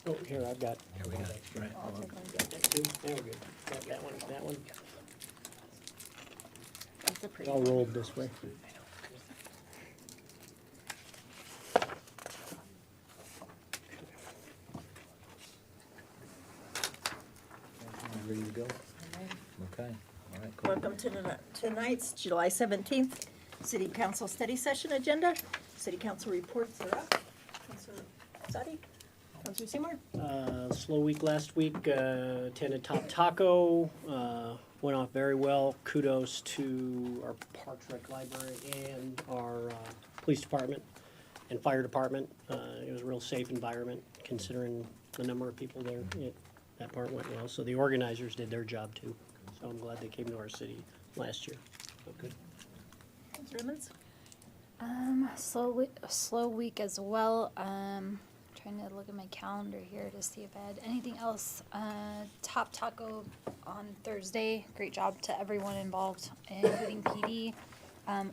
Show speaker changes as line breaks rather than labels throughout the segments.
Oh, here, I've got.
Here we got it, right.
I'll take one.
Two, there we go. Got that one, that one.
That's a pretty
All
one.
rolled this way.
Ready to go? Okay, all right, cool.
Welcome to tonight's July 17th City Council Study Session agenda. City Council reports are up. Councilor Sadi, Councilor Seymour.
Slow week last week, attended Top Taco, went off very well. Kudos to our Parks Rec Library and our police department and fire department. It was a real safe environment considering the number of people there. That part went well. So the organizers did their job too. So I'm glad they came to our city last year. So good.
Councilor Emmons.
Slow week as well. Trying to look at my calendar here to see if I had anything else. Top Taco on Thursday. Great job to everyone involved, including PD.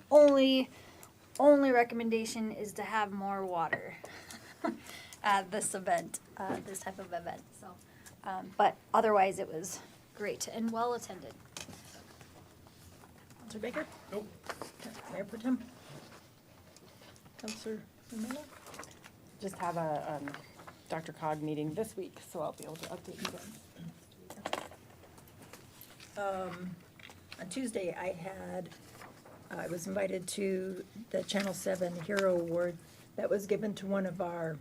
Only recommendation is to have more water at this event, this type of event. So, but otherwise it was great and well attended.
Councilor Baker.
Nope.
Mayor Pro Tem. Councilor Romero.
Just have a Dr. Cog meeting this week, so I'll be able to update you guys.
On Tuesday, I was invited to the Channel 7 Hero Award that was given to one of our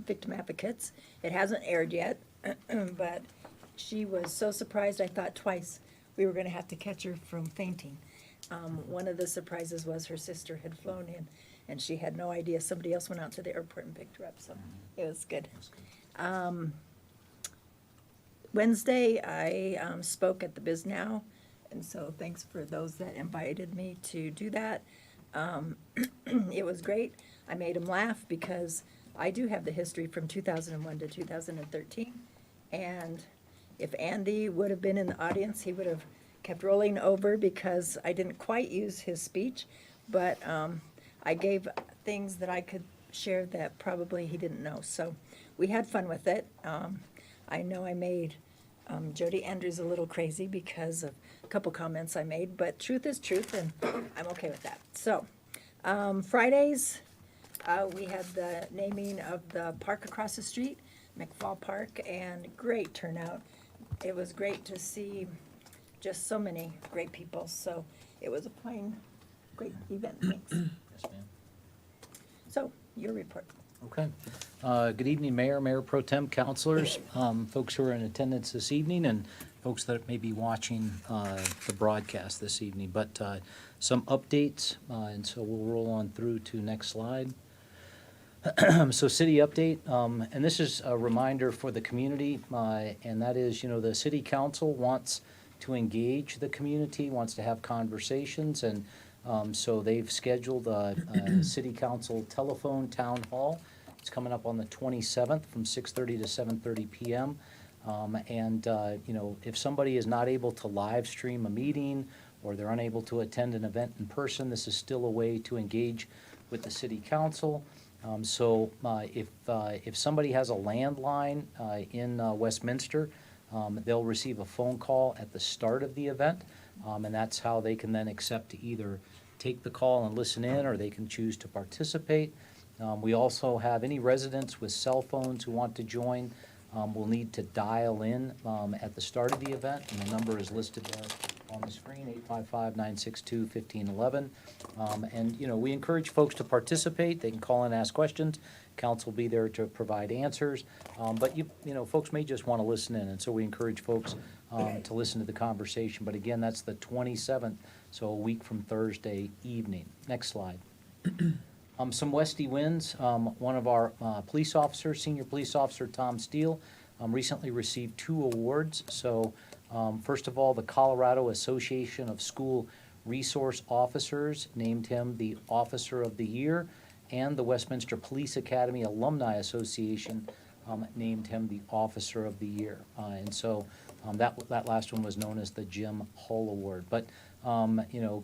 victim advocates. It hasn't aired yet, but she was so surprised, I thought twice we were gonna have to catch her from fainting. One of the surprises was her sister had flown in, and she had no idea. Somebody else went out to the airport and picked her up, so it was good. Wednesday, I spoke at the Biz Now, and so thanks for those that invited me to do that. It was great. I made them laugh because I do have the history from 2001 to 2013. And if Andy would have been in the audience, he would have kept rolling over because I didn't quite use his speech, but I gave things that I could share that probably he didn't know. So we had fun with it. I know I made Jody Andrews a little crazy because of a couple comments I made, but truth is truth, and I'm okay with that. So Fridays, we had the naming of the park across the street, McFall Park, and great turnout. It was great to see just so many great people, so it was a plain great event. Thanks.
Yes, ma'am.
So, your report.
Okay. Good evening, Mayor, Mayor Pro Tem, councilors, folks who are in attendance this evening, and folks that may be watching the broadcast this evening. But some updates, and so we'll roll on through to next slide. So city update, and this is a reminder for the community, and that is, the city council wants to engage the community, wants to have conversations, and so they've scheduled a city council telephone town hall. It's coming up on the 27th from 6:30 to 7:30 p.m. If somebody is not able to live stream a meeting or they're unable to attend an event in person, this is still a way to engage with the city council. If somebody has a landline in Westminster, they'll receive a phone call at the start of the event, and that's how they can then accept to either take the call and listen in, or they can choose to participate. We also have any residents with cell phones who want to join will need to dial in at the start of the event, and the number is listed there on the screen, 855-962-1511. We encourage folks to participate. They can call in and ask questions. Council will be there to provide answers. But folks may just want to listen in, and so we encourage folks to listen to the conversation. But again, that's the 27th, so a week from Thursday evening. Next slide. Some Westy wins. One of our police officers, senior police officer Tom Steele, recently received 2 awards. So first of all, the Colorado Association of School Resource Officers named him the Officer of the Year, and the Westminster Police Academy Alumni Association named him the Officer of the Year. That last one was known as the Jim Hull Award. But,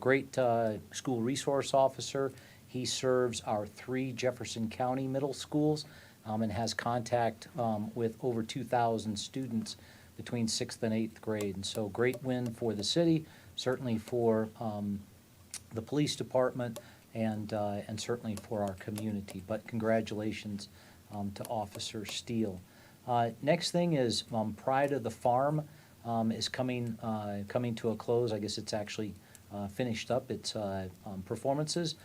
great school resource officer. He serves our 3 Jefferson County middle schools. and has contact with over 2,000 students between 6th and 8th grade. And so great win for the city, certainly for the police department, and certainly for our community. But congratulations to Officer Steele. Next thing is Pride of the Farm is coming to a close. I guess it's actually finished up its performances.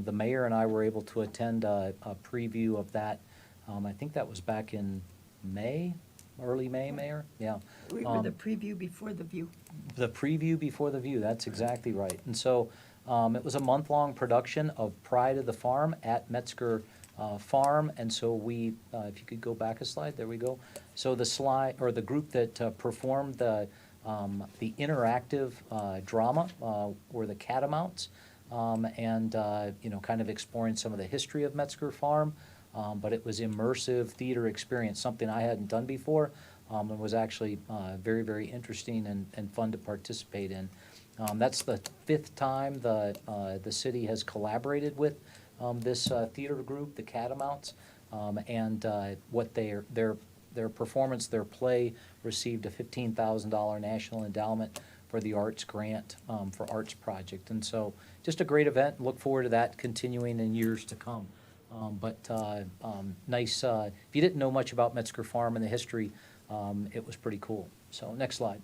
The mayor and I were able to attend a preview of that. I think that was back in May, early May, Mayor? Yeah.
We were the preview before the view.
The preview before the view, that's exactly right. And so it was a month-long production of Pride of the Farm at Metzger Farm. And so we, if you could go back a slide, there we go. So the slide, or the group that performed the interactive drama were the Catamounts, and kind of exploring some of the history of Metzger Farm. But it was immersive theater experience, something I hadn't done before, and was actually very, very interesting and fun to participate in. That's the 5th time the city has collaborated with this theater group, the Catamounts, and what their performance, their play, received a $15,000 National Endowment for the Arts Grant for Arts Project. And so just a great event. Look forward to that continuing in years to come. Nice, if you didn't know much about Metzger Farm and the history, it was pretty cool. So next slide.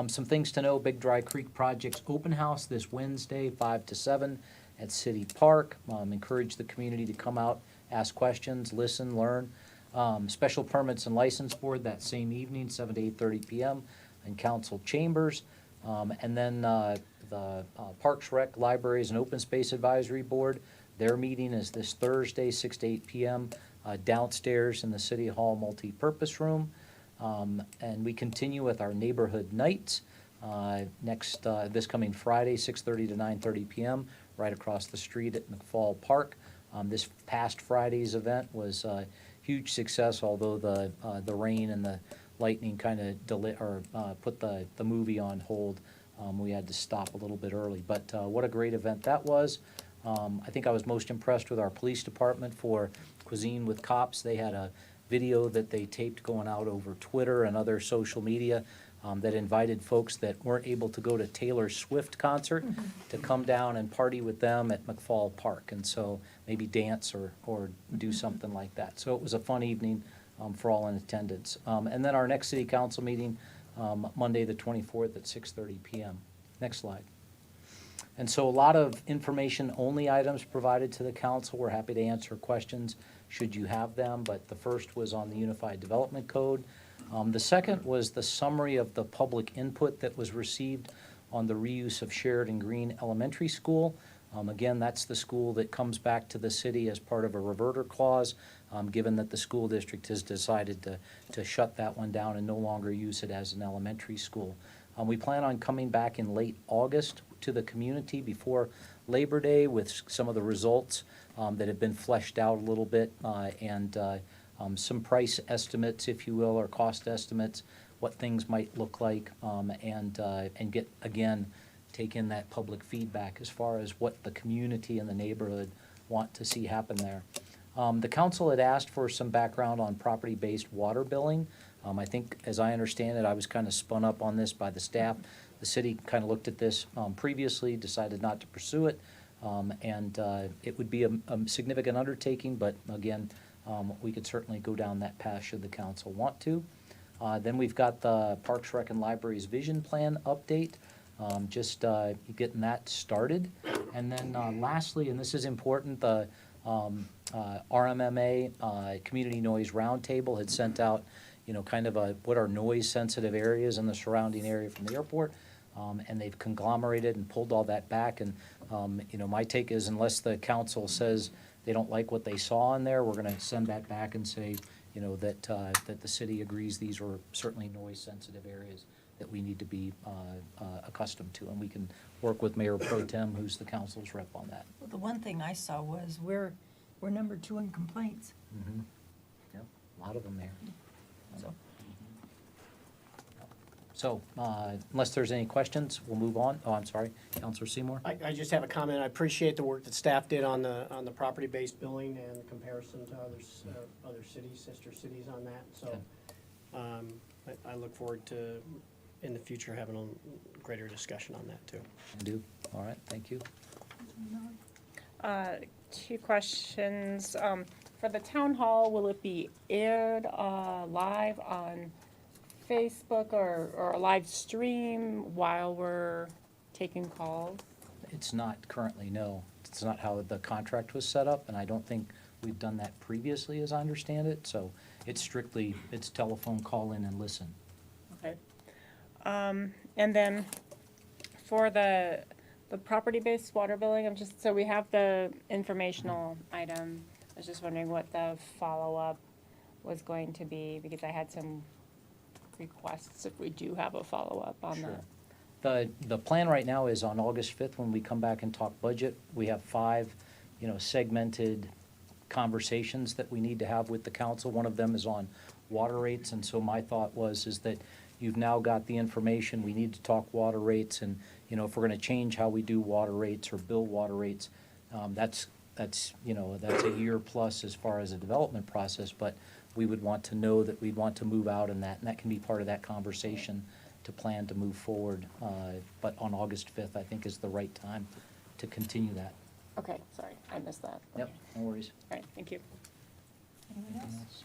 Some things to know: Big Dry Creek Project's open house this Wednesday, 5 to 7 at City Park. Encourage the community to come out, ask questions, listen, learn. Special Permits and License Board that same evening, 7 to 8:30 p.m. in Council Chambers. And then the Parks, Rec, Libraries, and Open Space Advisory Board, their meeting is this Thursday, 6 to 8 p.m. Downstairs in the City Hall multi-purpose room. And we continue with our neighborhood nights this coming Friday, 6:30 to 9:30 p.m. right across the street at McFall Park. This past Friday's event was a huge success, although the rain and the lightning kind of put the movie on hold. We had to stop a little bit early, but what a great event that was. I think I was most impressed with our police department for Cuisine with Cops. They had a video that they taped going out over Twitter and other social media that invited folks that weren't able to go to Taylor Swift concert to come down and party with them at McFall Park, and so maybe dance or do something like that. So it was a fun evening for all in attendance. And then our next city council meeting, Monday the 24th at 6:30 p.m. Next slide. And so a lot of information-only items provided to the council. We're happy to answer questions should you have them, but the first was on the Unified Development Code. The second was the summary of the public input that was received on the reuse of Sheridan Green Elementary School. Again, that's the school that comes back to the city as part of a reverter clause, given that the school district has decided to shut that one down and no longer use it as an elementary school. We plan on coming back in late August to the community before Labor Day with some of the results that have been fleshed out a little bit, and some price estimates, if you will, or cost estimates, what things might look like, and get, again, take in that public feedback as far as what the community and the neighborhood want to see happen there. The council had asked for some background on property-based water billing. I think, as I understand it, I was kind of spun up on this by the staff. The city kind of looked at this previously, decided not to pursue it, and it would be a significant undertaking, but again, we could certainly go down that path should the council want to. Then we've got the Parks, Rec, and Libraries Vision Plan update, just getting that started. And then lastly, and this is important, the RMMA Community Noise Roundtable had sent out, kind of what are noise-sensitive areas in the surrounding area from the airport, and they've conglomerated and pulled all that back. And my take is, unless the council says they don't like what they saw in there, we're going to send that back and say, that the city agrees these are certainly noise-sensitive areas that we need to be accustomed to, and we can work with Mayor Pro Tem, who's the council's rep on that.
Well, the one thing I saw was we're number 2 in complaints.
Mm-hmm. Yep, a lot of them there.
So
So unless there's any questions, we'll move on. Oh, I'm sorry, Counselor Seymour?
I just have a comment. I appreciate the work that staff did on the property-based billing and the comparison to other cities, sister cities on that. So I look forward to, in the future, having a greater discussion on that too.
I do. All right, thank you.
Two questions. For the town hall, will it be aired live on Facebook or a live stream while we're taking calls?
It's not currently, no. It's not how the contract was set up, and I don't think we've done that previously, as I understand it. So it's strictly, it's telephone call in and listen.
Okay. And then for the property-based water billing, so we have the informational item. I was just wondering what the follow-up was going to be, because I had some requests if we do have a follow-up on
Sure.
that.
The plan right now is on August 5th, when we come back and talk budget, we have 5, segmented conversations that we need to have with the council. One of them is on water rates, and so my thought is that you've now got the information, we need to talk water rates, and, if we're gonna change how we do water rates or bill water rates, that's a year plus as far as a development process, but we would want to know that we'd want to move out in that, and that can be part of that conversation to plan to move forward. But on August 5th, I think is the right time to continue that.
Okay, sorry, I missed that.
Yep, no worries.
All right, thank you.
Anyone else?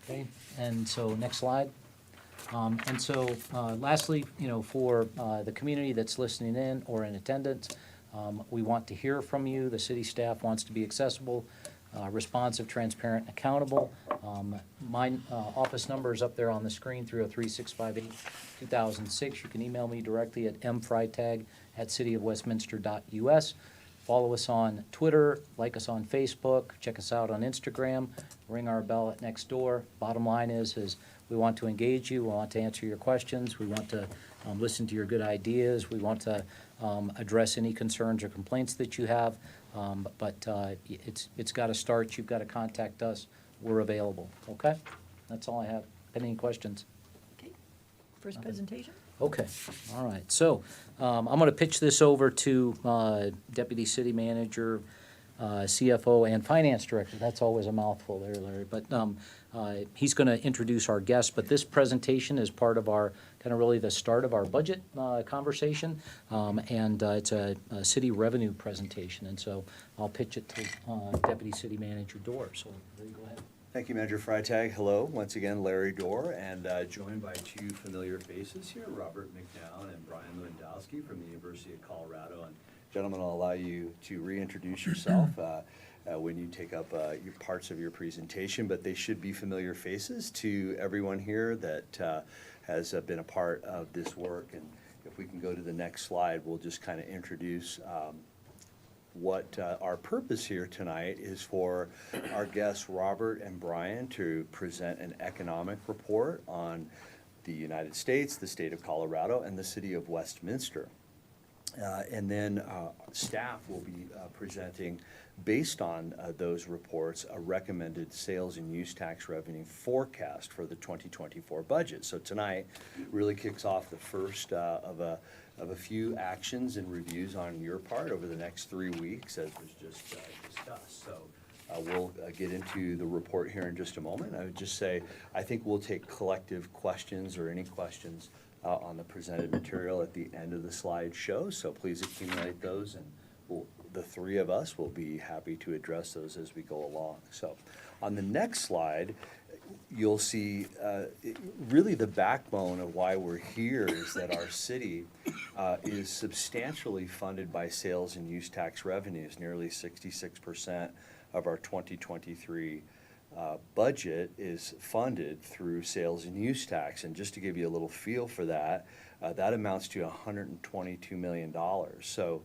Okay, and so next slide. And so lastly, for the community that's listening in or in attendance, we want to hear from you. The city staff wants to be accessible, responsive, transparent, and accountable. My office number is up there on the screen, 303-658-2006. You can email me directly at mfreitag@cityofwestminster.us. Follow us on Twitter, like us on Facebook, check us out on Instagram, ring our bell at Nextdoor. Bottom line is we want to engage you, we want to answer your questions, we want to listen to your good ideas, we want to address any concerns or complaints that you have, but it's got to start. You've got to contact us. We're available, okay? That's all I have. Any questions?
Okay. First presentation?
Okay, all right. So I'm going to pitch this over to Deputy City Manager, CFO, and Finance Director. That's always a mouthful there, Larry. But he's going to introduce our guests. But this presentation is part of our, kind of really the start of our budget conversation. And it's a city revenue presentation. And so I'll pitch it to Deputy City Manager Dorr. So Larry, go ahead.
Thank you, Manager Freitag. Hello, once again, Larry Dorr, and joined by 2 familiar faces here, Robert McNown and Brian Lewandowski from the University of Colorado. And gentlemen, I'll allow you to reintroduce yourself when you take up your parts of your presentation, but they should be familiar faces to everyone here that has been a part of this work. And if we can go to the next slide, we'll just kind of introduce what our purpose here tonight is for our guests Robert and Brian to present an economic report on the United States, the state of Colorado, and the city of Westminster. And then staff will be presenting, based on those reports, a recommended sales and use tax revenue forecast for the 2024 budget. So tonight really kicks off the first of a few actions and reviews on your part over the next 3 weeks, as was just discussed. So we'll get into the report here in just a moment. I would just say, I think we'll take collective questions or any questions on the presented material at the end of the slideshow. So please accumulate those, and the 3 of us will be happy to address those as we go along. So on the next slide, you'll see really the backbone of why we're here is that our city is substantially funded by sales and use tax revenues. Nearly 66% of our 2023 budget is funded through sales and use tax. And just to give you a little feel for that, that amounts to $122 million. So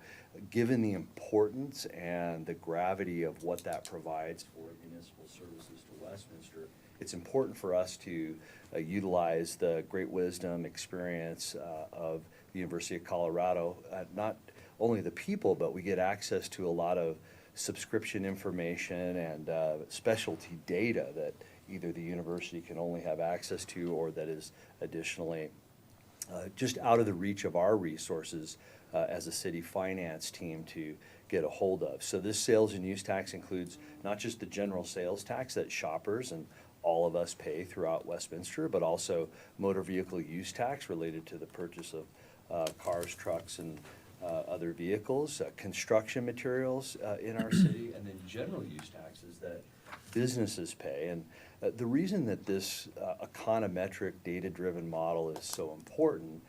given the importance and the gravity of what that provides for municipal services to Westminster, it's important for us to utilize the great wisdom, experience of the University of Colorado. Not only the people, but we get access to a lot of subscription information and specialty data that either the university can only have access to or that is additionally just out of the reach of our resources as a city finance team to get a hold of. So this sales and use tax includes not just the general sales tax that shoppers and all of us pay throughout Westminster, but also motor vehicle use tax related to the purchase of cars, trucks, and other vehicles, construction materials in our city, and then general use taxes that businesses pay. And the reason that this econometric, data-driven model is so important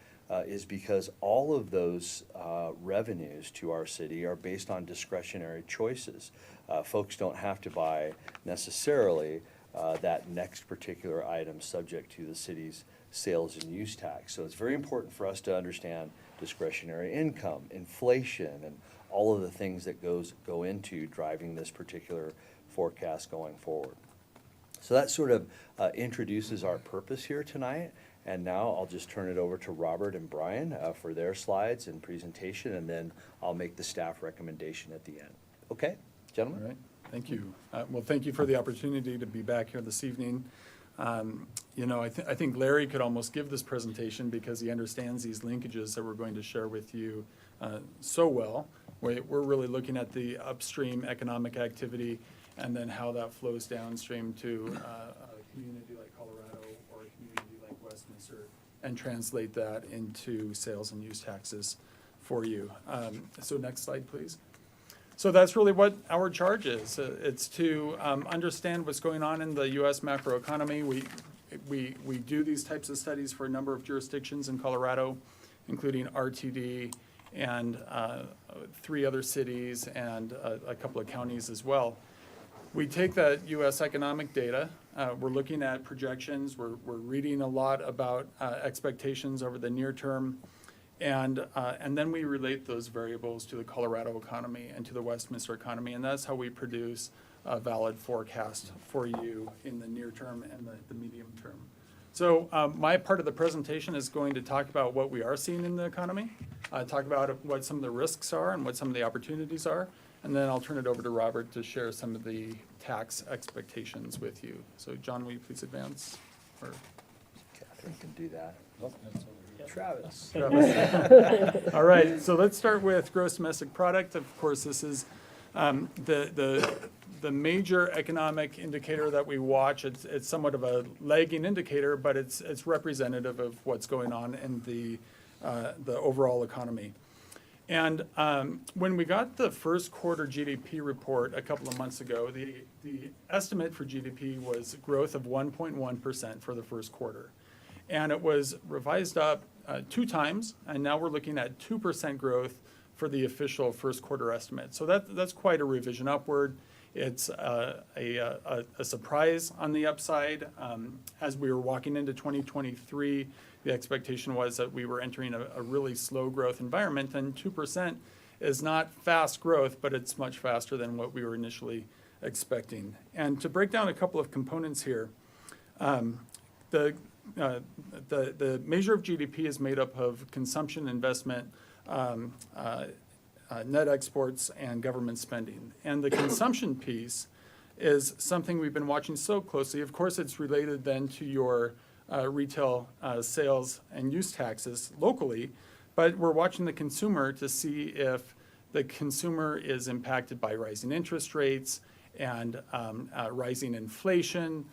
is because all of those revenues to our city are based on discretionary choices. Folks don't have to buy necessarily that next particular item subject to the city's sales and use tax. So it's very important for us to understand discretionary income, inflation, and all of the things that go into driving this particular forecast going forward. So that sort of introduces our purpose here tonight. And now I'll just turn it over to Robert and Brian for their slides and presentation, and then I'll make the staff recommendation at the end. Okay, gentlemen?
All right, thank you. Well, thank you for the opportunity to be back here this evening. You know, I think Larry could almost give this presentation because he understands these linkages that we're going to share with you so well. We're really looking at the upstream economic activity and then how that flows downstream to a community like Colorado or a community like Westminster, and translate that into sales and use taxes for you. So next slide, please. So that's really what our charge is. It's to understand what's going on in the U.S. macroeconomy. We do these types of studies for a number of jurisdictions in Colorado, including RTD and 3 other cities and a couple of counties as well. We take that U.S. economic data. We're looking at projections. We're reading a lot about expectations over the near term. And then we relate those variables to the Colorado economy and to the Westminster economy, and that's how we produce a valid forecast for you in the near term and the medium term. So my part of the presentation is going to talk about what we are seeing in the economy, talk about what some of the risks are and what some of the opportunities are, and then I'll turn it over to Robert to share some of the tax expectations with you. So John, will you please advance? Or
Catherine can do that.
Travis.
All right, so let's start with gross domestic product. Of course, this is the major economic indicator that we watch. It's somewhat of a lagging indicator, but it's representative of what's going on in the overall economy. And when we got the first quarter GDP report a couple of months ago, the estimate for GDP was growth of 1.1% for the first quarter. And it was revised up 2 times, and now we're looking at 2% growth for the official first quarter estimate. So that's quite a revision upward. It's a surprise on the upside. As we were walking into 2023, the expectation was that we were entering a really slow growth environment, and 2% is not fast growth, but it's much faster than what we were initially expecting. And to break down a couple of components here, the measure of GDP is made up of consumption, investment, net exports, and government spending. And the consumption piece is something we've been watching so closely. Of course, it's related then to your retail sales and use taxes locally, but we're watching the consumer to see if the consumer is impacted by rising interest rates and rising inflation,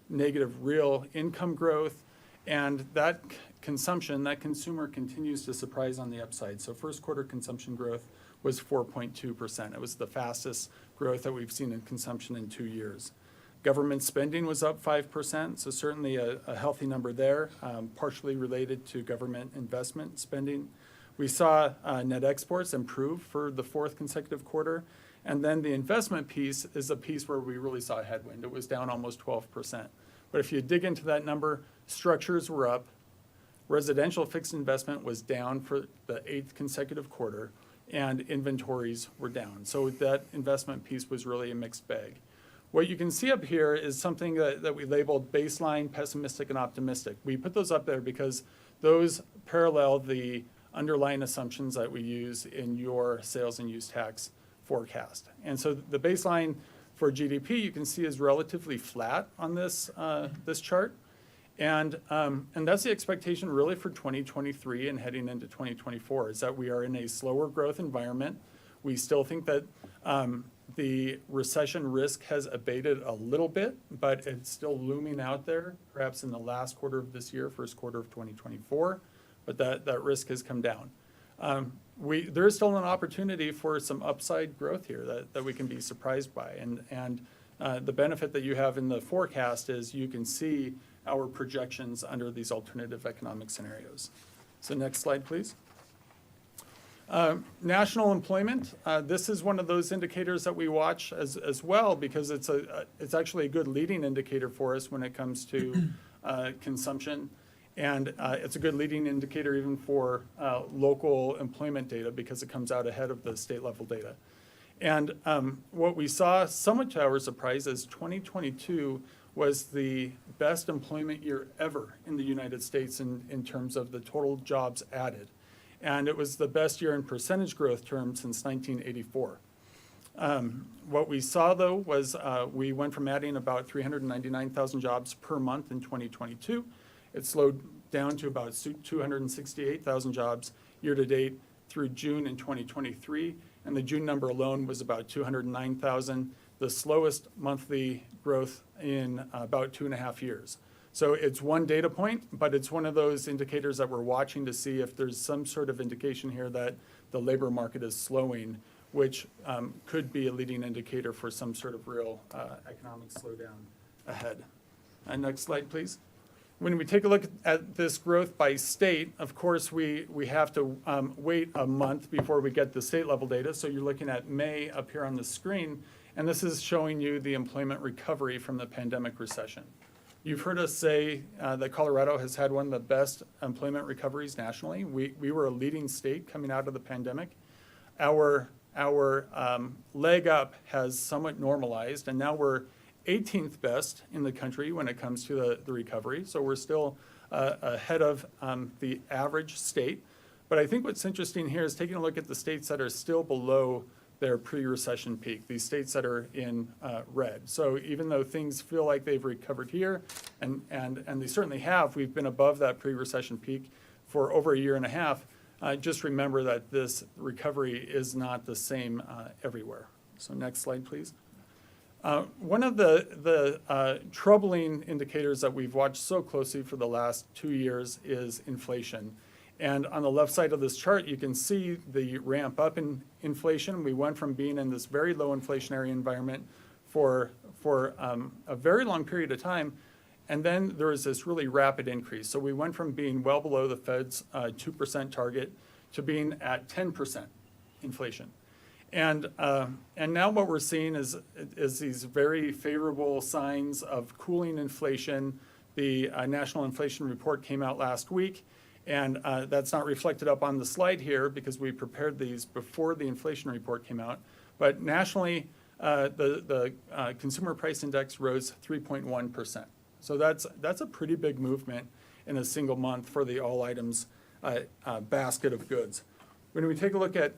negative real income growth, and that consumer continues to surprise on the upside. So first quarter consumption growth was 4.2%. It was the fastest growth that we've seen in consumption in 2 years. Government spending was up 5%, so certainly a healthy number there, partially related to government investment spending. We saw net exports improve for the 4th consecutive quarter. And then the investment piece is a piece where we really saw a headwind. It was down almost 12%. But if you dig into that number, structures were up. Residential fixed investment was down for the 8th consecutive quarter, and inventories were down. So that investment piece was really a mixed bag. What you can see up here is something that we labeled baseline, pessimistic, and optimistic. We put those up there because those parallel the underlying assumptions that we use in your sales and use tax forecast. And so the baseline for GDP you can see is relatively flat on this chart. And that's the expectation really for 2023 and heading into 2024, is that we are in a slower growth environment. We still think that the recession risk has abated a little bit, but it's still looming out there, perhaps in the last quarter of this year, first quarter of 2024, but that risk has come down. There is still an opportunity for some upside growth here that we can be surprised by. And the benefit that you have in the forecast is you can see our projections under these alternative economic scenarios. So next slide, please. National employment, this is one of those indicators that we watch as well, because it's actually a good leading indicator for us when it comes to consumption. And it's a good leading indicator even for local employment data, because it comes out ahead of the state level data. And what we saw, somewhat to our surprise, is 2022 was the best employment year ever in the United States in terms of the total jobs added. And it was the best year in percentage growth terms since 1984. What we saw, though, was we went from adding about 399,000 jobs per month in 2022. It slowed down to about 268,000 jobs year-to-date through June in 2023. And the June number alone was about 209,000, the slowest monthly growth in about 2.5 years. So it's one data point, but it's one of those indicators that we're watching to see if there's some sort of indication here that the labor market is slowing, which could be a leading indicator for some sort of real economic slowdown ahead. Next slide, please. When we take a look at this growth by state, of course, we have to wait a month before we get the state level data. So you're looking at May up here on the screen, and this is showing you the employment recovery from the pandemic recession. You've heard us say that Colorado has had one of the best employment recoveries nationally. We were a leading state coming out of the pandemic. Our leg up has somewhat normalized, and now we're 18th best in the country when it comes to the recovery. So we're still ahead of the average state. But I think what's interesting here is taking a look at the states that are still below their pre-recession peak, these states that are in red. So even though things feel like they've recovered here, and they certainly have, we've been above that pre-recession peak for over a year and a half, just remember that this recovery is not the same everywhere. So next slide, please. One of the troubling indicators that we've watched so closely for the last 2 years is inflation. And on the left side of this chart, you can see the ramp up in inflation. We went from being in this very low inflationary environment for a very long period of time, and then there was this really rapid increase. So we went from being well below the Fed's 2% target to being at 10% inflation. And now what we're seeing is these very favorable signs of cooling inflation. The National Inflation Report came out last week, and that's not reflected up on the slide here because we prepared these before the inflation report came out. But nationally, the Consumer Price Index rose 3.1%. So that's a pretty big movement in a single month for the all items basket of goods. When we take a look at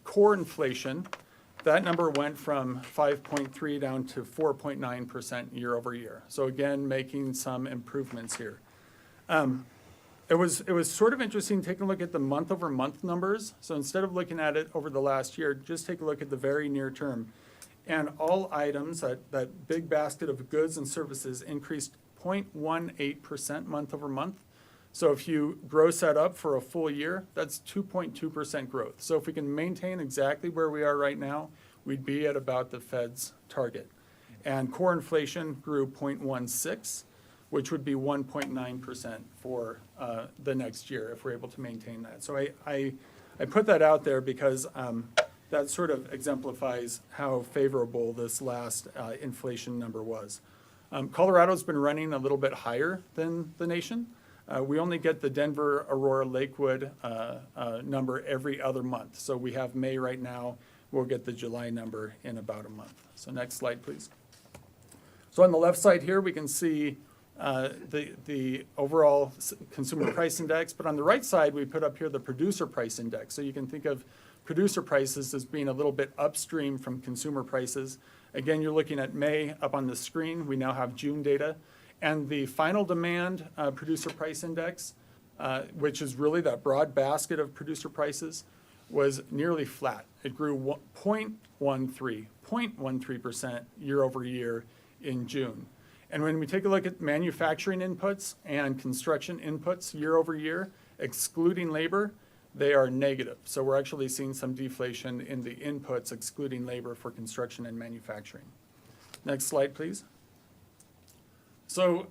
core inflation, that number went from 5.3 down to 4.9% year over year. So again, making some improvements here. It was sort of interesting taking a look at the month over month numbers. So instead of looking at it over the last year, just take a look at the very near term. And all items, that big basket of goods and services increased 0.18% month over month. So if you gross that up for a full year, that's 2.2% growth. So if we can maintain exactly where we are right now, we'd be at about the Fed's target. And core inflation grew 0.16, which would be 1.9% for the next year if we're able to maintain that. So I put that out there because that sort of exemplifies how favorable this last inflation number was. Colorado's been running a little bit higher than the nation. We only get the Denver, Aurora, Lakewood number every other month. So we have May right now. We'll get the July number in about a month. So next slide, please. So on the left side here, we can see the overall consumer price index. But on the right side, we put up here the producer price index. So you can think of producer prices as being a little bit upstream from consumer prices. Again, you're looking at May up on the screen. We now have June data. And the final demand producer price index, which is really that broad basket of producer prices, was nearly flat. It grew 0.13% year over year in June. And when we take a look at manufacturing inputs and construction inputs year over year, excluding labor, they are negative. So we're actually seeing some deflation in the inputs excluding labor for construction and manufacturing. Next slide, please. So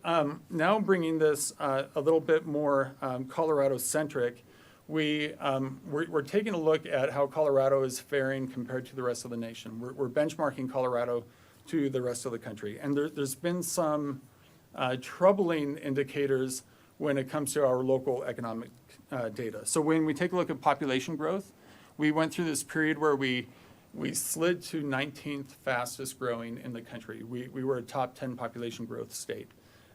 now bringing this a little bit more Colorado-centric, we're taking a look at how Colorado is faring compared to the rest of the nation. We're benchmarking Colorado to the rest of the country. And there's been some troubling indicators when it comes to our local economic data. So when we take a look at population growth, we went through this period where we slid to 19th fastest growing in the country. We were a top 10 population growth state.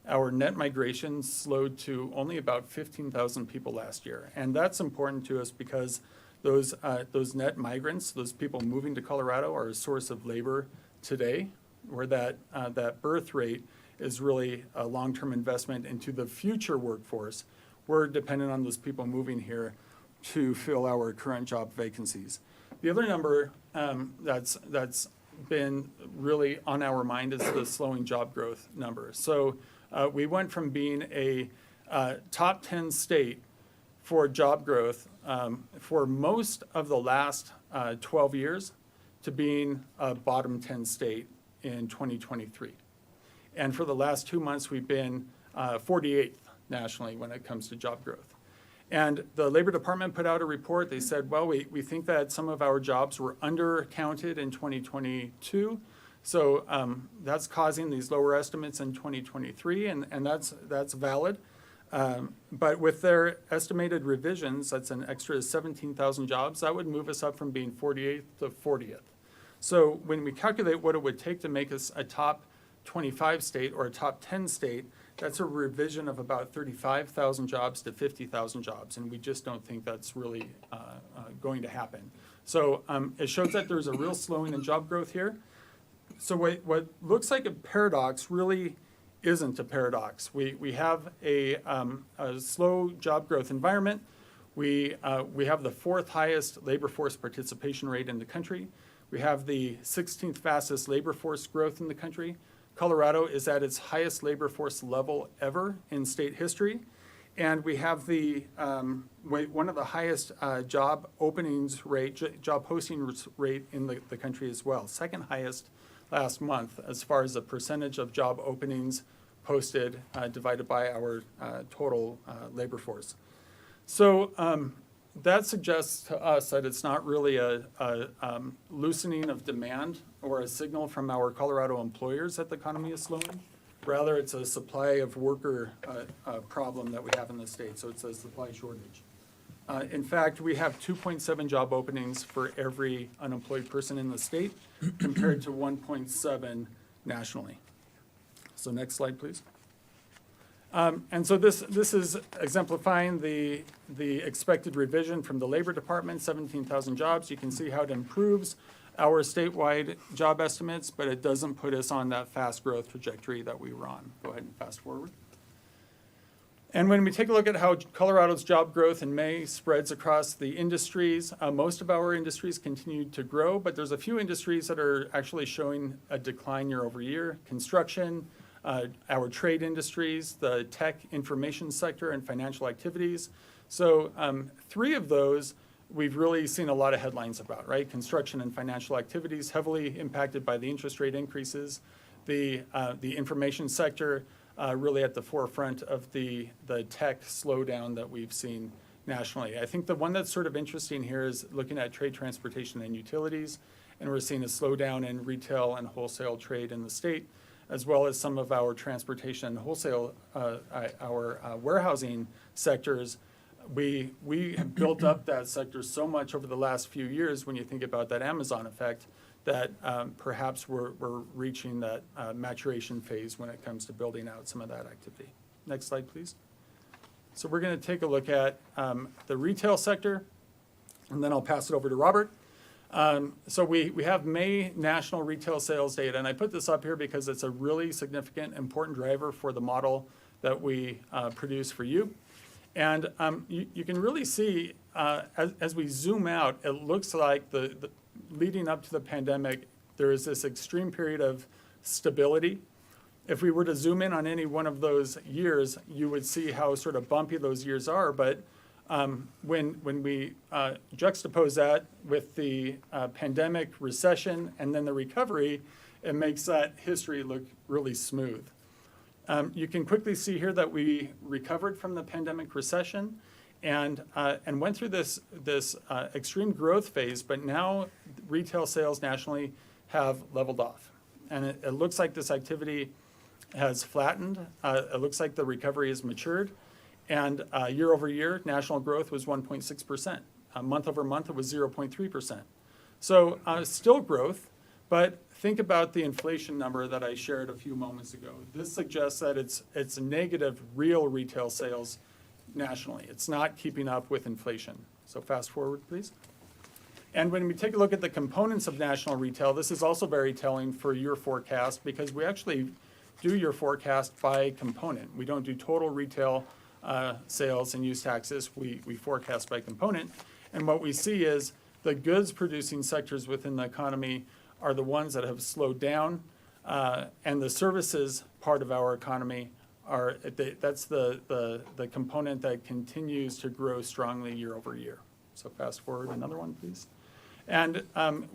Our net migration slowed to only about 15,000 people last year. And that's important to us because those net migrants, those people moving to Colorado, are a source of labor today, where that birth rate is really a long-term investment into the future workforce. We're dependent on those people moving here to fill our current job vacancies. The other number that's been really on our mind is the slowing job growth number. So we went from being a top 10 state for job growth for most of the last 12 years to being a bottom 10 state in 2023. And for the last 2 months, we've been 48th nationally when it comes to job growth. And the Labor Department put out a report. They said, well, we think that some of our jobs were undercounted in 2022. So that's causing these lower estimates in 2023, and that's valid. But with their estimated revisions, that's an extra 17,000 jobs. That would move us up from being 48th to 40th. So when we calculate what it would take to make us a top 25 state or a top 10 state, that's a revision of about 35,000 jobs to 50,000 jobs, and we just don't think that's really going to happen. So it shows that there's a real slowing in job growth here. So what looks like a paradox really isn't a paradox. We have a slow job growth environment. We have the 4th highest labor force participation rate in the country. We have the 16th fastest labor force growth in the country. Colorado is at its highest labor force level ever in state history. And we have the one of the highest job openings rate, job posting rate in the country as well. 2nd highest last month as far as the percentage of job openings posted divided by our total labor force. So that suggests to us that it's not really a loosening of demand or a signal from our Colorado employers that the economy is slowing. Rather, it's a supply of worker problem that we have in the state, so it's a supply shortage. In fact, we have 2.7 job openings for every unemployed person in the state compared to 1.7 nationally. So next slide, please. And so this is exemplifying the expected revision from the Labor Department, 17,000 jobs. You can see how it improves our statewide job estimates, but it doesn't put us on that fast growth trajectory that we were on. Go ahead and fast forward. And when we take a look at how Colorado's job growth in May spreads across the industries, most of our industries continue to grow, but there's a few industries that are actually showing a decline year over year. Construction, our trade industries, the tech information sector, and financial activities. So 3 of those we've really seen a lot of headlines about, right? Construction and financial activities heavily impacted by the interest rate increases. The information sector really at the forefront of the tech slowdown that we've seen nationally. I think the one that's sort of interesting here is looking at trade, transportation, and utilities, and we're seeing a slowdown in retail and wholesale trade in the state, as well as some of our transportation and wholesale, our warehousing sectors. We have built up that sector so much over the last few years when you think about that Amazon effect that perhaps we're reaching that maturation phase when it comes to building out some of that activity. Next slide, please. So we're going to take a look at the retail sector, and then I'll pass it over to Robert. So we have May national retail sales data, and I put this up here because it's a really significant, important driver for the model that we produce for you. And you can really see, as we zoom out, it looks like the leading up to the pandemic, there is this extreme period of stability. If we were to zoom in on any one of those years, you would see how sort of bumpy those years are. But when we juxtapose that with the pandemic, recession, and then the recovery, it makes that history look really smooth. You can quickly see here that we recovered from the pandemic recession and went through this extreme growth phase, but now retail sales nationally have leveled off. And it looks like this activity has flattened. It looks like the recovery has matured. And year over year, national growth was 1.6%. Month over month, it was 0.3%. So still growth, but think about the inflation number that I shared a few moments ago. This suggests that it's negative real retail sales nationally. It's not keeping up with inflation. So fast forward, please. And when we take a look at the components of national retail, this is also very telling for your forecast because we actually do your forecast by component. We don't do total retail sales and use taxes. We forecast by component. And what we see is the goods producing sectors within the economy are the ones that have slowed down, and the services part of our economy that's the component that continues to grow strongly year over year. So fast forward another one, please. And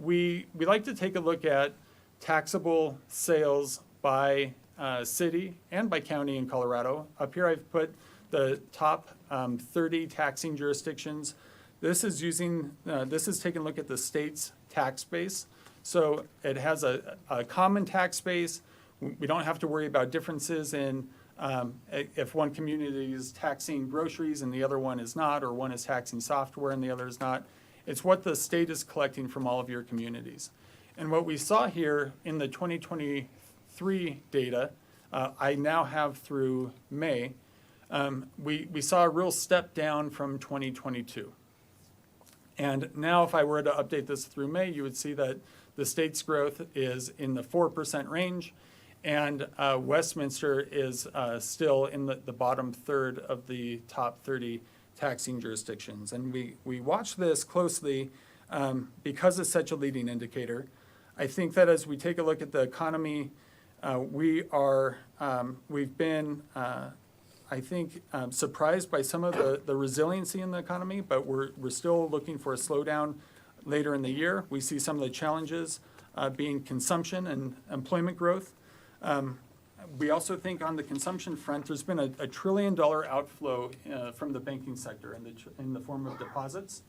we like to take a look at taxable sales by city and by county in Colorado. Up here I've put the top 30 taxing jurisdictions. This is taking a look at the state's tax base. So it has a common tax base. We don't have to worry about differences in if one community is taxing groceries and the other one is not, or one is taxing software and the other is not. It's what the state is collecting from all of your communities. And what we saw here in the 2023 data, I now have through May, we saw a real step down from 2022. And now if I were to update this through May, you would see that the state's growth is in the 4% range, and Westminster is still in the bottom third of the top 30 taxing jurisdictions. And we watch this closely because it's such a leading indicator. I think that as we take a look at the economy, we've been, I think, surprised by some of the resiliency in the economy, but we're still looking for a slowdown later in the year. We see some of the challenges being consumption and employment growth. We also think on the consumption front, there's been a $1 trillion outflow from the banking sector in the form of deposits.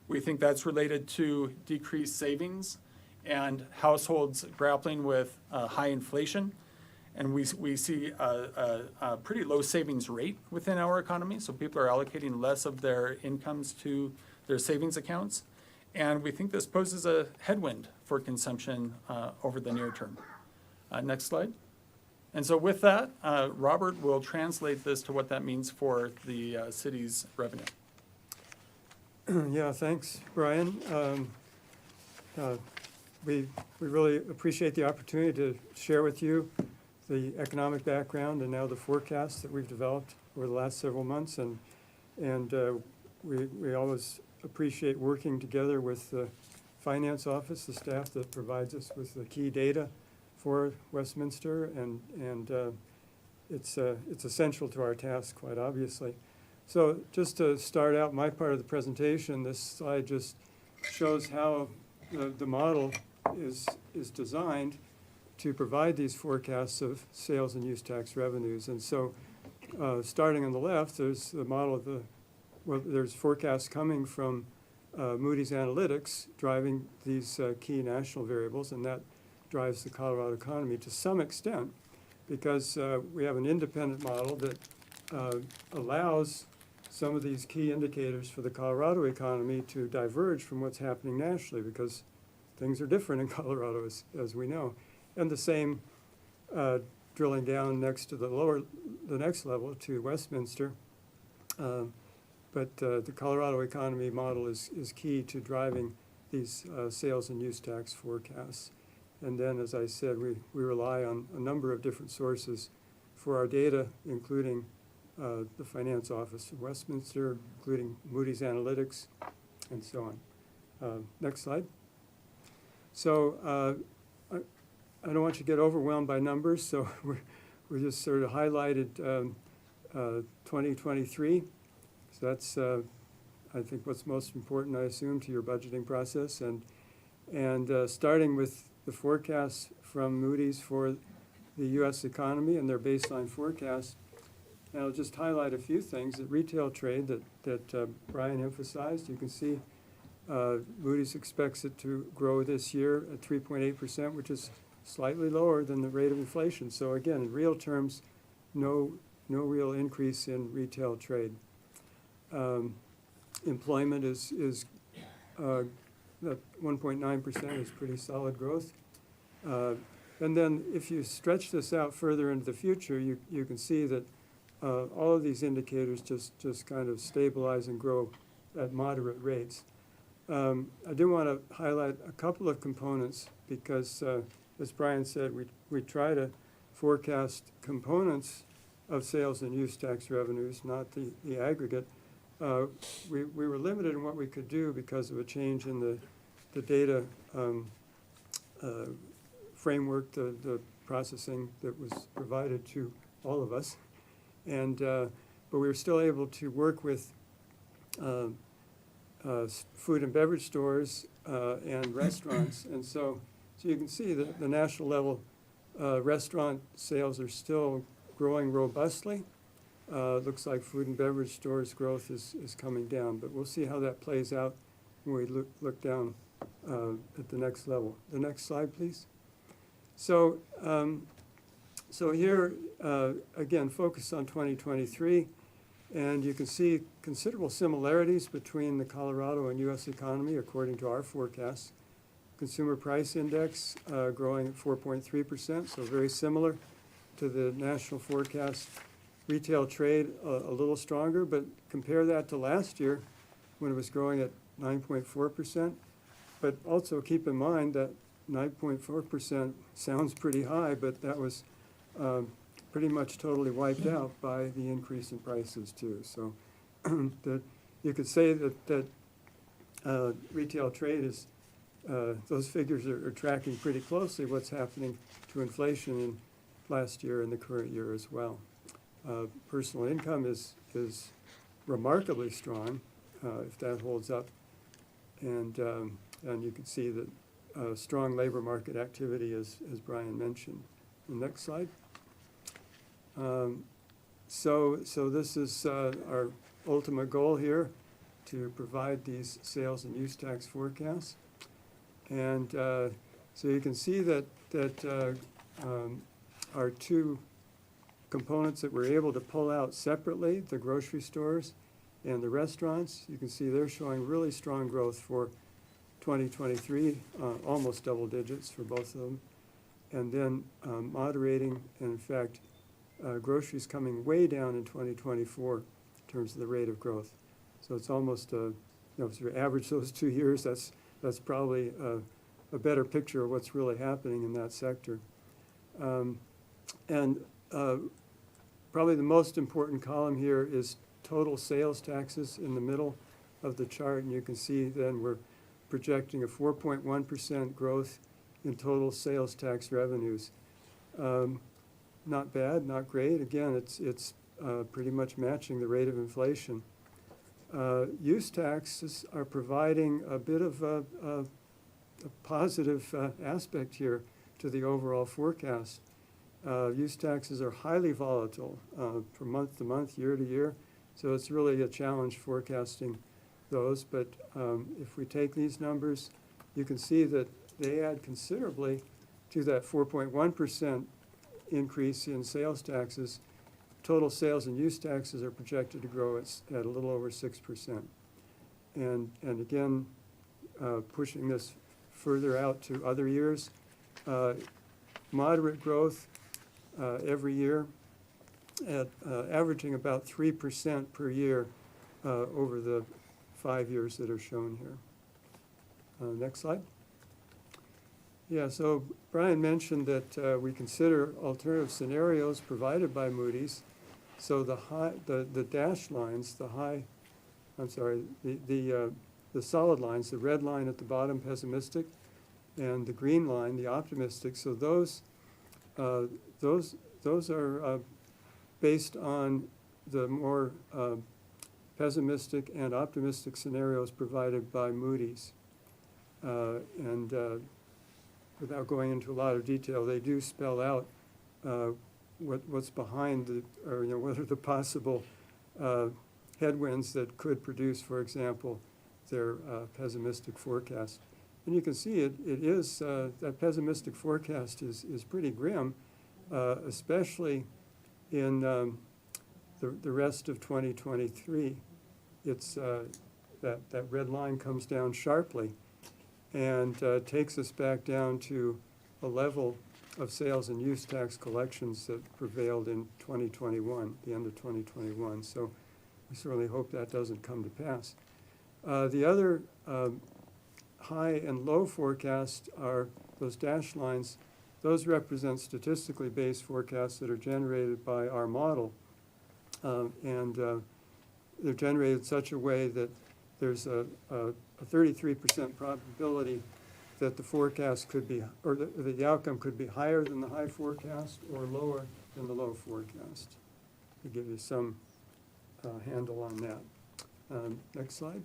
We think that's related to decreased savings and households grappling with high inflation. And we see a pretty low savings rate within our economy, so people are allocating less of their incomes to their savings accounts. And we think this poses a headwind for consumption over the near term. Next slide. And so with that, Robert will translate this to what that means for the city's revenue.
Yeah, thanks, Brian. We really appreciate the opportunity to share with you the economic background and now the forecasts that we've developed over the last several months. And we always appreciate working together with the finance office, the staff that provides us with the key data for Westminster, and it's essential to our task, quite obviously. So just to start out my part of the presentation, this slide just shows how the model is designed to provide these forecasts of sales and use tax revenues. And so starting on the left, there's the model of there's forecasts coming from Moody's Analytics driving these key national variables, and that drives the Colorado economy to some extent because we have an independent model that allows some of these key indicators for the Colorado economy to diverge from what's happening nationally because things are different in Colorado, as we know. And the same drilling down next to the next level to Westminster. But the Colorado economy model is key to driving these sales and use tax forecasts. And then, as I said, we rely on a number of different sources for our data, including the Finance Office of Westminster, including Moody's Analytics, and so on. Next slide. So I don't want you to get overwhelmed by numbers, so we just sort of highlighted 2023. So that's, I think, what's most important, I assume, to your budgeting process. And starting with the forecast from Moody's for the U.S. economy and their baseline forecast. And I'll just highlight a few things. That retail trade that Brian emphasized, you can see Moody's expects it to grow this year at 3.8%, which is slightly lower than the rate of inflation. So again, in real terms, no real increase in retail trade. Employment is that 1.9% is pretty solid growth. And then if you stretch this out further into the future, you can see that all of these indicators just kind of stabilize and grow at moderate rates. I do want to highlight a couple of components because, as Brian said, we try to forecast components of sales and use tax revenues, not the aggregate. We were limited in what we could do because of a change in the data framework, the processing that was provided to all of us. And, but we were still able to work with food and beverage stores and restaurants. And so you can see that the national level restaurant sales are still growing robustly. Looks like food and beverage stores growth is coming down, but we'll see how that plays out when we look down at the next level. The next slide, please. So, so here, again, focus on 2023, and you can see considerable similarities between the Colorado and U.S. economy according to our forecasts. Consumer Price Index growing at 4.3%, so very similar to the national forecast. Retail trade a little stronger, but compare that to last year when it was growing at 9.4%. But also keep in mind that 9.4% sounds pretty high, but that was pretty much totally wiped out by the increase in prices too. So that you could say that retail trade is, those figures are tracking pretty closely what's happening to inflation in last year and the current year as well. Personal income is remarkably strong, if that holds up. And you can see that strong labor market activity, as Brian mentioned. The next slide. So this is our ultimate goal here, to provide these sales and use tax forecasts. And so you can see that our two components that we're able to pull out separately, the grocery stores and the restaurants, you can see they're showing really strong growth for 2023, almost double digits for both of them. And then moderating, and in fact, groceries coming way down in 2024 in terms of the rate of growth. So it's almost, if you average those 2 years, that's probably a better picture of what's really happening in that sector. And probably the most important column here is total sales taxes in the middle of the chart, and you can see then we're projecting a 4.1% growth in total sales tax revenues. Not bad, not great. Again, it's pretty much matching the rate of inflation. Use taxes are providing a bit of a positive aspect here to the overall forecast. Use taxes are highly volatile from month to month, year to year, so it's really a challenge forecasting those. But if we take these numbers, you can see that they add considerably to that 4.1% increase in sales taxes. Total sales and use taxes are projected to grow at a little over 6%. And again, pushing this further out to other years, moderate growth every year, at averaging about 3% per year over the 5 years that are shown here. Next slide. Yeah, so Brian mentioned that we consider alternative scenarios provided by Moody's. So the dashed lines, the solid lines, the red line at the bottom, pessimistic, and the green line, the optimistic. So those are based on the more pessimistic and optimistic scenarios provided by Moody's. Without going into a lot of detail, they do spell out what's behind what are the possible headwinds that could produce, for example, their pessimistic forecast. And you can see it is, that pessimistic forecast is pretty grim, especially in the rest of 2023. It's that red line comes down sharply and takes us back down to a level of sales and use tax collections that prevailed in 2021, the end of 2021. So we certainly hope that doesn't come to pass. The other high and low forecast are those dashed lines. Those represent statistically based forecasts that are generated by our model. They're generated in such a way that there's a 33% probability that the forecast could be, or the outcome could be higher than the high forecast or lower than the low forecast. To give you some handle on that. Next slide.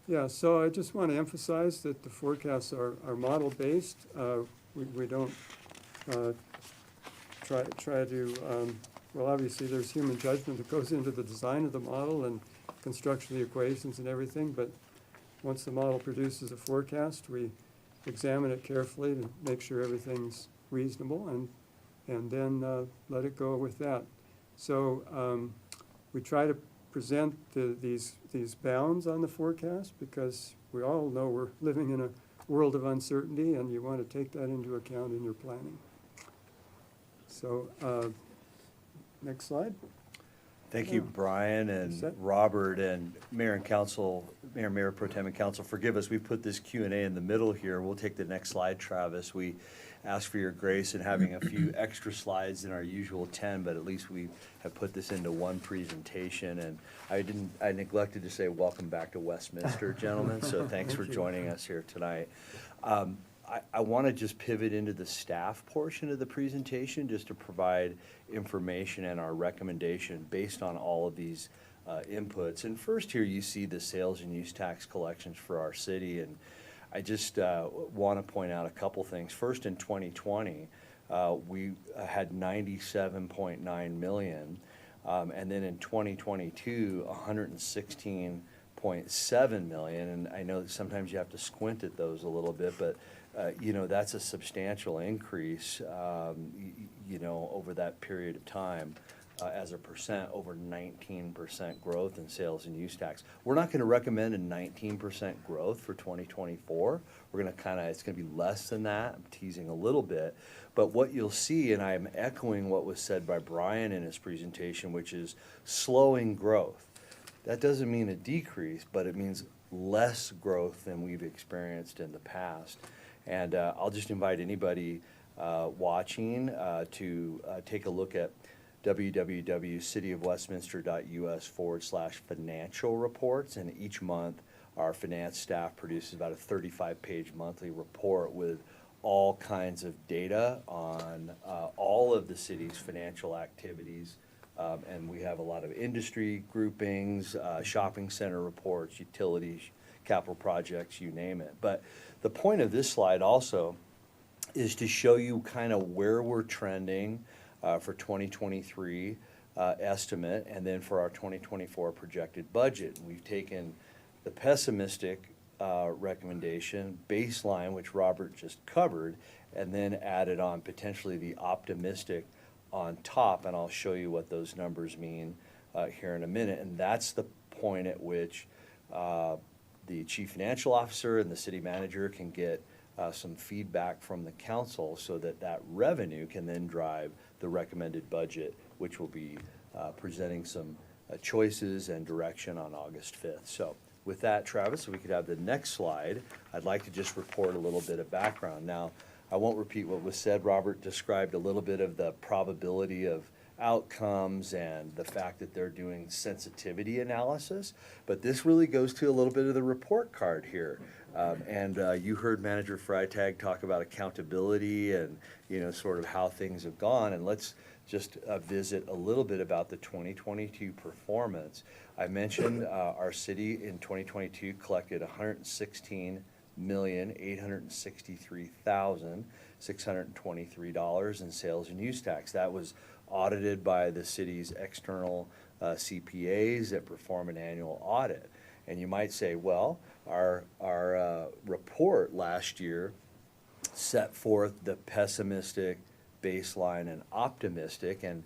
Yeah, so I just want to emphasize that the forecasts are model-based. We don't try to, well, obviously there's human judgment that goes into the design of the model and construction of the equations and everything, but once the model produces a forecast, we examine it carefully to make sure everything's reasonable and then let it go with that. So we try to present these bounds on the forecast because we all know we're living in a world of uncertainty and you want to take that into account in your planning. So next slide.
Thank you, Brian and Robert and Mayor and Council, Mayor Pro Tem and Council. Forgive us, we put this Q&A in the middle here. We'll take the next slide, Travis. We ask for your grace in having a few extra slides than our usual 10, but at least we have put this into one presentation. And I neglected to say welcome back to Westminster, gentlemen. So thanks for joining us here tonight. I want to just pivot into the staff portion of the presentation just to provide information and our recommendation based on all of these inputs. And first here you see the sales and use tax collections for our city. And I just want to point out a couple things. First, in 2020, we had 97.9 million. And then in 2022, 116.7 million. And I know that sometimes you have to squint at those a little bit, but that's a substantial increase, over that period of time as a percent, over 19% growth in sales and use tax. We're not going to recommend a 19% growth for 2024. We're going to it's going to be less than that. I'm teasing a little bit. But what you'll see, and I'm echoing what was said by Brian in his presentation, which is slowing growth. That doesn't mean a decrease, but it means less growth than we've experienced in the past. And I'll just invite anybody watching to take a look at www.cityofwestminster.us/financial reports. And each month, our finance staff produces about a 35-page monthly report with all kinds of data on all of the city's financial activities. And we have a lot of industry groupings, shopping center reports, utilities, capital projects, you name it. But the point of this slide also is to show you kind of where we're trending for 2023 estimate and then for our 2024 projected budget. We've taken the pessimistic recommendation baseline, which Robert just covered, and then added on potentially the optimistic on top, and I'll show you what those numbers mean here in a minute. And that's the point at which the chief financial officer and the city manager can get some feedback from the council so that that revenue can then drive the recommended budget, which will be presenting some choices and direction on August 5th. So with that, Travis, if we could have the next slide, I'd like to just report a little bit of background. Now, I won't repeat what was said. Robert described a little bit of the probability of outcomes and the fact that they're doing sensitivity analysis, but this really goes to a little bit of the report card here. You heard Manager Freitag talk about accountability and, sort of how things have gone, and let's just visit a little bit about the 2022 performance. I mentioned our city in 2022 collected $116,863,623 in sales and use tax. That was audited by the city's external CPAs that perform an annual audit. And you might say, well, our report last year set forth the pessimistic, baseline, and optimistic, and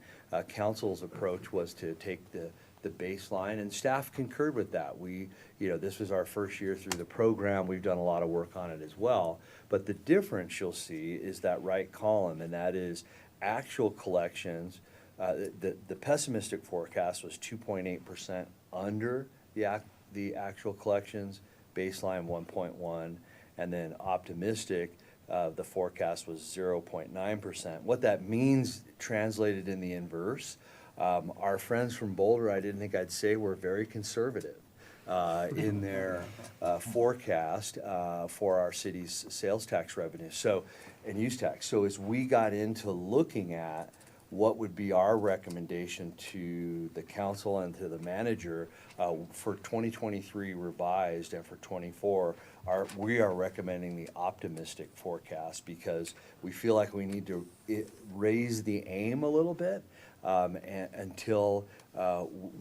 council's approach was to take the baseline, and staff concurred with that. This was our first year through the program. We've done a lot of work on it as well. But the difference you'll see is that right column, and that is actual collections. The pessimistic forecast was 2.8% under the actual collections, baseline 1.1, and then optimistic, the forecast was 0.9%. What that means, translated in the inverse, our friends from Boulder, I didn't think I'd say, were very conservative in their forecast for our city's sales tax revenue, and use tax. So as we got into looking at what would be our recommendation to the council and to the manager for 2023 revised and for 24, we are recommending the optimistic forecast because we feel like we need to raise the aim a little bit, and until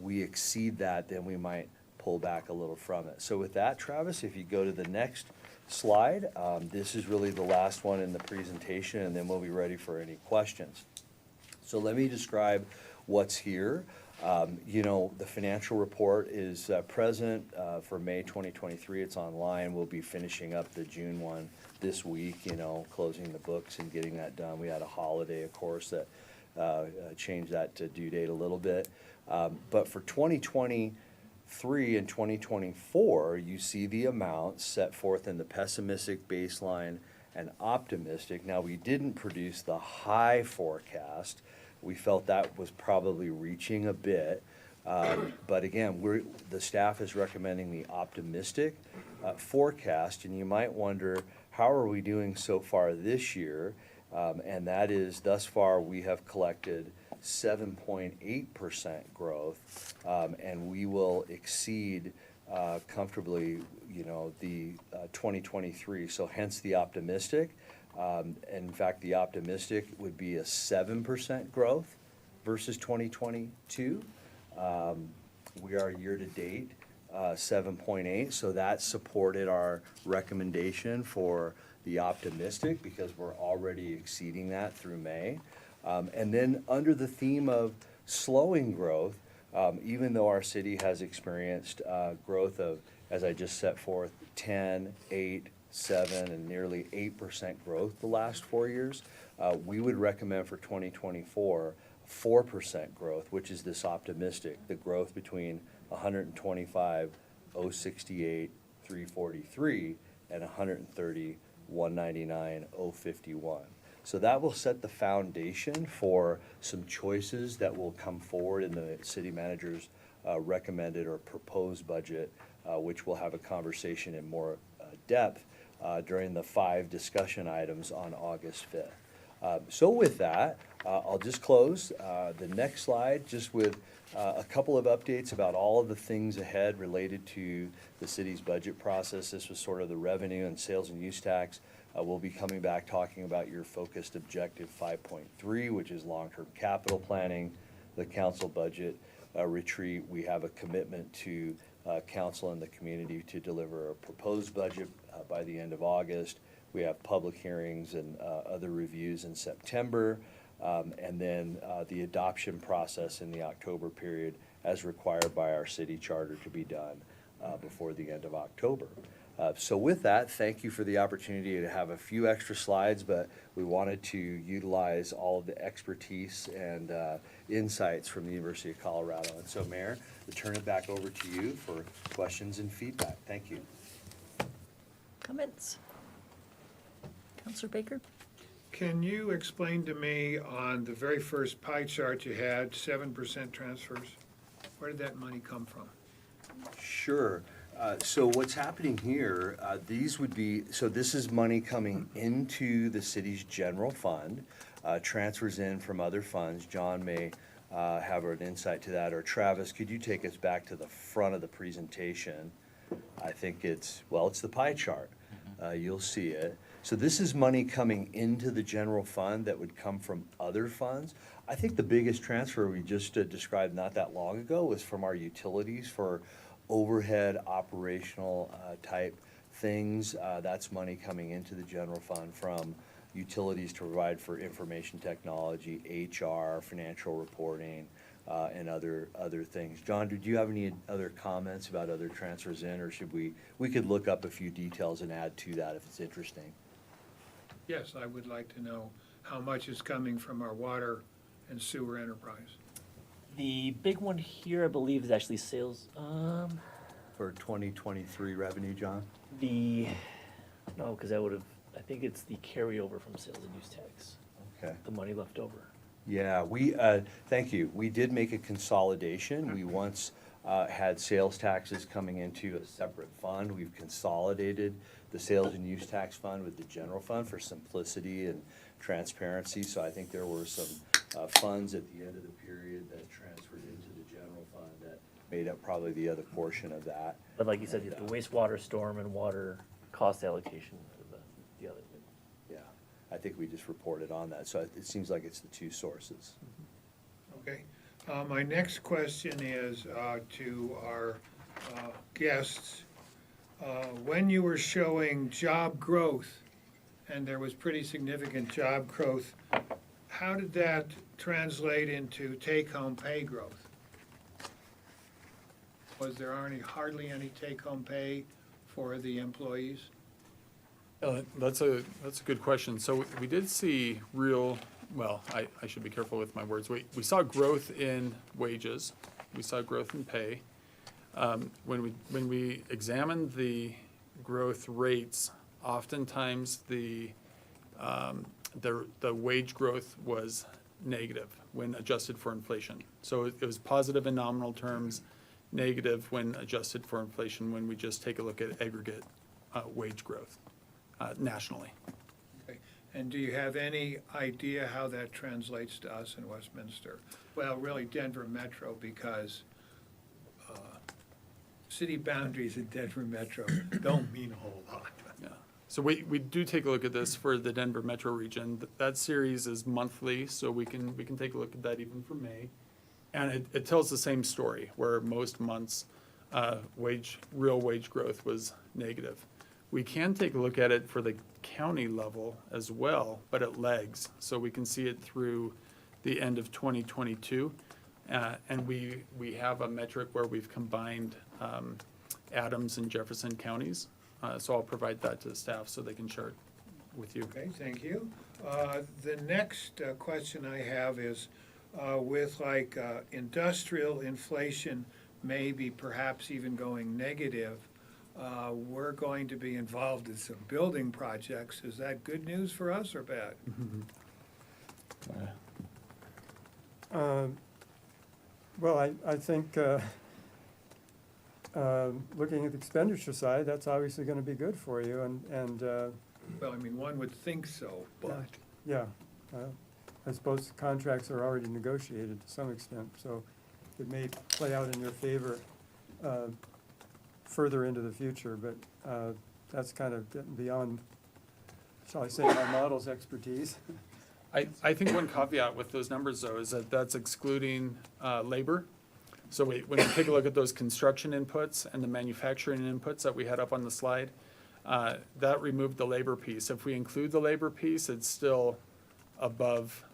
we exceed that, then we might pull back a little from it. So with that, Travis, if you go to the next slide, this is really the last one in the presentation, and then we'll be ready for any questions. So let me describe what's here. The financial report is present for May 2023. It's online. We'll be finishing up the June one this week, closing the books and getting that done. We had a holiday, of course, that changed that to due date a little bit. But for 2023 and 2024, you see the amounts set forth in the pessimistic, baseline, and optimistic. Now, we didn't produce the high forecast. We felt that was probably reaching a bit. But again, the staff is recommending the optimistic forecast, and you might wonder, how are we doing so far this year? And that is, thus far, we have collected 7.8% growth, and we will exceed comfortably, the 2023. So hence the optimistic. In fact, the optimistic would be a 7% growth versus 2022. We are year-to-date 7.8, so that supported our recommendation for the optimistic because we're already exceeding that through May. And then under the theme of slowing growth, even though our city has experienced growth of, as I just set forth, 10, 8, 7, and nearly 8% growth the last 4 years, we would recommend for 2024 4% growth, which is this optimistic, the growth between 125,068, 343 and 130,199,051. So that will set the foundation for some choices that will come forward in the city manager's recommended or proposed budget, which we'll have a conversation in more depth during the 5 discussion items on August 5th. So with that, I'll just close the next slide just with a couple of updates about all of the things ahead related to the city's budget process. This was sort of the revenue and sales and use tax. We'll be coming back talking about your focused objective 5.3, which is long-term capital planning, the council budget retreat. We have a commitment to council and the community to deliver a proposed budget by the end of August. We have public hearings and other reviews in September, and then the adoption process in the October period as required by our city charter to be done before the end of October. So with that, thank you for the opportunity to have a few extra slides, but we wanted to utilize all of the expertise and insights from the University of Colorado. And so, Mayor, we turn it back over to you for questions and feedback. Thank you.
Comments? Counselor Baker?
Can you explain to me on the very first pie chart you had, 7% transfers? Where did that money come from?
Sure. So what's happening here, these would be, so this is money coming into the city's general fund, transfers in from other funds. John may have an insight to that, or Travis, could you take us back to the front of the presentation? I think it's, well, it's the pie chart. You'll see it. So this is money coming into the general fund that would come from other funds. I think the biggest transfer we just described not that long ago was from our utilities for overhead operational type things. That's money coming into the general fund from utilities to provide for information technology, HR, financial reporting, and other things. John, did you have any other comments about other transfers in, or should we could look up a few details and add to that if it's interesting?
Yes, I would like to know how much is coming from our water and sewer enterprise.
The big one here, I believe, is actually sales.
For 2023 revenue, John?
No, because I think it's the carryover from sales and use tax,
Okay.
the money left over.
Yeah, thank you. We did make a consolidation. We once had sales taxes coming into a separate fund. We've consolidated the sales and use tax fund with the general fund for simplicity and transparency. So I think there were some funds at the end of the period that transferred into the general fund that made up probably the other portion of that.
But like you said, the wastewater, storm, and water cost allocation for the other.
Yeah, I think we just reported on that. So it seems like it's the two sources.
Okay. My next question is to our guests. When you were showing job growth, and there was pretty significant job growth, how did that translate into take-home pay growth? Was there hardly any take-home pay for the employees?
That's a good question. So we did see well, I should be careful with my words. We saw growth in wages. We saw growth in pay. When we examined the growth rates, oftentimes the wage growth was negative when adjusted for inflation. So it was positive in nominal terms, negative when adjusted for inflation when we just take a look at aggregate wage growth nationally.
Okay. And do you have any idea how that translates to us in Westminster? Well, really Denver Metro, because city boundaries in Denver Metro don't mean a whole lot.
Yeah. So we do take a look at this for the Denver metro region. That series is monthly, so we can take a look at that even for May. And it tells the same story, where most months real wage growth was negative. We can take a look at it for the county level as well, but it lags. So we can see it through the end of 2022. And we have a metric where we've combined Adams and Jefferson counties. So I'll provide that to the staff so they can share it with you.
Okay, thank you. The next question I have is with industrial inflation maybe perhaps even going negative, we're going to be involved in some building projects. Is that good news for us or bad?
Well, I think, looking at the expenditure side, that's obviously gonna be good for you, and,
Well, I mean, one would think so, but
yeah. I suppose the contracts are already negotiated to some extent, so it may play out in your favor, further into the future, but, that's kind of getting beyond, shall I say, my model's expertise.
I think one caveat with those numbers, though, is that that's excluding labor. So when we take a look at those construction inputs and the manufacturing inputs that we had up on the slide, that removed the labor piece. If we include the labor piece, it's still above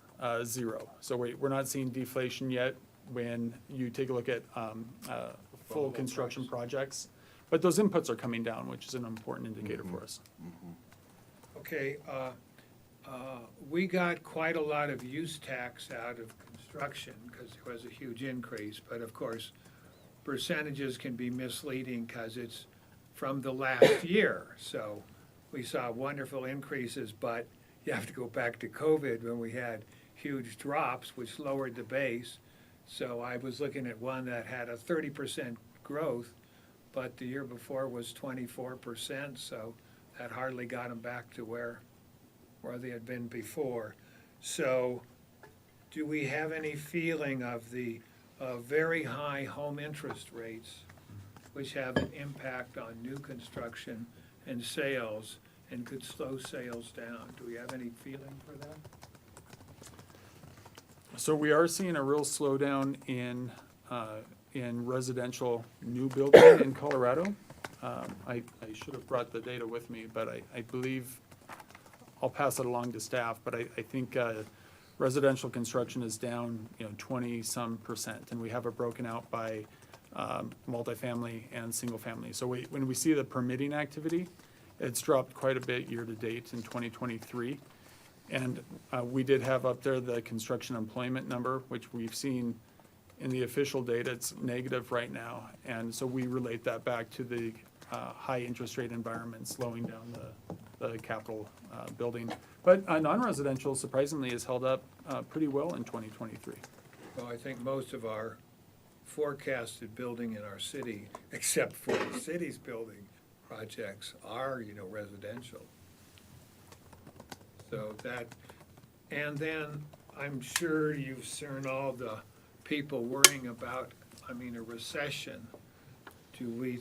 zero. So we're not seeing deflation yet when you take a look at full construction projects. But those inputs are coming down, which is an important indicator for us.
Okay, we got quite a lot of use tax out of construction because there was a huge increase, but of course, percentages can be misleading because it's from the last year. So we saw wonderful increases, but you have to go back to COVID when we had huge drops, which lowered the base. So I was looking at one that had a 30% growth, but the year before was 24%, so that hardly got them back to where they had been before. So do we have any feeling of the very high home interest rates, which have an impact on new construction and sales and could slow sales down? Do we have any feeling for that?
So we are seeing a real slowdown in residential new building in Colorado. I should have brought the data with me, but I believe, I'll pass it along to staff, but I think residential construction is down, 20-some%, and we have it broken out by multifamily and single family. So when we see the permitting activity, it's dropped quite a bit year-to-date in 2023. And we did have up there the construction employment number, which we've seen in the official data, it's negative right now. And so we relate that back to the high interest rate environment slowing down the capital building. But non-residential surprisingly has held up pretty well in 2023.
Well, I think most of our forecasted building in our city, except for the city's building projects, are, residential. So that, and then I'm sure you've seen all the people worrying about, a recession. Do we,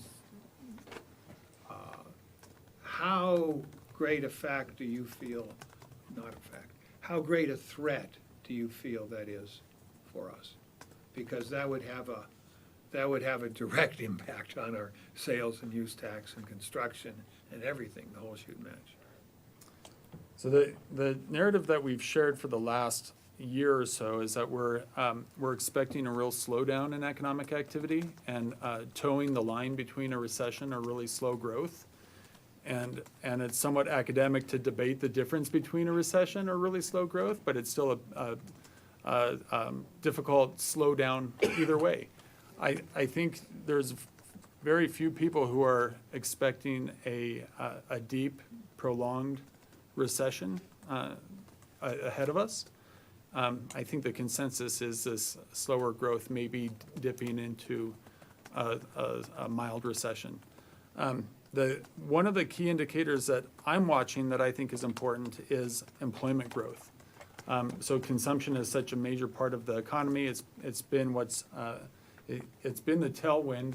how great a fact do you feel, not a fact, how great a threat do you feel that is for us? Because that would have a direct impact on our sales and use tax and construction and everything, the whole shoot match.
So the narrative that we've shared for the last year or so is that we're expecting a real slowdown in economic activity and towing the line between a recession or really slow growth. And it's somewhat academic to debate the difference between a recession or really slow growth, but it's still a difficult slowdown either way. I think there's very few people who are expecting a deep, prolonged recession ahead of us. I think the consensus is this slower growth may be dipping into a mild recession. One of the key indicators that I'm watching that I think is important is employment growth. So consumption is such a major part of the economy. It's been it's been the tailwind.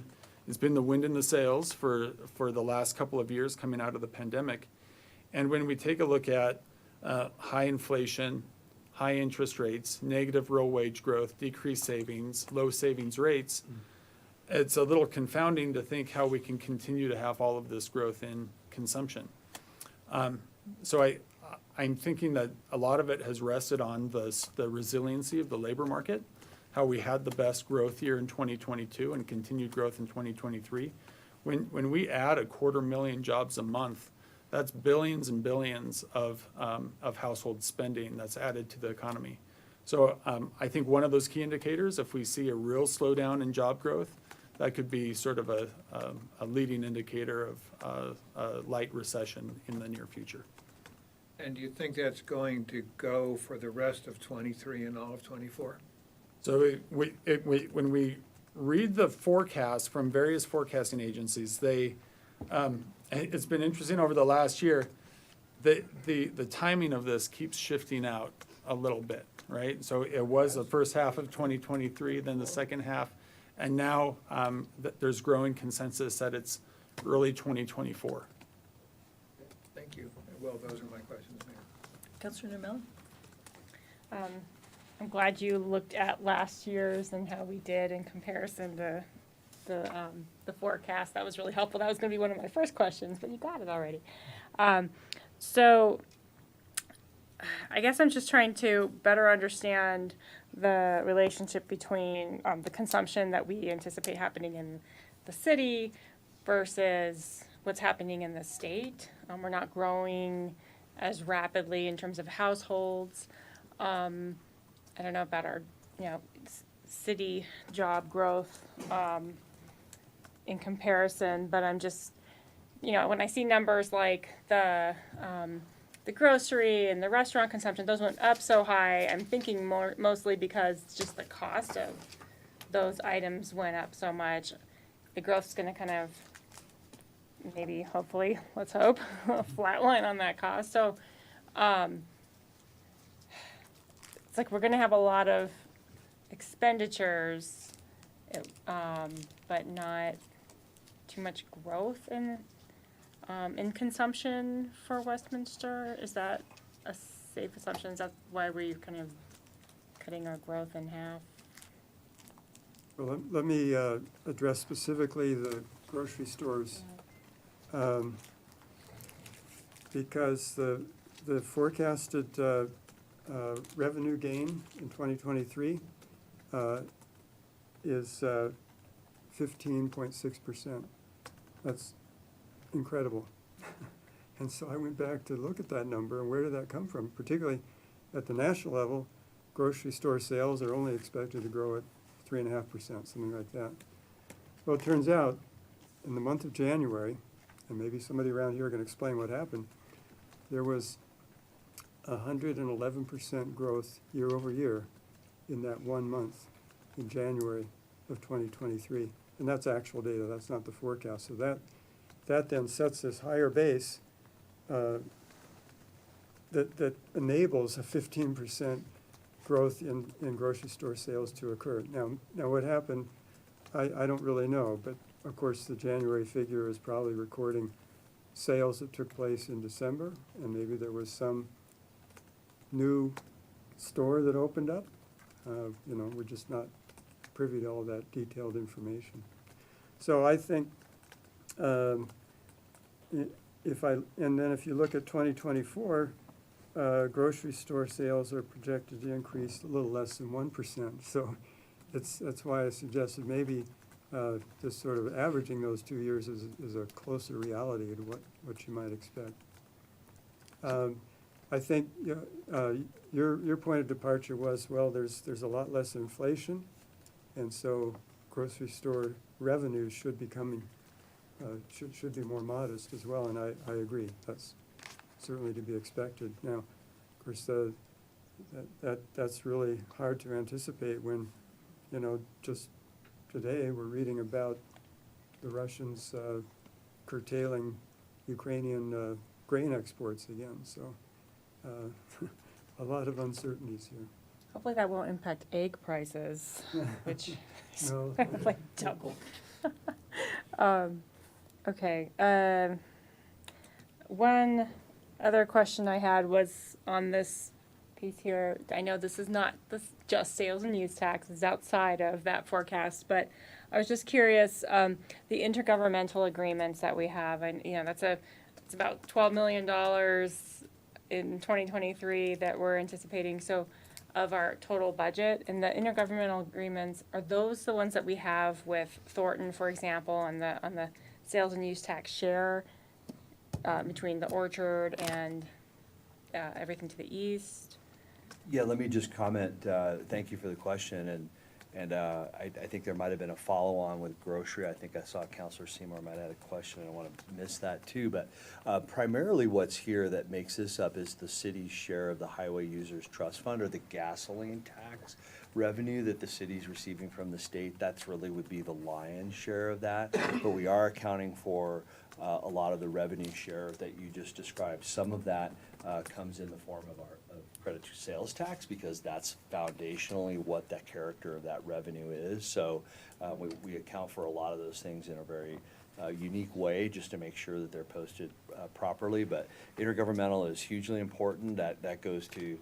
It's been the wind in the sails for the last couple of years coming out of the pandemic. And when we take a look at high inflation, high interest rates, negative real wage growth, decreased savings, low savings rates, it's a little confounding to think how we can continue to have all of this growth in consumption. So I'm thinking that a lot of it has rested on the resiliency of the labor market, how we had the best growth year in 2022 and continued growth in 2023. When we add 250,000 jobs a month, that's billions and billions of household spending that's added to the economy. So I think one of those key indicators, if we see a real slowdown in job growth, that could be sort of a leading indicator of a light recession in the near future.
And do you think that's going to go for the rest of '23 and all of '24?
So when we read the forecasts from various forecasting agencies, it's been interesting over the last year. The timing of this keeps shifting out a little bit, right? So it was the first half of 2023, then the second half, and now there's growing consensus that it's early 2024.
Thank you. Well, those are my questions, Mayor.
Councilor Miller?
I'm glad you looked at last year's and how we did in comparison to the forecast. That was really helpful. That was going to be one of my first questions, but you got it already. So I guess I'm just trying to better understand the relationship between the consumption that we anticipate happening in the city versus what's happening in the state. We're not growing as rapidly in terms of households. I don't know about our, city job growth in comparison, but I'm just, when I see numbers like the grocery and the restaurant consumption, those went up so high, I'm thinking mostly because just the cost of those items went up so much. The growth's gonna kind of, maybe, hopefully, let's hope, flatline on that cost. So, it's like we're gonna have a lot of expenditures, but not too much growth in consumption for Westminster. Is that a safe assumption? Is that why we're kind of cutting our growth in half?
Well, let me address specifically the grocery stores. Because the forecasted revenue gain in 2023 is 15.6%. That's incredible. And so I went back to look at that number, and where did that come from? Particularly at the national level, grocery store sales are only expected to grow at 3.5%, something like that. Well, it turns out, in the month of January, and maybe somebody around here can explain what happened, there was 111% growth year over year in that 1 month in January of 2023. And that's actual data, that's not the forecast. So that then sets this higher base that enables a 15% growth in grocery store sales to occur. Now what happened, I don't really know, but of course the January figure is probably recording sales that took place in December, and maybe there was some new store that opened up. We're just not privy to all that detailed information. So I think if you look at 2024, grocery store sales are projected to increase a little less than 1%. So that's why I suggested maybe just sort of averaging those 2 years is a closer reality to what you might expect. I think your point of departure was, well, there's a lot less inflation, and so grocery store revenues should be coming, should be more modest as well, and I agree. That's certainly to be expected. Now, of course, that's really hard to anticipate when, just today we're reading about the Russians curtailing Ukrainian grain exports again. So a lot of uncertainties here.
Hopefully that won't impact egg prices, which is
No.
like double. Okay. One other question I had was on this piece here. I know this is not just sales and use tax, it's outside of that forecast, but I was just curious, the intergovernmental agreements that we have, and it's about $12 million in 2023 that we're anticipating. So of our total budget, and the intergovernmental agreements, are those the ones that we have with Thornton, for example, on the sales and use tax share between the orchard and everything to the east?
Yeah, let me just comment, thank you for the question, and I think there might have been a follow-on with grocery. I think I saw Counselor Seymour might have had a question, and I want to miss that too, but primarily what's here that makes this up is the city's share of the Highway Users Trust Fund, or the gasoline tax revenue that the city's receiving from the state. That's really would be the lion's share of that, but we are accounting for a lot of the revenue share that you just described. Some of that comes in the form of our credit to sales tax, because that's foundationally what the character of that revenue is. So we account for a lot of those things in a very unique way, just to make sure that they're posted properly. But intergovernmental is hugely important. That goes to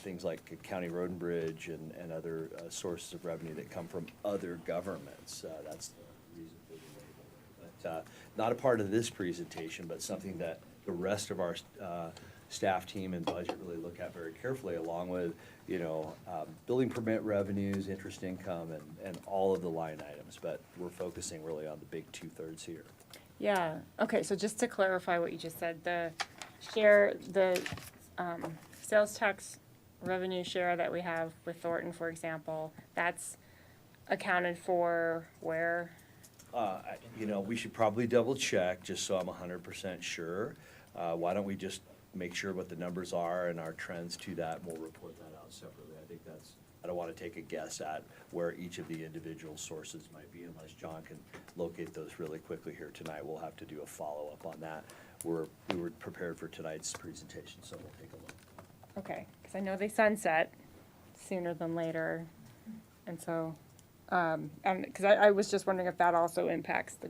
things like county road and bridge and other sources of revenue that come from other governments. That's the reason for the label. But not a part of this presentation, but something that the rest of our staff team and budget really look at very carefully, along with, building permit revenues, interest income, and all of the line items. But we're focusing really on the big 2/3 here.
Yeah, okay, so just to clarify what you just said, the share, the sales tax revenue share that we have with Thornton, for example, that's accounted for where?
We should probably double check, just so I'm 100% sure. Why don't we just make sure what the numbers are and our trends to that, and we'll report that out separately. I think I don't want to take a guess at where each of the individual sources might be, unless John can locate those really quickly here tonight. We'll have to do a follow-up on that. We were prepared for tonight's presentation, so we'll take a look.
Okay, because I know they sunset sooner than later, and so, because I was just wondering if that also impacts the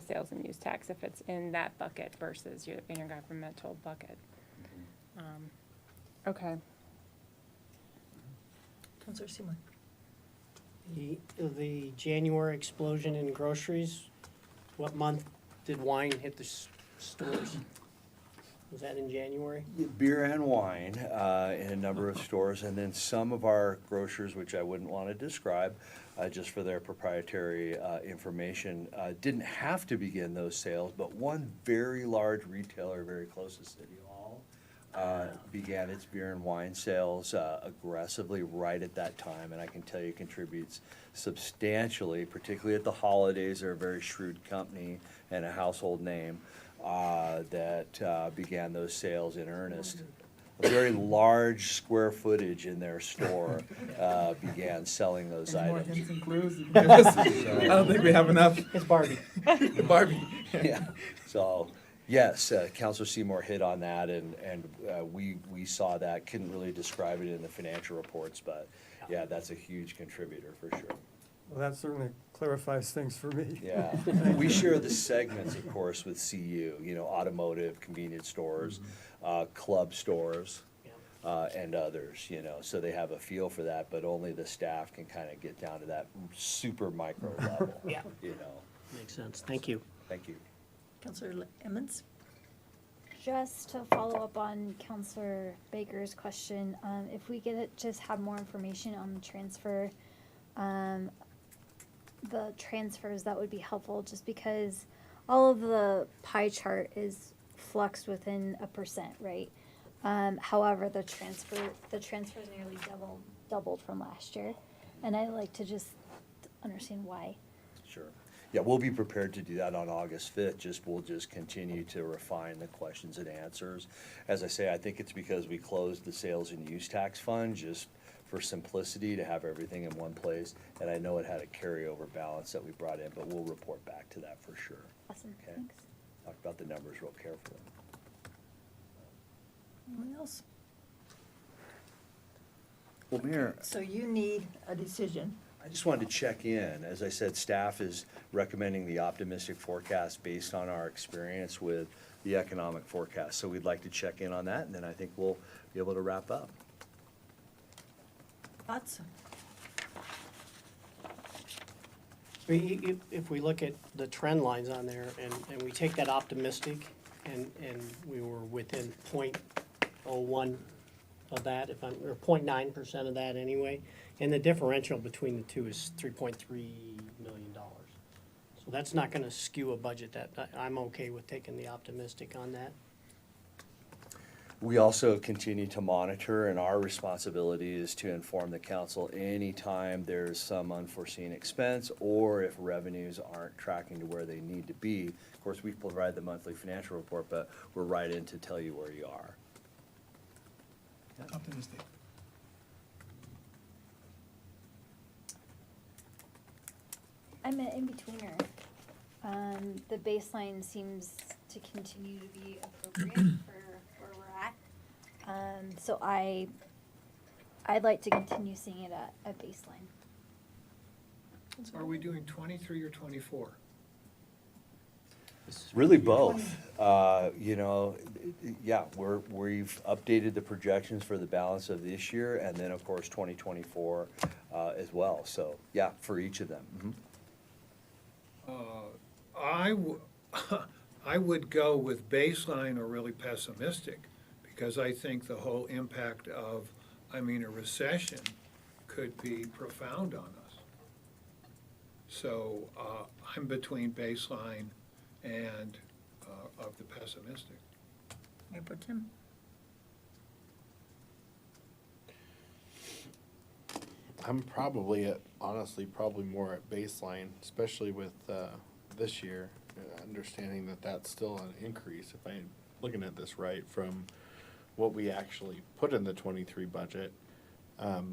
sales and use tax, if it's in that bucket versus your intergovernmental bucket. Okay.
Counselor Seymour.
The January explosion in groceries, what month did wine hit the stores? Was that in January?
Beer and wine in a number of stores, and then some of our grocers, which I wouldn't want to describe, just for their proprietary information, didn't have to begin those sales, but one very large retailer very close to City Hall began its beer and wine sales aggressively right at that time, and I can tell you contributes substantially, particularly at the holidays. They're a very shrewd company and a household name that began those sales in earnest. A very large square footage in their store began selling those items.
Hints and clues you can give us? I don't think we have enough.
It's Barbie.
Barbie.
Yeah, so, yes, Counselor Seymour hit on that, and we saw that. Couldn't really describe it in the financial reports, but yeah, that's a huge contributor for sure.
Well, that certainly clarifies things for me.
Yeah, we share the segments, of course, with CU, automotive, convenience stores, club stores, and others, so they have a feel for that, but only the staff can kind of get down to that super micro level.
Yeah. Makes sense. Thank you.
Thank you.
Counselor Emmons.
Just to follow up on Counselor Baker's question, if we just have more information on the transfers, that would be helpful, just because all of the pie chart is fluxed within a percent, right? However, the transfers nearly doubled from last year, and I'd like to just understand why.
Sure. Yeah, we'll be prepared to do that on August 5th. We'll just continue to refine the questions and answers. As I say, I think it's because we closed the sales and use tax fund just for simplicity, to have everything in one place. And I know it had a carryover balance that we brought in, but we'll report back to that for sure.
Awesome,
Okay.
thanks.
Talk about the numbers real carefully.
Anyone else?
Well, Mayor,
So you need a decision.
I just wanted to check in. As I said, staff is recommending the optimistic forecast based on our experience with the economic forecast. So we'd like to check in on that, and then I think we'll be able to wrap up.
Thoughts?
If we look at the trend lines on there, and we take that optimistic, and we were within 0.01 of that, or 0.9% of that anyway, and the differential between the two is $3.3 million. So that's not gonna skew a budget. I'm okay with taking the optimistic on that.
We also continue to monitor, and our responsibility is to inform the council anytime there's some unforeseen expense or if revenues aren't tracking to where they need to be. Of course, we provide the monthly financial report, but we're right in to tell you where you are.
Optimistic.
I'm an in-betweener. The baseline seems to continue to be appropriate for where we're at. So I'd like to continue seeing it at baseline.
Are we doing 23 or 24?
Really both. Yeah, we've updated the projections for the balance of this year, and then, of course, 2024 as well. So, yeah, for each of them. Mhm.
I would go with baseline or really pessimistic. because I think the whole impact of, a recession could be profound on us. So I'm between baseline and of the pessimistic.
Mayor Pro Tem?
I'm probably honestly, probably more at baseline, especially with this year, understanding that that's still an increase, if I'm looking at this right, from what we actually put in the 23 budget. At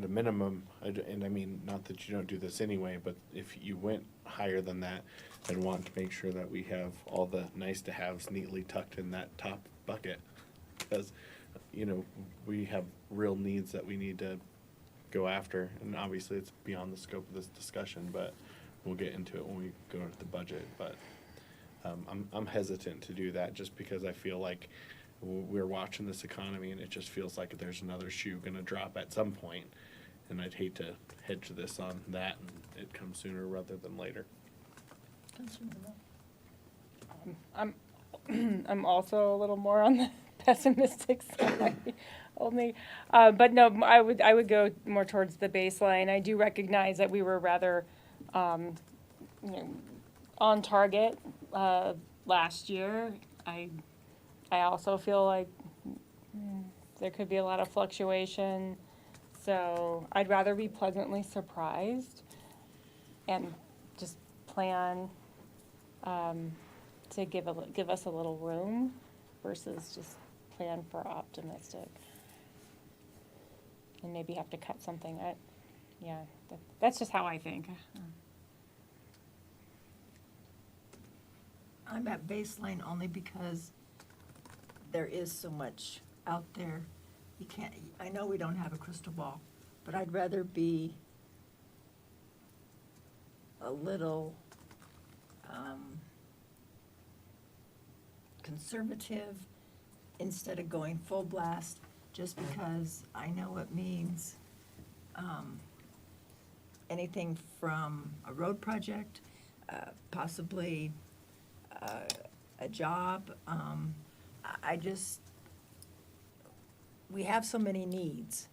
a minimum, and not that you don't do this anyway, but if you went higher than that, I'd want to make sure that we have all the nice-to-haves neatly tucked in that top bucket. Because, we have real needs that we need to go after, and obviously it's beyond the scope of this discussion, but we'll get into it when we go into the budget. But I'm hesitant to do that just because I feel like we're watching this economy and it just feels like there's another shoe gonna drop at some point, and I'd hate to hedge this on that and it comes sooner rather than later.
I'm also a little more on the pessimistic side, only, but no, I would go more towards the baseline. I do recognize that we were rather, on target, last year. I also feel like there could be a lot of fluctuation, so I'd rather be pleasantly surprised and just plan, to give us a little room versus just plan for optimistic. And maybe have to cut something. That's just how I think.
I'm at baseline only because there is so much out there. I know we don't have a crystal ball, but I'd rather be a little conservative instead of going full blast, just because I know it means anything from a road project, possibly a job. We have so many needs.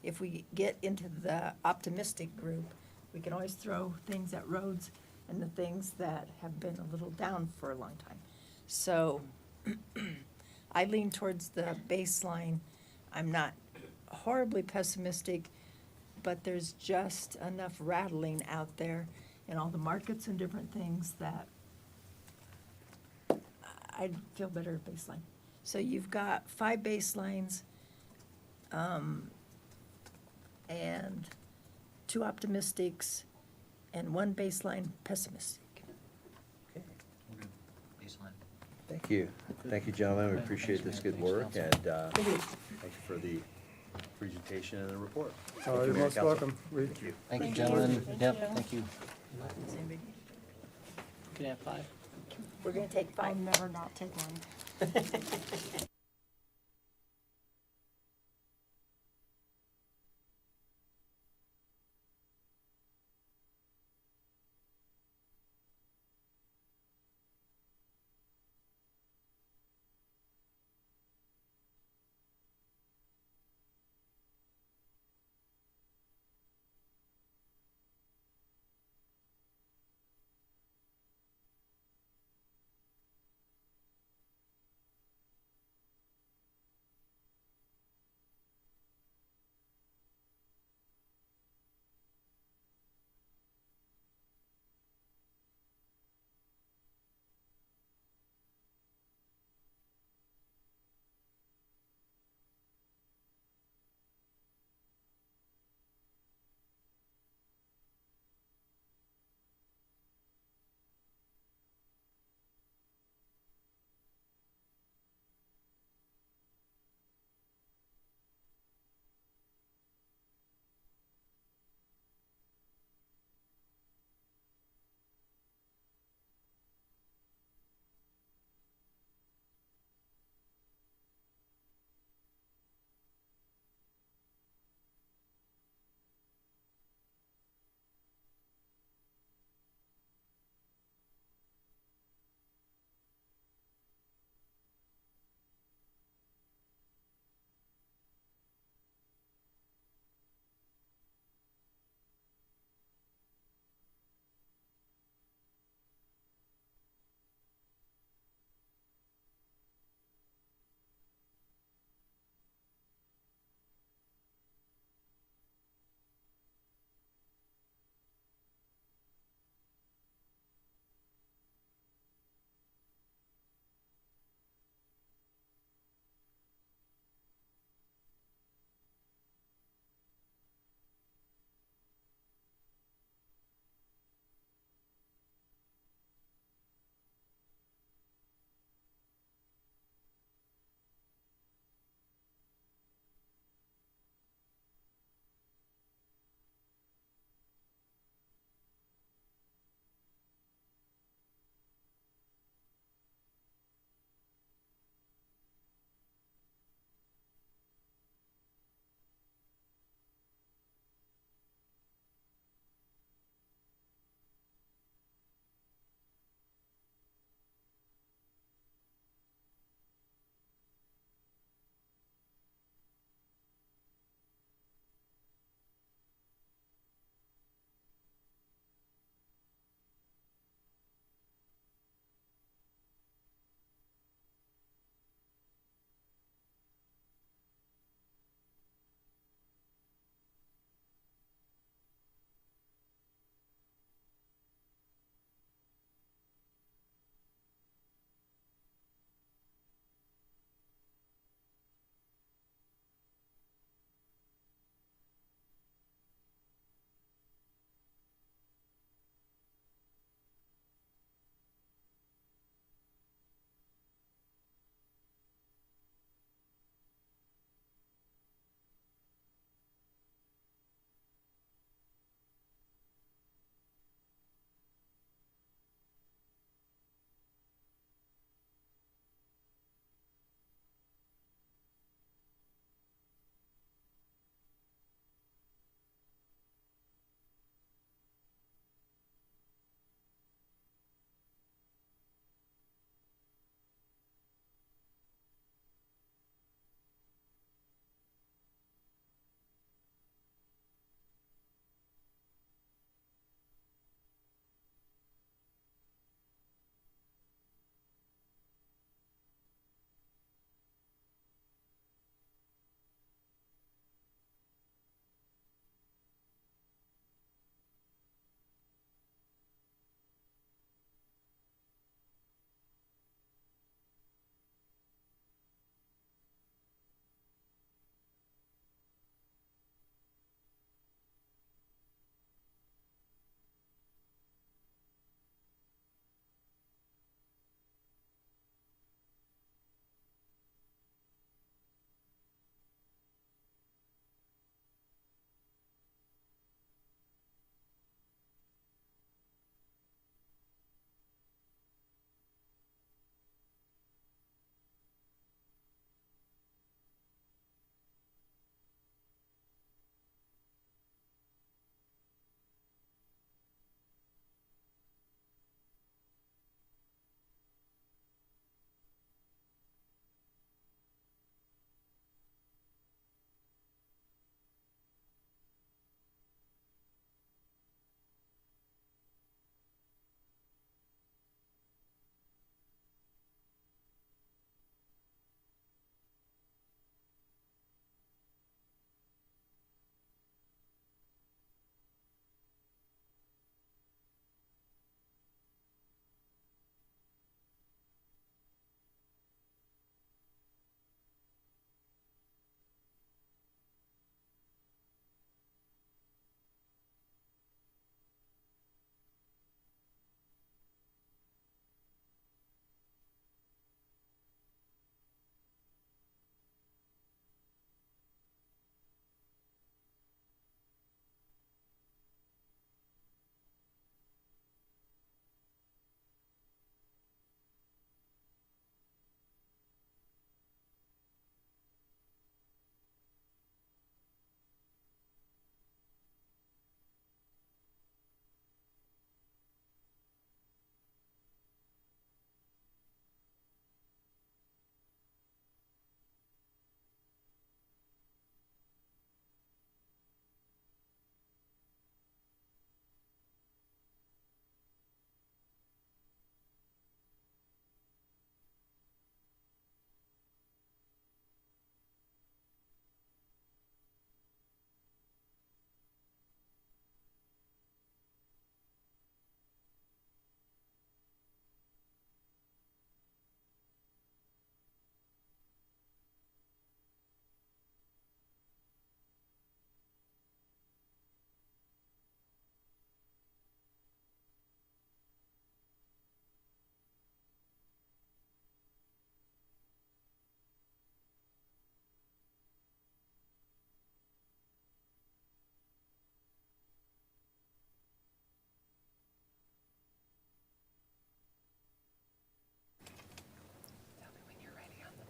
If we get into the optimistic group, we can always throw things at roads and the things that have been a little down for a long time. So I lean towards the baseline. I'm not horribly pessimistic, but there's just enough rattling out there in all the markets and different things that I'd feel better at baseline. So you've got 5 baselines, and 2 optimistics, and 1 baseline pessimistic.
Baseline.
Thank you. Thank you, gentlemen. We appreciate this good work, and thank you for the presentation and the report. Thank you,
You're
Mayor,
most
Council.
welcome.
Thank you, gentlemen.
Thank
Yep,
you.
thank you.
Can I have 5?
We're gonna take
I'll
5.
never not take one.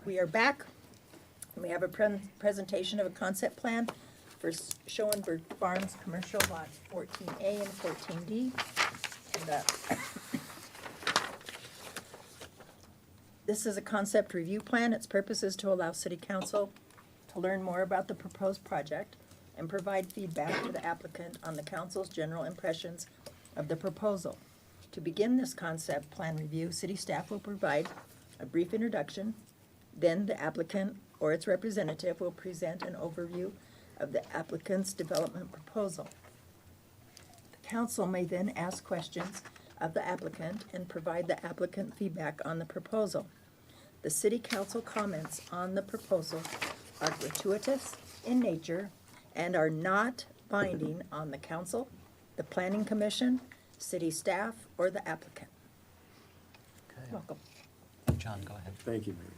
We are back. We have a presentation of a concept plan for Schoenberg Farms Commercial Lots 14A and 14D. And, this is a concept review plan. Its purpose is to allow City Council to learn more about the proposed project and provide feedback to the applicant on the council's general impressions of the proposal. To begin this concept plan review, city staff will provide a brief introduction. Then the applicant or its representative will present an overview of the applicant's development proposal. The council may then ask questions of the applicant and provide the applicant feedback on the proposal. The city council comments on the proposal are gratuitous in nature and are not binding on the council, the planning commission, city staff, or the applicant.
Okay.
Welcome.
John, go ahead.
Thank you, Mayor.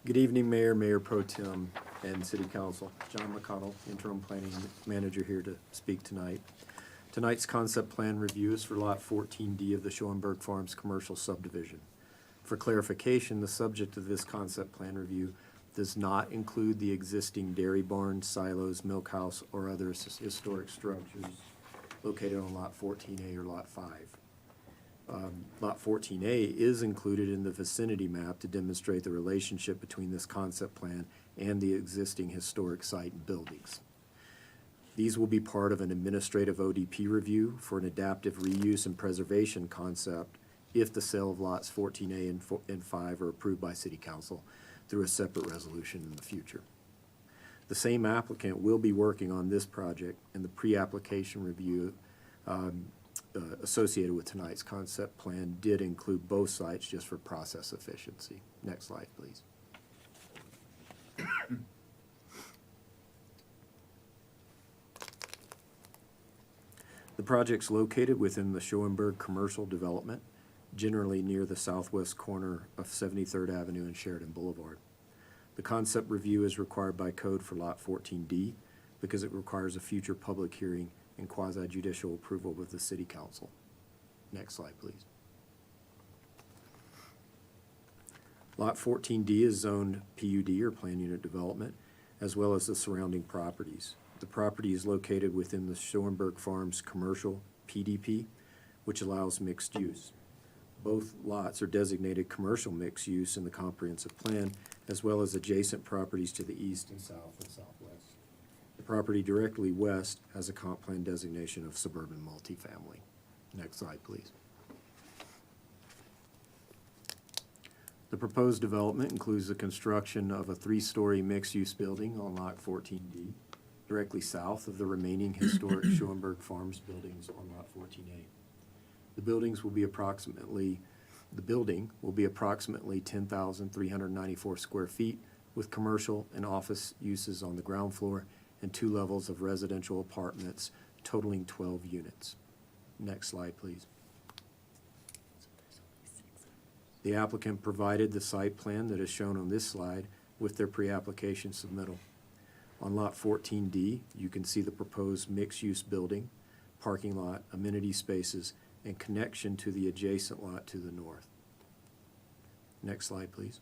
Good evening, Mayor, Mayor Pro Tem, and City Council. John McConnell, Interim Planning Manager, here to speak tonight. Tonight's concept plan review is for Lot 14D of the Schoenberg Farms Commercial Subdivision. For clarification, the subject of this concept plan review does not include the existing dairy barn, silos, milk house, or other historic structures located on Lot 14A or Lot 5. Lot 14A is included in the vicinity map to demonstrate the relationship between this concept plan and the existing historic site and buildings. These will be part of an administrative ODP review for an adaptive reuse and preservation concept if the sale of lots 14A and 5 are approved by City Council through a separate resolution in the future. The same applicant will be working on this project, and the pre-application review associated with tonight's concept plan did include both sites just for process efficiency. Next slide, please. The project's located within the Schoenberg commercial development, generally near the southwest corner of 73rd Avenue and Sheridan Boulevard. The concept review is required by code for Lot 14D because it requires a future public hearing and quasi-judicial approval with the City Council. Next slide, please. Lot 14D is zoned PUD or Plan Unit Development, as well as the surrounding properties. The property is located within the Schoenberg Farms Commercial PDP, which allows mixed use. Both lots are designated commercial mixed use in the comprehensive plan, as well as adjacent properties to the east and south and southwest. The property directly west has a comp plan designation of suburban multifamily. Next slide, please. The proposed development includes the construction of a 3-story mixed-use building on Lot 14D, directly south of the remaining historic Schoenberg Farms buildings on Lot 14A. The building will be approximately 10,394 square feet with commercial and office uses on the ground floor and 2 levels of residential apartments totaling 12 units. Next slide, please. The applicant provided the site plan that is shown on this slide with their pre-application submittal. On Lot 14D, you can see the proposed mixed-use building, parking lot, amenity spaces, and connection to the adjacent lot to the north. Next slide, please.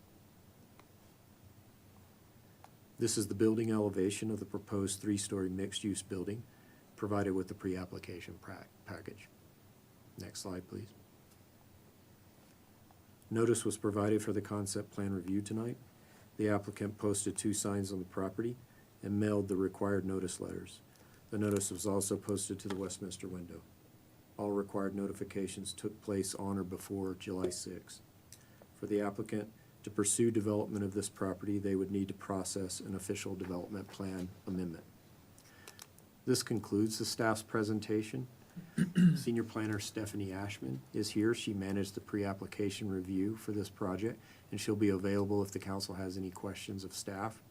This is the building elevation of the proposed 3-story mixed-use building provided with the pre-application package. Next slide, please. Notice was provided for the concept plan review tonight. The applicant posted 2 signs on the property and mailed the required notice letters. The notice was also posted to the Westminster window. All required notifications took place on or before July 6th. For the applicant to pursue development of this property, they would need to process an official development plan amendment. This concludes the staff's presentation. Senior Planner Stephanie Ashman is here. She managed the pre-application review for this project, and she'll be available if the council has any questions of staff.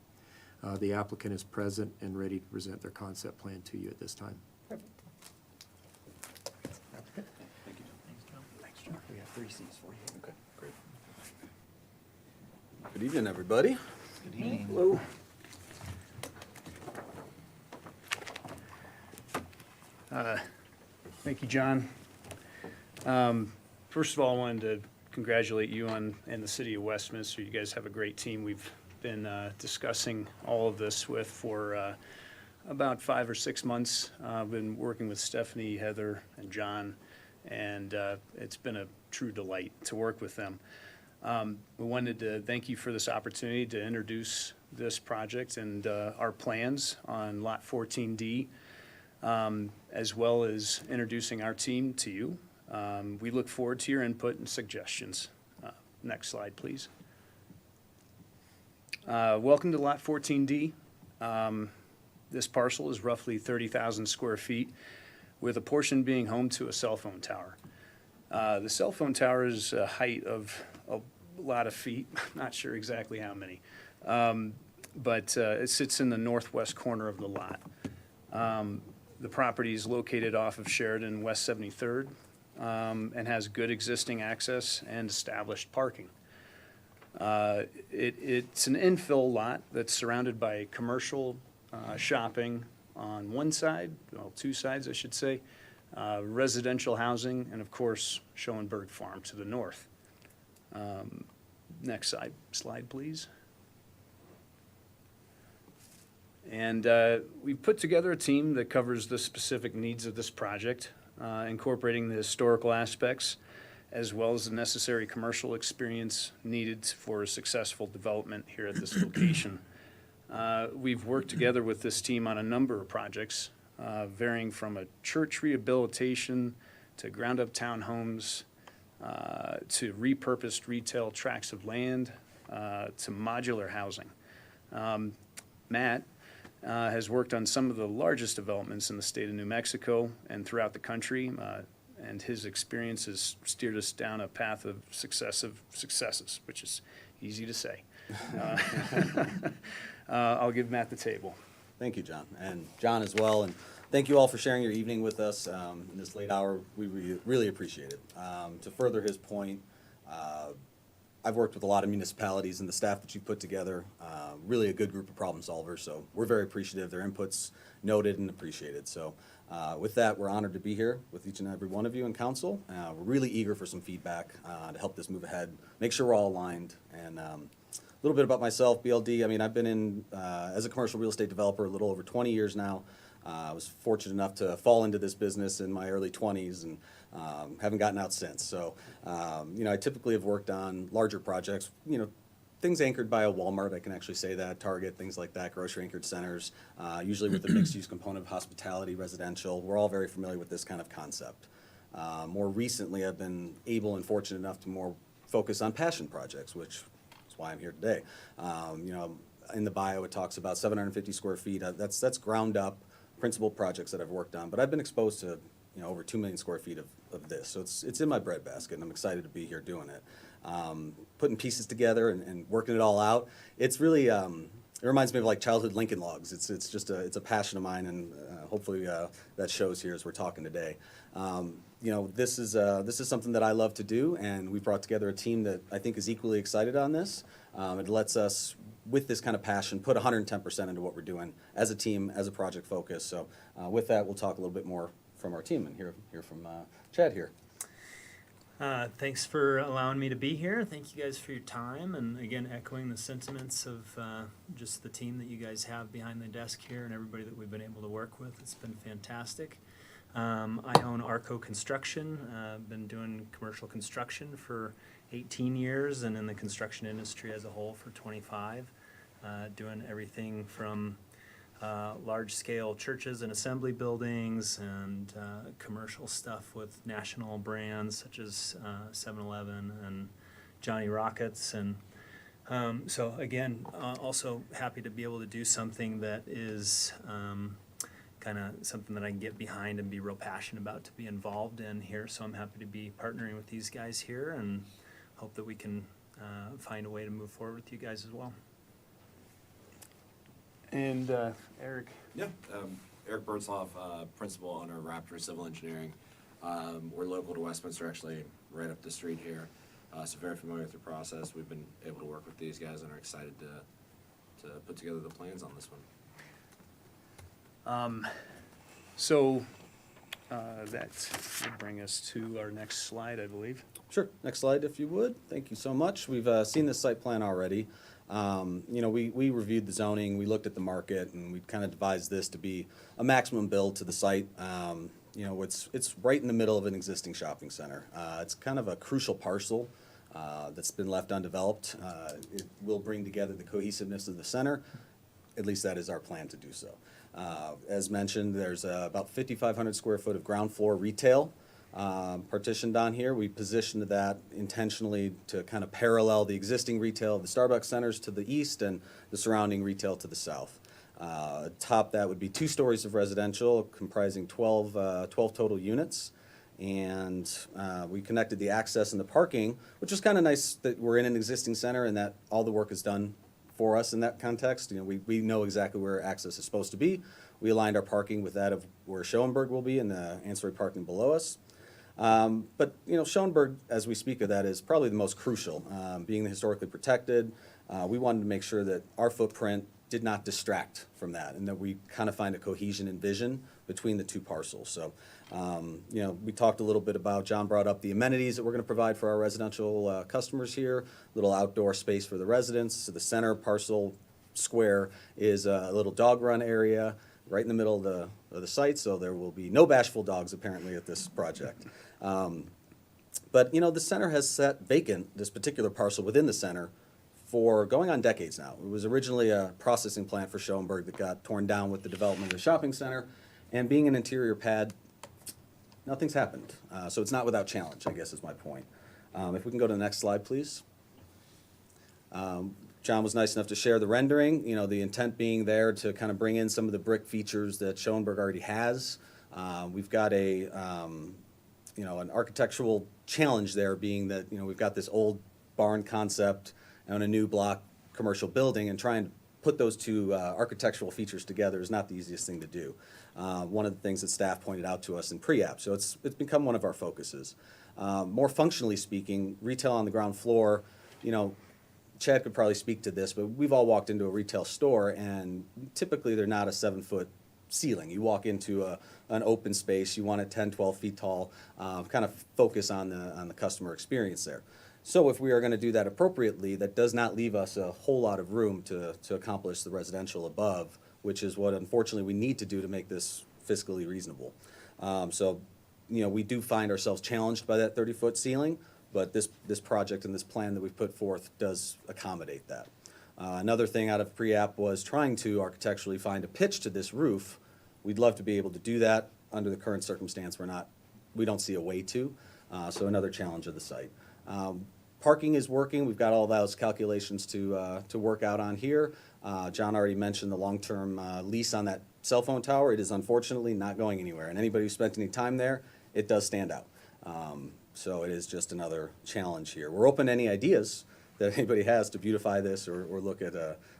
The applicant is present and ready to present their concept plan to you at this time.
Perfect.
Thank you, John. Thanks, John. We have 3 seats for you. Okay, great.
Good evening, everybody.
Good evening.
Hello.
Thank you, John. First of all, I wanted to congratulate you and the city of Westminster. You guys have a great team. We've
been discussing all of this with for about 5 or 6 months. I've been working with Stephanie, Heather, and John, and it's been a true delight to work with them. We wanted to thank you for this opportunity to introduce this project and our plans on Lot 14D, as well as introducing our team to you. We look forward to your input and suggestions. Next slide, please. Welcome to Lot 14D. This parcel is roughly 30,000 square feet, with a portion being home to a cell phone tower. The cell phone tower is a height of a lot of feet, not sure exactly how many, but it sits in the northwest corner of the lot. The property is located off of Sheridan, West 73rd, and has good existing access and established parking. It's an infill lot that's surrounded by commercial shopping on one side, well, two sides, I should say, residential housing, and of course, Schoenberg Farm to the north. Next slide, please. And we've put together a team that covers the specific needs of this project, incorporating the historical aspects as well as the necessary commercial experience needed for a successful development here at this location. We've worked together with this team on a number of projects, varying from a church rehabilitation to ground-up townhomes, to repurposed retail tracts of land, to modular housing. Matt has worked on some of the largest developments in the state of New Mexico and throughout the country, and his experience has steered us down a path of successive successes, which is easy to say. I'll give Matt the table.
Thank you, John, and John as well, and thank you all for sharing your evening with us in this late hour. We really appreciate it. To further his point, I've worked with a lot of municipalities, and the staff that you put together, really a good group of problem solvers, so we're very appreciative. Their input's noted and appreciated. So with that, we're honored to be here with each and every one of you in council. We're really eager for some feedback to help this move ahead, make sure we're all aligned, and a little bit about myself, BLD. I mean, I've been in, as a commercial real estate developer, a little over 20 years now. I was fortunate enough to fall into this business in my early 20s and haven't gotten out since. So, I typically have worked on larger projects, things anchored by a Walmart, I can actually say that, Target, things like that, grocery anchored centers, usually with a mixed use component of hospitality, residential. We're all very familiar with this kind of concept. More recently, I've been able and fortunate enough to more focus on passion projects, which is why I'm here today. In the bio, it talks about 750 square feet. That's ground up principal projects that I've worked on, but I've been exposed to over 2 million square feet of this, so it's in my breadbasket, and I'm excited to be here doing it. Putting pieces together and working it all out, it's really it reminds me of like childhood Lincoln Logs. It's just it's a passion of mine, and hopefully that shows here as we're talking today. This is something that I love to do, and we brought together a team that I think is equally excited on this. It lets us, with this kind of passion, put 110% into what we're doing as a team, as a project focus. So with that, we'll talk a little bit more from our team and hear from Chad here.
Thanks for allowing me to be here. Thank you guys for your time, and again, echoing the sentiments of just the team that you guys have behind the desk here and everybody that we've been able to work with. It's been fantastic. I own Arco Construction. I've been doing commercial construction for 18 years and in the construction industry as a whole for 25, doing everything from large-scale churches and assembly buildings and commercial stuff with national brands such as 7-Eleven and Johnny Rockets. And so again, also happy to be able to do something that is kind of something that I can get behind and be real passionate about to be involved in here. So I'm happy to be partnering with these guys here and hope that we can find a way to move forward with you guys as well.
And Eric.
Yeah, Eric Bertzloff, principal owner of Raptor Civil Engineering. We're local to Westminster, actually right up the street here, so very familiar with the process. We've been able to work with these guys and are excited to put together the plans on this one.
So that will bring us to our next slide, I believe.
Sure. Next slide, if you would. Thank you so much. We've seen this site plan already. We reviewed the zoning, we looked at the market, and we kind of devised this to be a maximum build to the site. It's right in the middle of an existing shopping center. It's kind of a crucial parcel that's been left undeveloped. It will bring together the cohesiveness of the center. At least that is our plan to do so. As mentioned, there's about 5,500 square foot of ground floor retail partitioned on here. We positioned that intentionally to kind of parallel the existing retail of the Starbucks centers to the east and the surrounding retail to the south. Top that would be 2 stories of residential comprising 12 total units. And we connected the access and the parking, which is kind of nice that we're in an existing center and that all the work is done for us in that context. We know exactly where access is supposed to be. We aligned our parking with that of where Schoenberg will be and the ancillary parking below us. But Schoenberg, as we speak of that, is probably the most crucial. Being historically protected, we wanted to make sure that our footprint did not distract from that and that we kind of find a cohesion and vision between the 2 parcels. So, we talked a little bit about, John brought up the amenities that we're going to provide for our residential customers here, little outdoor space for the residents. So the center parcel square is a little dog run area right in the middle of the site, so there will be no bashful dogs apparently at this project. But the center has sat vacant, this particular parcel within the center, for going on decades now. It was originally a processing plant for Schoenberg that got torn down with the development of the shopping center, and being an interior pad, nothing's happened. So it's not without challenge, I guess is my point. If we can go to the next slide, please. John was nice enough to share the rendering, the intent being there to kind of bring in some of the brick features that Schoenberg already has. We've got an architectural challenge there, being that, we've got this old barn concept and a new block commercial building, and trying to put those 2 architectural features together is not the easiest thing to do. One of the things that staff pointed out to us in pre-app, so it's become one of our focuses. More functionally speaking, retail on the ground floor, Chad could probably speak to this, but we've all walked into a retail store and typically they're not a 7-foot ceiling. You walk into an open space, you want it 10, 12 feet tall, kind of focus on the customer experience there. So if we are going to do that appropriately, that does not leave us a whole lot of room to accomplish the residential above, which is what unfortunately we need to do to make this fiscally reasonable. We do find ourselves challenged by that 30-foot ceiling, but this project and this plan that we've put forth does accommodate that. Another thing out of pre-app was trying to architecturally find a pitch to this roof. We'd love to be able to do that. Under the current circumstance, we don't see a way to, so another challenge of the site. Parking is working. We've got all those calculations to work out on here. John already mentioned the long-term lease on that cell phone tower. It is unfortunately not going anywhere, and anybody who spent any time there, it does stand out. So it is just another challenge here. We're open to any ideas that anybody has to beautify this or look at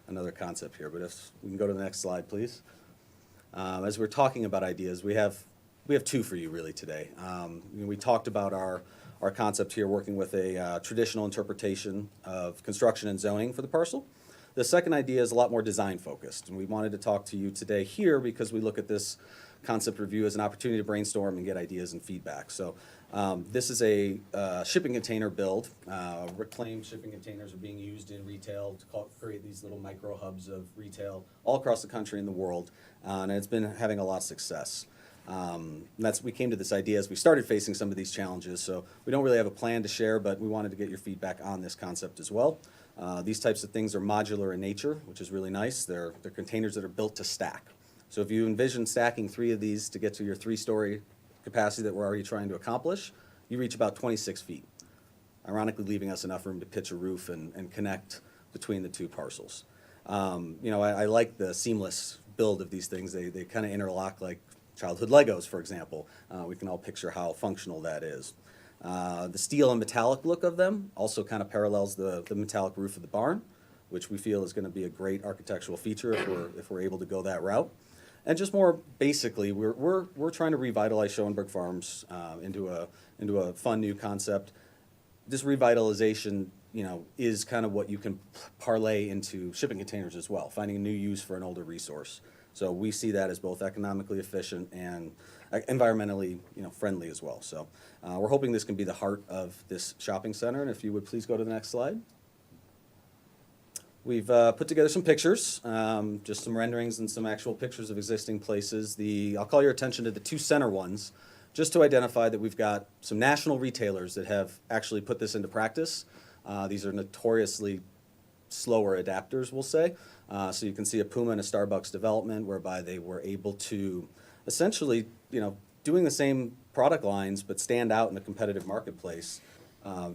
another concept here. But if we can go to the next slide, please. As we're talking about ideas, we have 2 for you really today. We talked about our concept here, working with a traditional interpretation of construction and zoning for the parcel. The second idea is a lot more design focused, and we wanted to talk to you today here because we look at this concept review as an opportunity to brainstorm and get ideas and feedback. So this is a shipping container build. Reclaimed shipping containers are being used in retail to create these little micro hubs of retail all across the country and the world, and it's been having a lot of success. We came to this idea as we started facing some of these challenges, so we don't really have a plan to share, but we wanted to get your feedback on this concept as well. These types of things are modular in nature, which is really nice. They're containers that are built to stack. So if you envision stacking 3 of these to get to your 3-story capacity that we're already trying to accomplish, you reach about 26 feet, ironically leaving us enough room to pitch a roof and connect between the 2 parcels. I like the seamless build of these things. They kind of interlock like childhood Legos, for example. We can all picture how functional that is. The steel and metallic look of them also kind of parallels the metallic roof of the barn, which we feel is going to be a great architectural feature if we're able to go that route. And just more basically, we're trying to revitalize Schoenberg Farms into a fun new concept. This revitalization, is kind of what you can parlay into shipping containers as well, finding a new use for an older resource. So we see that as both economically efficient and environmentally, friendly as well. So we're hoping this can be the heart of this shopping center. And if you would please go to the next slide. We've put together some pictures, just some renderings and some actual pictures of existing places. I'll call your attention to the two center ones, just to identify that we've got some national retailers that have actually put this into practice. These are notoriously slower adapters, we'll say. So you can see a Puma and a Starbucks development whereby they were able to essentially, doing the same product lines but stand out in a competitive marketplace,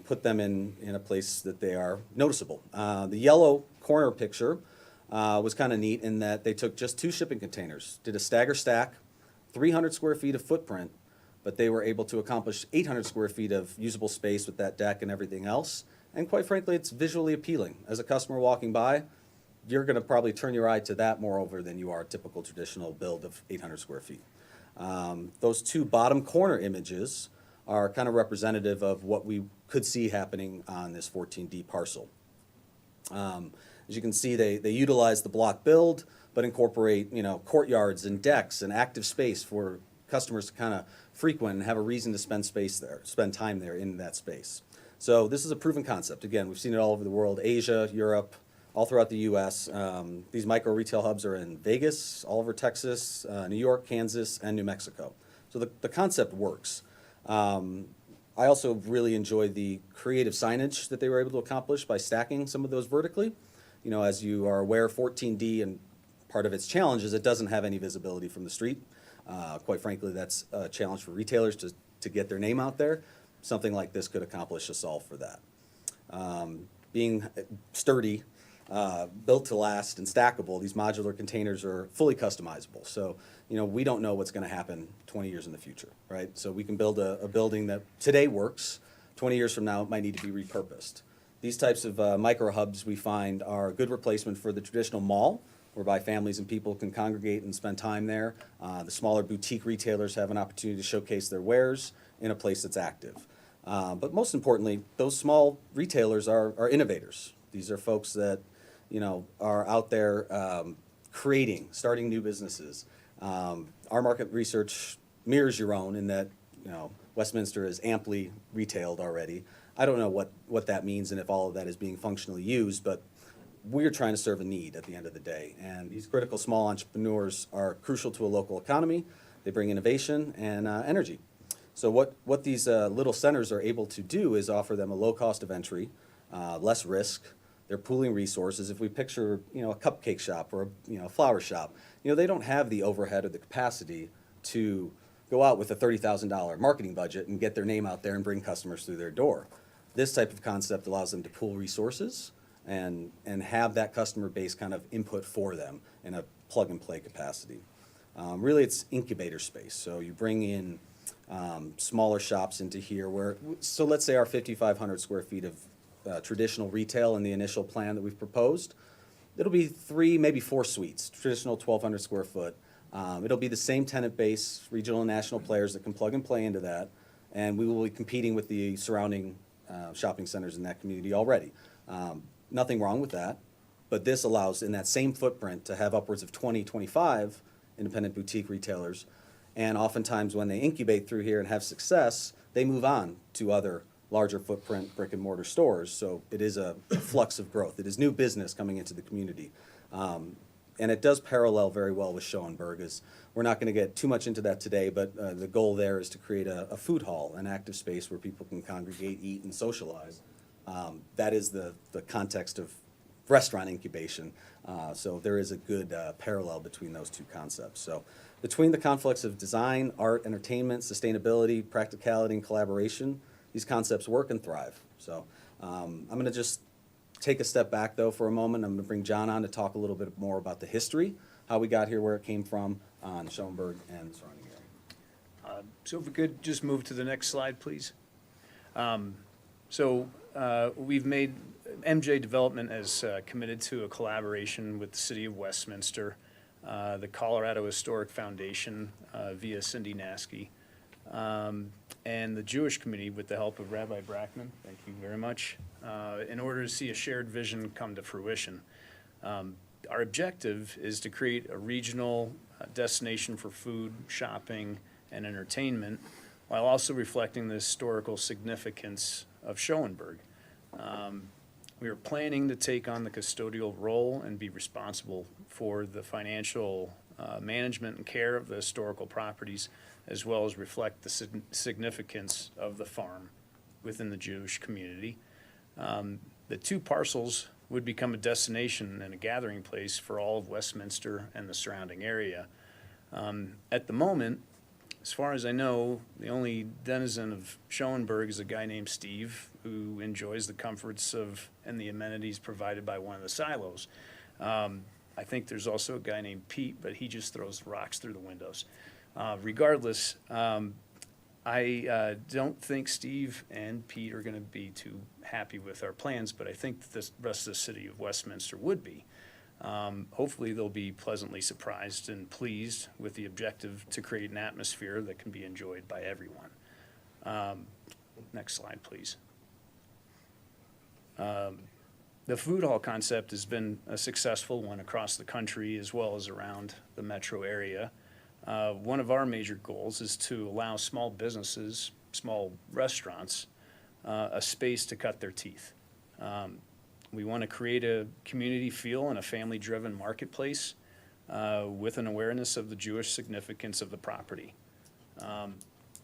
put them in a place that they are noticeable. The yellow corner picture was kind of neat in that they took just 2 shipping containers, did a stagger stack, 300 square feet of footprint, but they were able to accomplish 800 square feet of usable space with that deck and everything else. And quite frankly, it's visually appealing. As a customer walking by, you're going to probably turn your eye to that moreover than you are a typical traditional build of 800 square feet. Those 2 bottom corner images are kind of representative of what we could see happening on this 14D parcel. As you can see, they utilize the block build, but incorporate courtyards and decks and active space for customers to kind of frequent and have a reason to spend time there in that space. So this is a proven concept. Again, we've seen it all over the world, Asia, Europe, all throughout the U.S. These micro retail hubs are in Vegas, all over Texas, New York, Kansas, and New Mexico. So the concept works. I also really enjoyed the creative signage that they were able to accomplish by stacking some of those vertically. As you are aware, 14D, and part of its challenge is it doesn't have any visibility from the street. Quite frankly, that's a challenge for retailers to get their name out there. Something like this could accomplish a solve for that. Being sturdy, built to last, and stackable, these modular containers are fully customizable. So, we don't know what's going to happen 20 years in the future, right? So we can build a building that today works, 20 years from now it might need to be repurposed. These types of micro hubs we find are a good replacement for the traditional mall, whereby families and people can congregate and spend time there. The smaller boutique retailers have an opportunity to showcase their wares in a place that's active. But most importantly, those small retailers are innovators. These are folks that, are out there starting new businesses. Our market research mirrors your own in that, Westminster is amply retailed already. I don't know what that means and if all of that is being functionally used, but we're trying to serve a need at the end of the day. And these critical small entrepreneurs are crucial to a local economy. They bring innovation and energy. So what these little centers are able to do is offer them a low cost of entry, less risk. They're pooling resources. If we picture, a cupcake shop or a flower shop, they don't have the overhead or the capacity to go out with a $30,000 marketing budget and get their name out there and bring customers through their door. This type of concept allows them to pool resources and have that customer base kind of input for them in a plug-and-play capacity. Really, it's incubator space. So you bring in smaller shops into here so let's say our 5,500 square feet of traditional retail in the initial plan that we've proposed, it'll be 3, maybe 4 suites, traditional 1,200 square foot. It'll be the same tenant base, regional and national players that can plug and play into that, and we will be competing with the surrounding shopping centers in that community already. Nothing wrong with that, but this allows in that same footprint to have upwards of 20, 25 independent boutique retailers, and oftentimes when they incubate through here and have success, they move on to other larger footprint brick and mortar stores. So it is a flux of growth. It is new business coming into the community. And it does parallel very well with Schoenberg. We're not going to get too much into that today, but the goal there is to create a food hall, an active space where people can congregate, eat, and socialize. That is the context of restaurant incubation. So there is a good parallel between those two concepts. So between the conflicts of design, art, entertainment, sustainability, practicality, and collaboration, these concepts work and thrive. So I'm going to just take a step back, though, for a moment. I'm going to bring John on to talk a little bit more about the history, how we got here, where it came from, on Schoenberg and the surrounding area.
So if we could just move to the next slide, please. We've made MJ Development as committed to a collaboration with the City of Westminster, the Colorado Historic Foundation via Cindy Naskey, and the Jewish community with the help of Rabbi Brackman, thank you very much, in order to see a shared vision come to fruition. Our objective is to create a regional destination for food, shopping, and entertainment, while also reflecting the historical significance of Schoenberg. We are planning to take on the custodial role and be responsible for the financial management and care of the historical properties, as well as reflect the significance of the farm within the Jewish community. The 2 parcels would become a destination and a gathering place for all of Westminster and the surrounding area. At the moment, as far as I know, the only denizen of Schoenberg is a guy named Steve who enjoys the comforts of and the amenities provided by one of the silos. I think there's also a guy named Pete, but he just throws rocks through the windows. Regardless, I don't think Steve and Pete are going to be too happy with our plans, but I think that the rest of the city of Westminster would be. Hopefully they'll be pleasantly surprised and pleased with the objective to create an atmosphere that can be enjoyed by everyone. Next slide, please. The food hall concept has been a successful one across the country as well as around the metro area. One of our major goals is to allow small businesses, small restaurants, a space to cut their teeth. We want to create a community feel and a family-driven marketplace with an awareness of the Jewish significance of the property.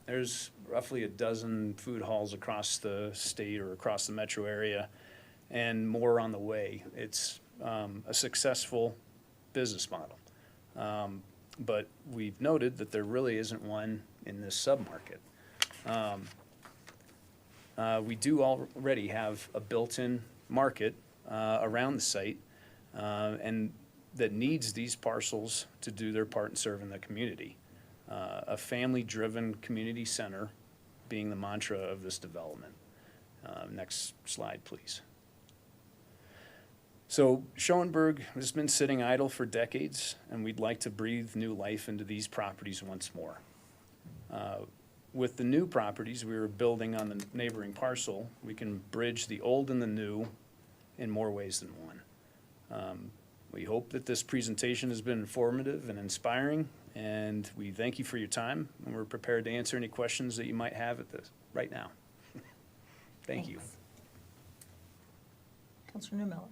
There's roughly a dozen food halls across the state or across the metro area, and more on the way. It's a successful business model. But we've noted that there really isn't one in this submarket. We do already have a built-in market around the site and that needs these parcels to do their part in serving the community. A family-driven community center being the mantra of this development. Next slide, please. So Schoenberg has been sitting idle for decades, and we'd like to breathe new life into these properties once more. With the new properties we were building on the neighboring parcel, we can bridge the old and the new in more ways than one. We hope that this presentation has been informative and inspiring, and we thank you for your time, and we're prepared to answer any questions that you might have at this right now. Thank you.
Councilor Newmiller.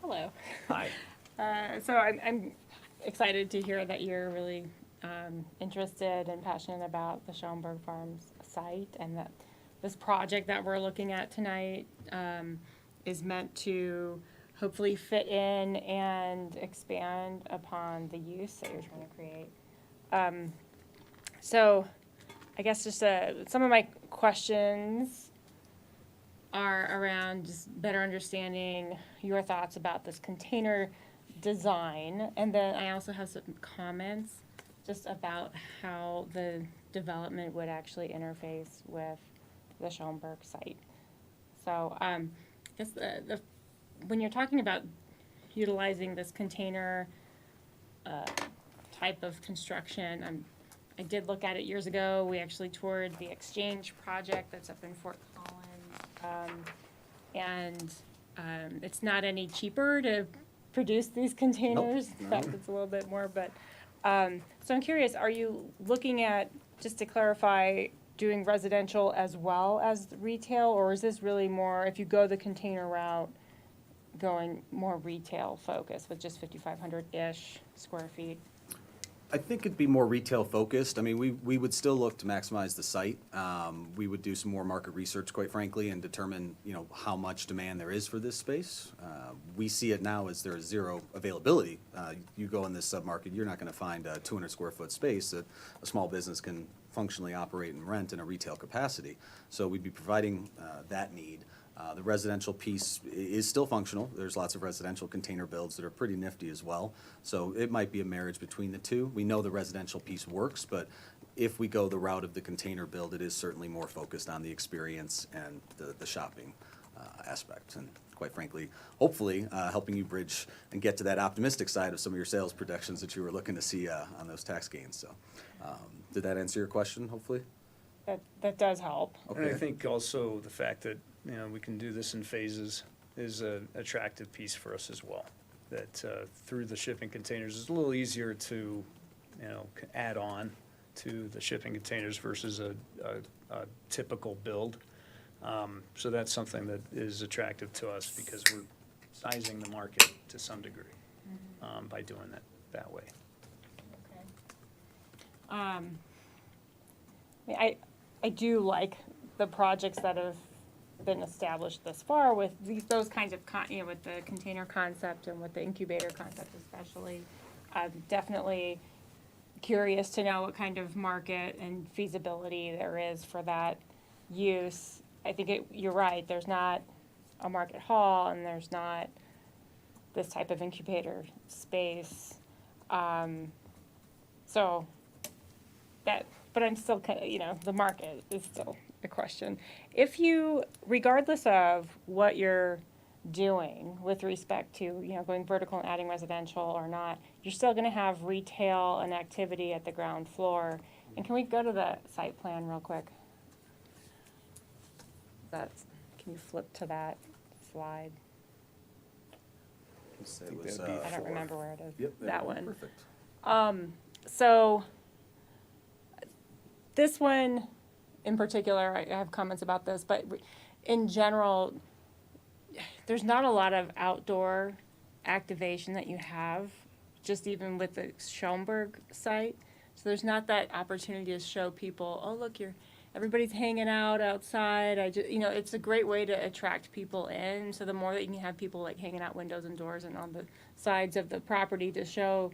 Hello.
Hi.
So I'm excited to hear that you're really interested and passionate about the Schoenberg Farms site, and that this project that we're looking at tonight is meant to hopefully fit in and expand upon the use that you're trying to create. So I guess just some of my questions are around just better understanding your thoughts about this container design. And then I also have some comments just about how the development would actually interface with the Schoenberg site. So I guess when you're talking about utilizing this container type of construction, I did look at it years ago. We actually toured the Exchange project that's up in Fort Collins. It's not any cheaper to produce these containers.
Nope.
In fact, it's a little bit more, but, so I'm curious, are you looking at, just to clarify, doing residential as well as retail, or is this really more, if you go the container route, going more retail focused with just 5,500-ish square feet?
I think it'd be more retail focused. I mean, we would still look to maximize the site. We would do some more market research, quite frankly, and determine, how much demand there is for this space. We see it now as there is zero availability. You go in this submarket, you're not going to find a 200 square foot space that a small business can functionally operate and rent in a retail capacity. So we'd be providing that need. The residential piece is still functional. There's lots of residential container builds that are pretty nifty as well. So it might be a marriage between the two. We know the residential piece works, but if we go the route of the container build, it is certainly more focused on the experience and the shopping aspect. And quite frankly, hopefully, helping you bridge and get to that optimistic side of some of your sales projections that you were looking to see on those tax gains. So did that answer your question, hopefully?
That does help.
Okay.
And I think also the fact that, we can do this in phases is an attractive piece for us as well. That through the shipping containers, it's a little easier to, add on to the shipping containers versus a typical build. So that's something that is attractive to us because we're sizing the market to some degree by doing it that way.
I do like the projects that have been established thus far with those kinds of, with the container concept and with the incubator concept especially. I'm definitely curious to know what kind of market and feasibility there is for that use. I think you're right, there's not a market hall and there's not this type of incubator space. So that, but I'm still kind of, the market is still a question. If you, regardless of what you're doing with respect to, going vertical and adding residential or not, you're still gonna have retail and activity at the ground floor. And can we go to the site plan real quick? Can you flip to that slide?
It was,
I don't remember where it is.
Yep,
That one.
Perfect.
So this one in particular, I have comments about this, but in general, there's not a lot of outdoor activation that you have, just even with the Schoenberg site. So there's not that opportunity to show people, oh, look, everybody's hanging out outside. It's a great way to attract people in. So the more that you can have people like hanging out windows and doors and on the sides of the property to show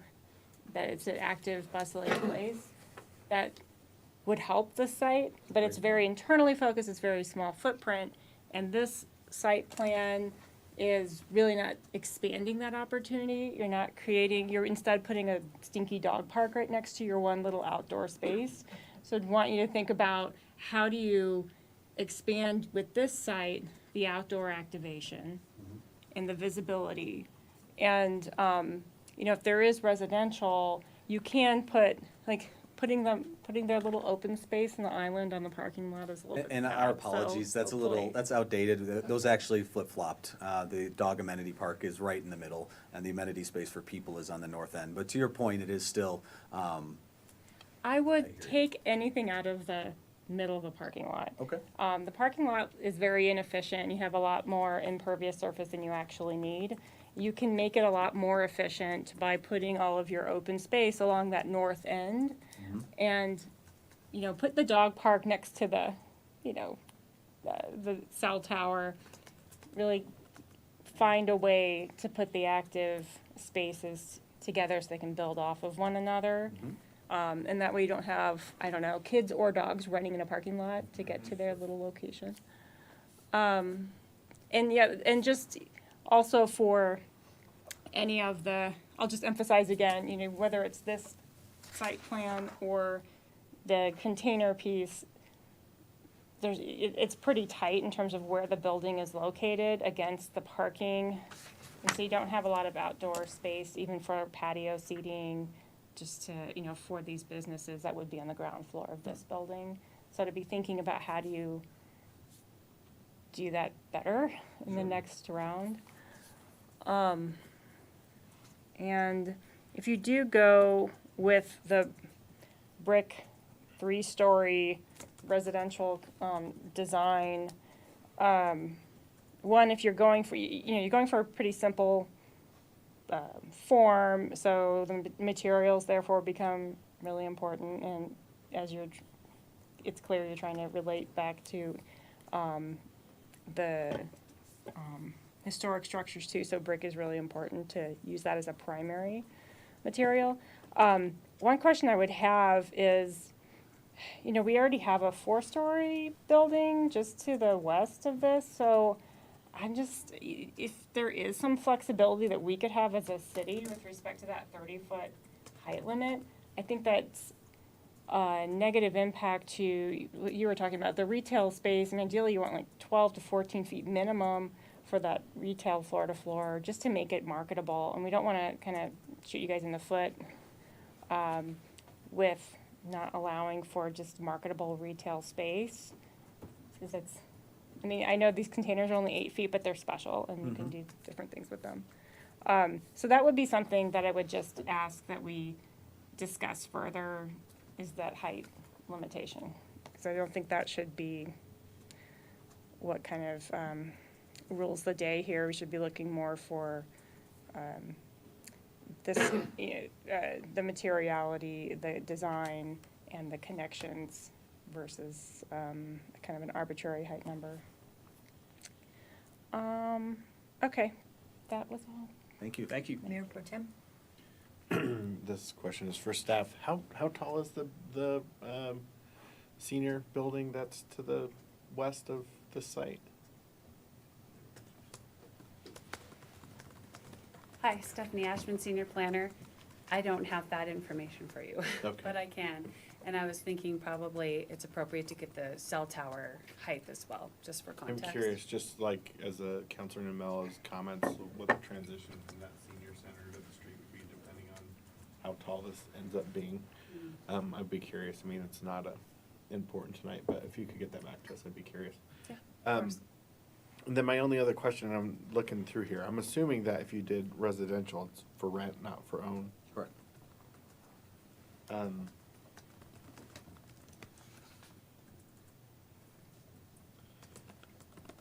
that it's an active, bustling place, that would help the site. But it's very internally focused. It's very small footprint. And this site plan is really not expanding that opportunity. You're not you're instead putting a stinky dog park right next to your one little outdoor space. So I'd want you to think about how do you expand with this site the outdoor activation and the visibility. And, if there is residential, you can putting their little open space in the island on the parking lot is a little bit
And
sad,
our
so
apologies, that's
hopefully-
that's outdated. Those actually flip-flopped. The dog amenity park is right in the middle, and the amenity space for people is on the north end. But to your point, it is still,
I would take anything out of the middle of the parking lot.
okay.
The parking lot is very inefficient. You have a lot more impervious surface than you actually need. You can make it a lot more efficient by putting all of your open space along that north end. And, put the dog park next to the cell tower. Really find a way to put the active spaces together so they can build off of one another. And that way you don't have, kids or dogs running in a parking lot to get to their little location. And just also for any of I'll just emphasize again, whether it's this site plan or the container piece, it's pretty tight in terms of where the building is located against the parking. And so you don't have a lot of outdoor space, even for patio seating, just to, for these businesses that would be on the ground floor of this building. So to be thinking about how do you do that better in the next round. And if you do go with the brick 3-story residential design, one, if you're going for, you're going for a pretty simple form, so the materials therefore become really important, and as it's clear you're trying to relate back to the historic structures too, so brick is really important to use that as a primary material. One question I would have is, we already have a 4-story building just to the west of this, so if there is some flexibility that we could have as a city with respect to that 30-foot height limit, I think that's a negative impact to what you were talking about, the retail space. And ideally, you want like 12 to 14 feet minimum for that retail floor to floor, just to make it marketable. And we don't want to kind of shoot you guys in the foot with not allowing for just marketable retail space, because I know these containers are only 8 feet, but they're special, and you can do different things with them. So that would be something that I would just ask that we discuss further, is that height limitation. Because I don't think that should be what kind of rules the day here. We should be looking more for this, the materiality, the design, and the connections versus kind of an arbitrary height number. Okay, that was all.
Thank you.
Thank you.
Mayor Pro Tem?
This question is for staff. How tall is the senior building that's to the west of the site?
Hi, Stephanie Ashman, Senior Planner. I don't have that information for you,
Okay.
but I can. And I was thinking probably it's appropriate to get the cell tower height as well, just for context.
I'm curious, just like as a Councilor Namela's comments, what the transition from that senior center to the street would be depending on how tall this ends up being. I'd be curious. I mean, it's not important tonight, but if you could get that back to us, I'd be curious.
Yeah, of course.
And then my only other question, I'm looking through here, I'm assuming that if you did residential, it's for rent, not for own.
Correct.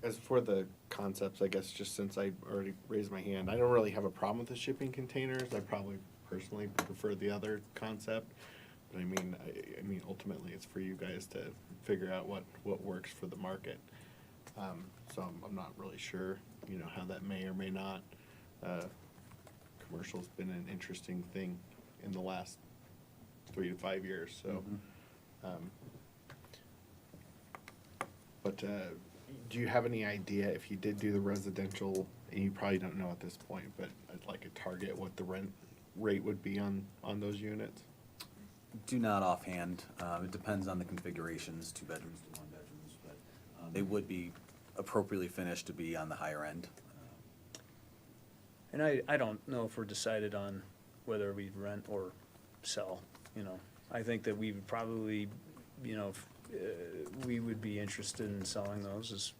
As for the concepts, I guess just since I already raised my hand, I don't really have a problem with the shipping containers. I probably personally prefer the other concept. But I mean, ultimately, it's for you guys to figure out what works for the market. So I'm not really sure, how that may or may not. Commercial's been an interesting thing in the last 3 to 5 years, so. But do you have any idea if you did do the residential, and you probably don't know at this point, but I'd like a target what the rent rate would be on those units?
Do not offhand. It depends on the configurations, 2 bedrooms to 1 bedrooms, but they would be appropriately finished to be on the higher end.
And I don't know if we're decided on whether we rent or sell, I think that we would probably, we would be interested in selling those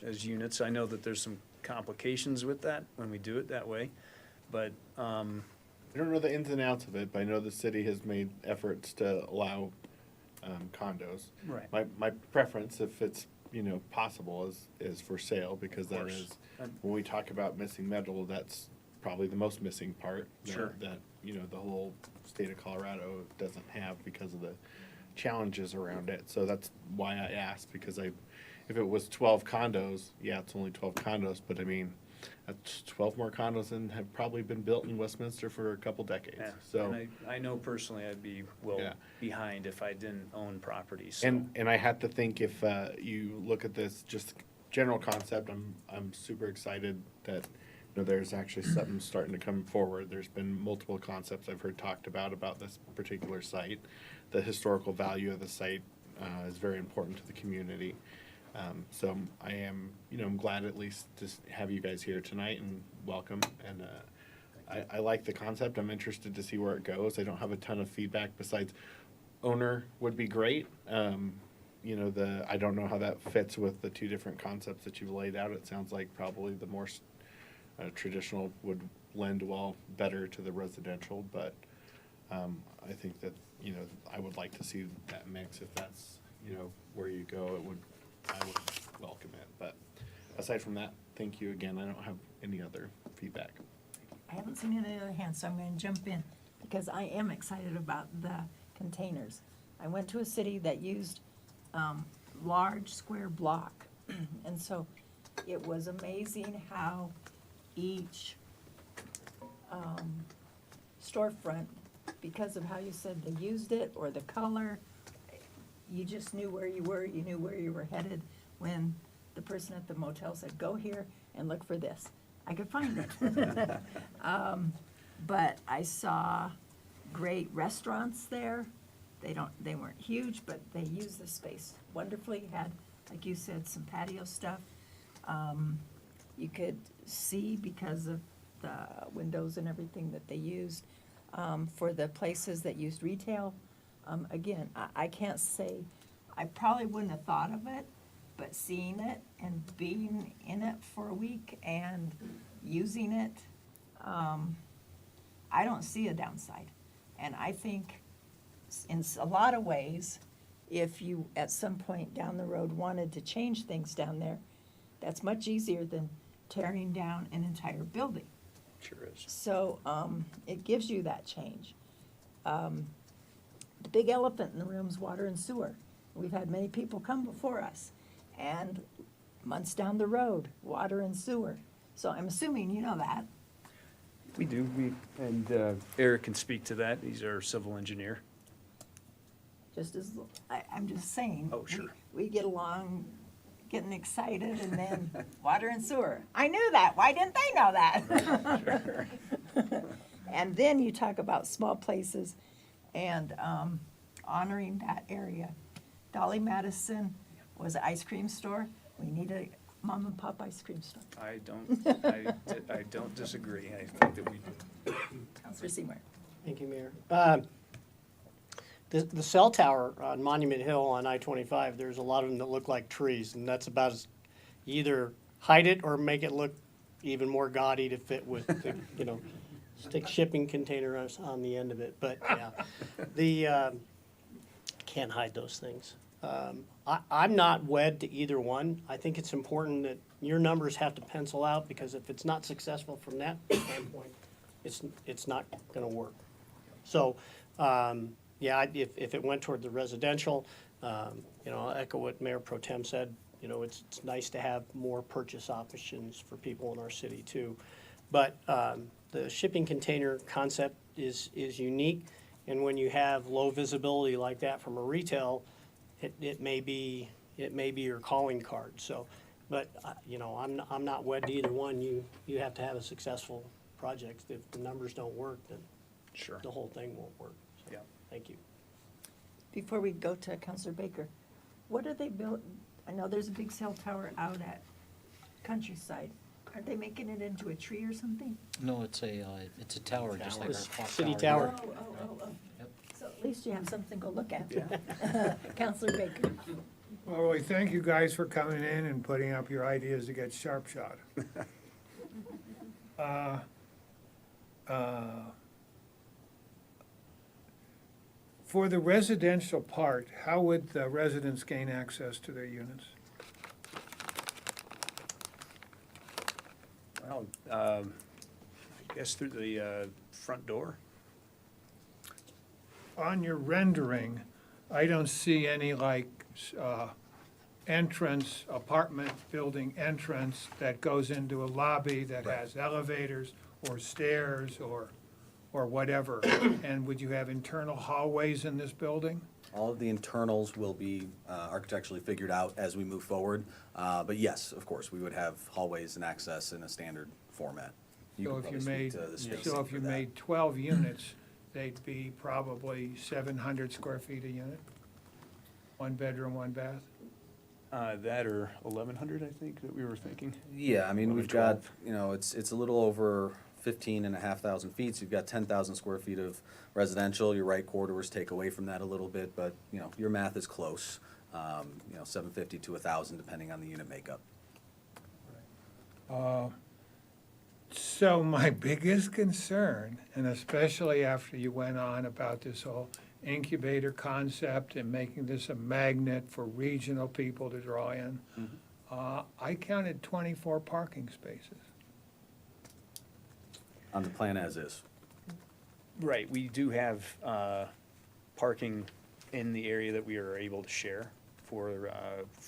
as units. I know that there's some complications with that when we do it that way, but,
I don't know the ins and outs of it, but I know the city has made efforts to allow condos.
Right.
My preference, if it's, possible, is for sale, because that
course.
is, when we talk about missing metal, that's probably the most missing part.
Sure.
That, the whole state of Colorado doesn't have because of the challenges around it. So that's why I asked, because if it was 12 condos, yeah, it's only 12 condos, but I mean, that's 12 more condos than have probably been built in Westminster for a couple decades.
yeah.
So,
And I know personally I'd be behind if I didn't own property, so.
and I had to think, if you look at this just general concept, I'm super excited that there's actually something starting to come forward. There's been multiple concepts I've heard talked about this particular site. The historical value of the site is very important to the community. So I am, I'm glad at least to have you guys here tonight, and welcome. And I like the concept. I'm interested to see where it goes. I don't have a ton of feedback besides owner would be great. I don't know how that fits with the 2 different concepts that you've laid out. It sounds like probably the more traditional would lend well better to the residential, but I think that, I would like to see that mix. If that's, where you go, I would welcome it. But aside from that, thank you again. I don't have any other feedback.
I haven't seen any other hands, so I'm gonna jump in, because I am excited about the containers. I went to a city that used large square block, and so it was amazing how each storefront, because of how you said they used it, or the color, you just knew where you were, you knew where you were headed. When the person at the motel said, go here and look for this, I could find it. But I saw great restaurants there. They weren't huge, but they used the space wonderfully. Had, like you said, some patio stuff. You could see, because of the windows and everything that they used, for the places that used retail. Again, I can't say, I probably wouldn't have thought of it, but seeing it and being in it for a week and using it, I don't see a downside. And I think in a lot of ways, if you at some point down the road wanted to change things down there, That's much easier than tearing down an entire building.
Sure is.
So, it gives you that change. The big elephant in the room is water and sewer. We've had many people come before us, and months down the road, water and sewer. So I'm assuming you know that.
We do, and Eric can speak to that. He's our civil engineer.
Just as, I'm just saying.
Oh, sure.
We get along, getting excited, and then water and sewer. I knew that. Why didn't they know that? And then you talk about small places and honoring that area. Dolly Madison was an ice cream store. We need a mom and pop ice cream store.
I don't disagree. I think that we do.
Counselor Seymour.
Thank you, Mayor. The cell tower on Monument Hill on I-25, there's a lot of them that look like trees, and that's about as, you either hide it or make it look even more gaudy to fit with the, stick shipping container on the end of it, but yeah. Can't hide those things. I'm not wed to either one. I think it's important that your numbers have to pencil out, because if it's not successful from that standpoint, it's not gonna work. So, yeah, if it went toward the residential, I'll echo what Mayor Pro Tem said. It's nice to have more purchase options for people in our city too. But the shipping container concept is unique, and when you have low visibility like that from a retail, it may be your calling card. So, but I'm not wed to either one. You have to have a successful project. If the numbers don't work, then
Sure.
the whole thing won't work. So,
Yeah.
Thank you.
Before we go to Counselor Baker, what are they built? I know there's a big cell tower out at Countryside. Are they making it into a tree or something?
No, it's a tower, just like our
It's
clock
city
tower.
tower.
Oh.
Yep.
So at least you have something to look at. Counselor Baker.
Well, we thank you guys for coming in and putting up your ideas to get sharp shot. For the residential part, how would the residents gain access to their units?
Well, I guess through the front door.
On your rendering, I don't see any entrance, apartment building entrance that goes into a lobby that has elevators or stairs or whatever. And would you have internal hallways in this building?
All of the internals will be architecturally figured out as we move forward. But yes, of course, we would have hallways and access in a standard format. You
So
could
if you
probably
made,
speak to the spacing
so if
for
you
that.
made 12 units, they'd be probably 700 square feet a unit? One bedroom, one bath?
That or 1,100, I think, that we were thinking.
Yeah, I mean,
11,
we've got, it's a little over 15,500 feet, so you've got 10,000 square feet of residential. Your right corridors take away from that a little bit, but, your math is close. 750 to 1,000, depending on the unit makeup.
So my biggest concern, and especially after you went on about this whole incubator concept and making this a magnet for regional people to draw in, I counted 24 parking spaces.
On the plan as is.
Right, we do have parking in the area that we are able to share for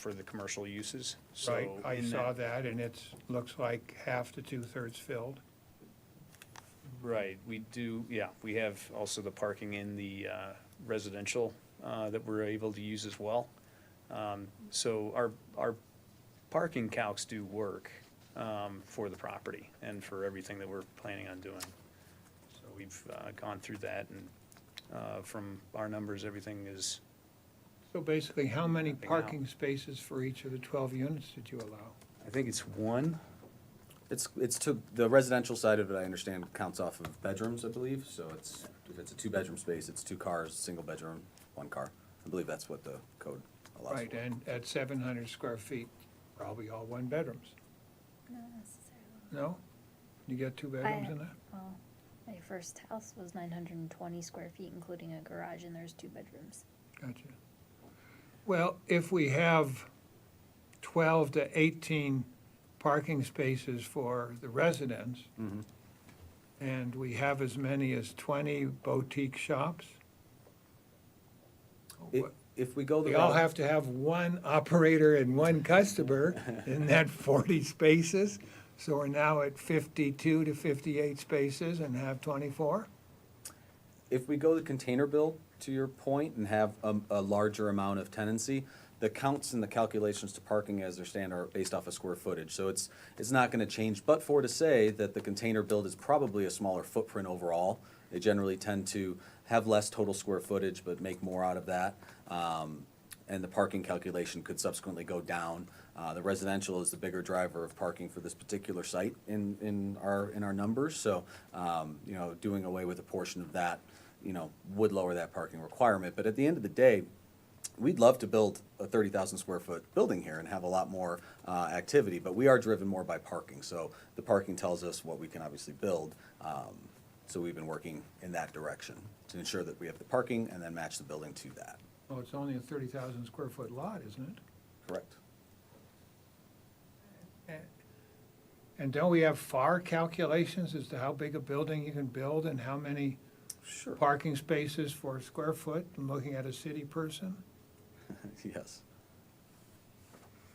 the commercial uses. So
Right, I
in
saw that, and looks like half to two-thirds filled.
Right, we do, yeah, we have also the parking in the residential that we're able to use as well. So our parking calcs do work for the property and for everything that we're planning on doing. So we've gone through that, and from our numbers, everything is,
So basically, how many parking spaces for each of the 12 units did you allow?
I think it's one.
It's to, the residential side of it, I understand, counts off of bedrooms, I believe. So if it's a two-bedroom space, it's 2 cars, single bedroom, 1 car. I believe that's what the code allows for.
Right, and at 700 square feet, probably all one-bedrooms.
Not necessarily.
No? You get 2 bedrooms in that?
Well, my first house was 920 square feet, including a garage, and there's 2 bedrooms.
Gotcha. Well, if we have 12 to 18 parking spaces for the residents,
Mhm.
and we have as many as 20 boutique shops.
If we go the
They all
route-
have to have one operator and one customer in that 40 spaces. So we're now at 52 to 58 spaces and have 24.
If we go the container build, to your point, and have a larger amount of tenancy, the counts and the calculations to parking as they stand are based off of square footage. So it's not gonna change, but for to say that the container build is probably a smaller footprint overall. They generally tend to have less total square footage, but make more out of that. And the parking calculation could subsequently go down. The residential is the bigger driver of parking for this particular site in our numbers. So, you know, doing away with a portion of that, you know, would lower that parking requirement. But at the end of the day, we'd love to build a 30,000 square foot building here and have a lot more activity, but we are driven more by parking. So the parking tells us what we can obviously build. So we've been working in that direction to ensure that we have the parking and then match the building to that.
Oh, it's only a 30,000 square foot lot, isn't it?
Correct.
And don't we have FAR calculations as to how big a building you can build and how many
Sure.
parking spaces for square foot, looking at a city person?
Yes.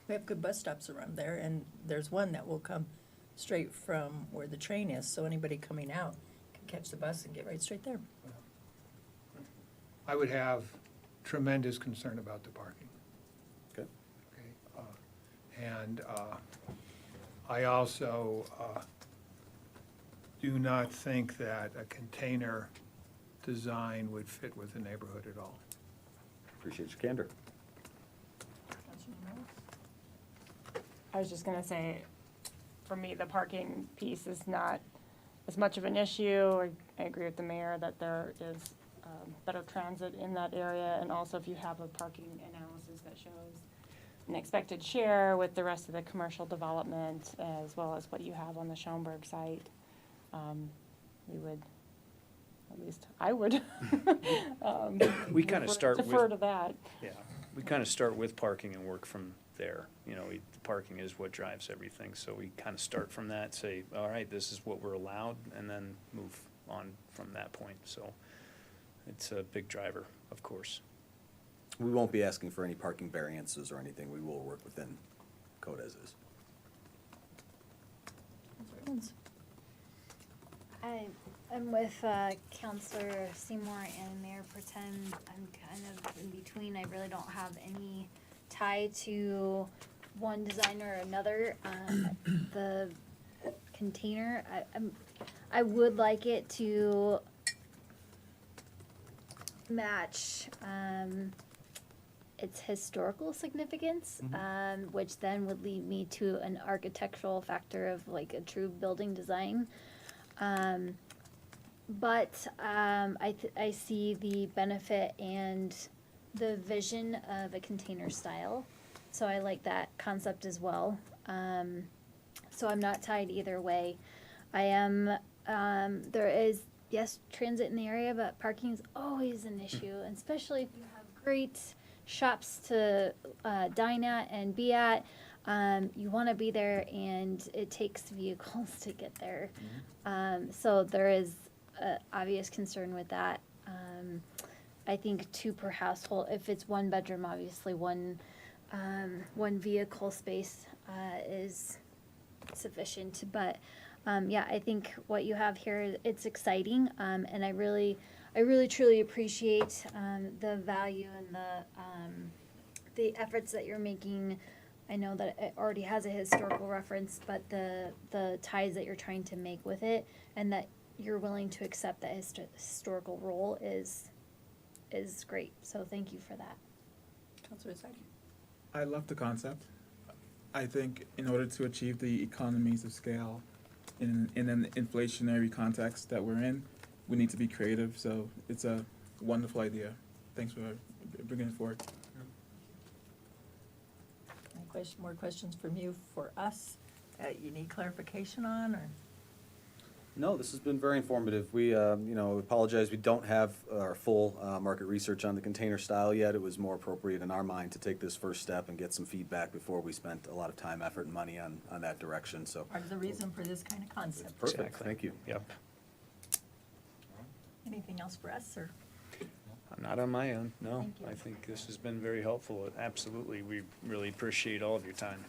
We have good bus stops around there, and there's one that will come straight from where the train is, so anybody coming out can catch the bus and get right straight there.
I would have tremendous concern about the parking.
Okay.
And I also do not think that a container design would fit with the neighborhood at all.
Appreciate your candor.
I was just gonna say, for me, the parking piece is not as much of an issue. I agree with the mayor that there is better transit in that area, and also if you have a parking analysis that shows an expected share with the rest of the commercial development, as well as what you have on the Schaumburg site, we would, at least I would.
We kind of start with.
Defer to that.
Yeah, we kind of start with parking and work from there. You know, the parking is what drives everything, so we kind of start from that, say, all right, this is what we're allowed, and then move on from that point. So it's a big driver, of course.
We won't be asking for any parking variances or anything. We will work within code as is.
I'm with Counselor Seymour and Mayor Protem. I'm kind of in between. I really don't have any tie to one design or another. The container, I would like it to match its historical significance, which then would lead me to an architectural factor of like a true building design. But I see the benefit and the vision of a container style, so I like that concept as well. So I'm not tied either way. I am, there is, yes, transit in the area, but parking is always an issue, and especially if you have great shops to dine at and be at. You want to be there, and it takes vehicles to get there. So there is an obvious concern with that. I think 2 per household. If it's 1 bedroom, obviously one vehicle space is sufficient. But yeah, I think what you have here, it's exciting, and I really truly appreciate the value and the efforts that you're making. I know that it already has a historical reference, but the ties that you're trying to make with it, and that you're willing to accept that historical role is great. So thank you for that.
Councilor Zaki.
I love the concept. I think in order to achieve the economies of scale in an inflationary context that we're in, we need to be creative. So it's a wonderful idea. Thanks for bringing it forward.
More questions from you for us that you need clarification on, or?
No, this has been very informative. We, apologize, we don't have our full market research on the container style yet. It was more appropriate in our mind to take this first step and get some feedback before we spent a lot of time, effort, and money on that direction, so.
Part of the reason for this kind of concept.
Perfect, thank you.
Yep.
Anything else for us, or?
Not on my own, no.
Thank you.
I think this has been very helpful. Absolutely. We really appreciate all of your time.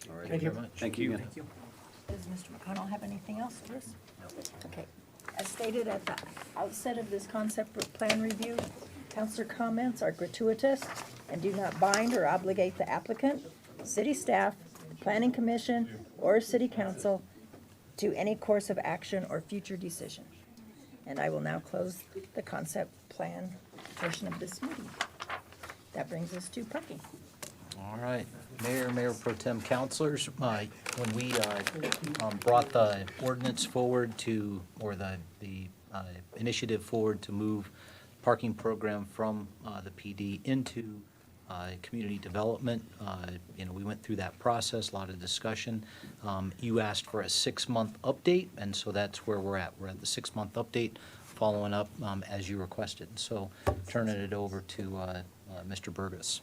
All right.
Thank you.
Thank you.
Does Mr. McConnell have anything else for us? No. Okay. As stated at the outset of this concept plan review, counselor comments are gratuitous and do not bind or obligate the applicant, city staff, planning commission, or city council to any course of action or future decision. And I will now close the concept plan portion of this meeting. That brings us to parking.
All right, Mayor Pro Tem, councilors, when we brought the ordinance forward to, or the initiative forward to move parking program from the PD into community development, we went through that process, a lot of discussion. You asked for a 6-month update, and so that's where we're at. We're at the 6-month update, following up as you requested. So turning it over to Mr. Burgess.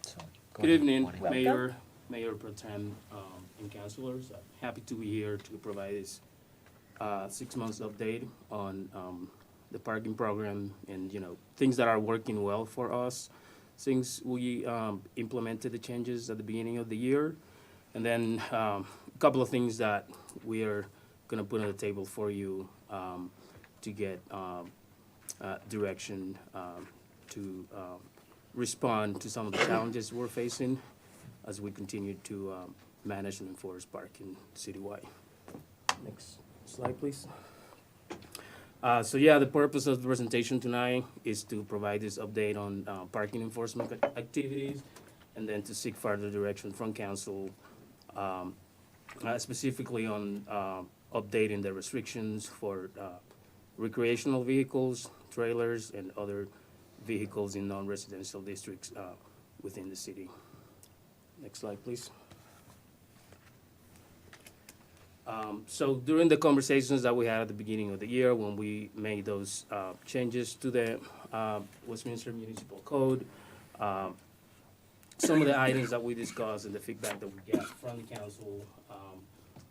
So, go
Good
ahead,
evening,
Juanito.
Mayor Pro Tem, and councilors. Happy to be here to provide this 6 months update on the parking program and, things that are working well for us since we implemented the changes at the beginning of the year. And then a couple of things that we are gonna put on the table for you to get direction to respond to some of the challenges we're facing as we continue to manage and enforce parking citywide. Next slide, please. The purpose of the presentation tonight is to provide this update on parking enforcement activities and then to seek further direction from council, specifically on updating the restrictions for recreational vehicles, trailers, and other vehicles in non-residential districts within the city. Next slide, please. So during the conversations that we had at the beginning of the year, when we made those changes to the Westminster Municipal Code, some of the items that we discussed and the feedback that we got from the council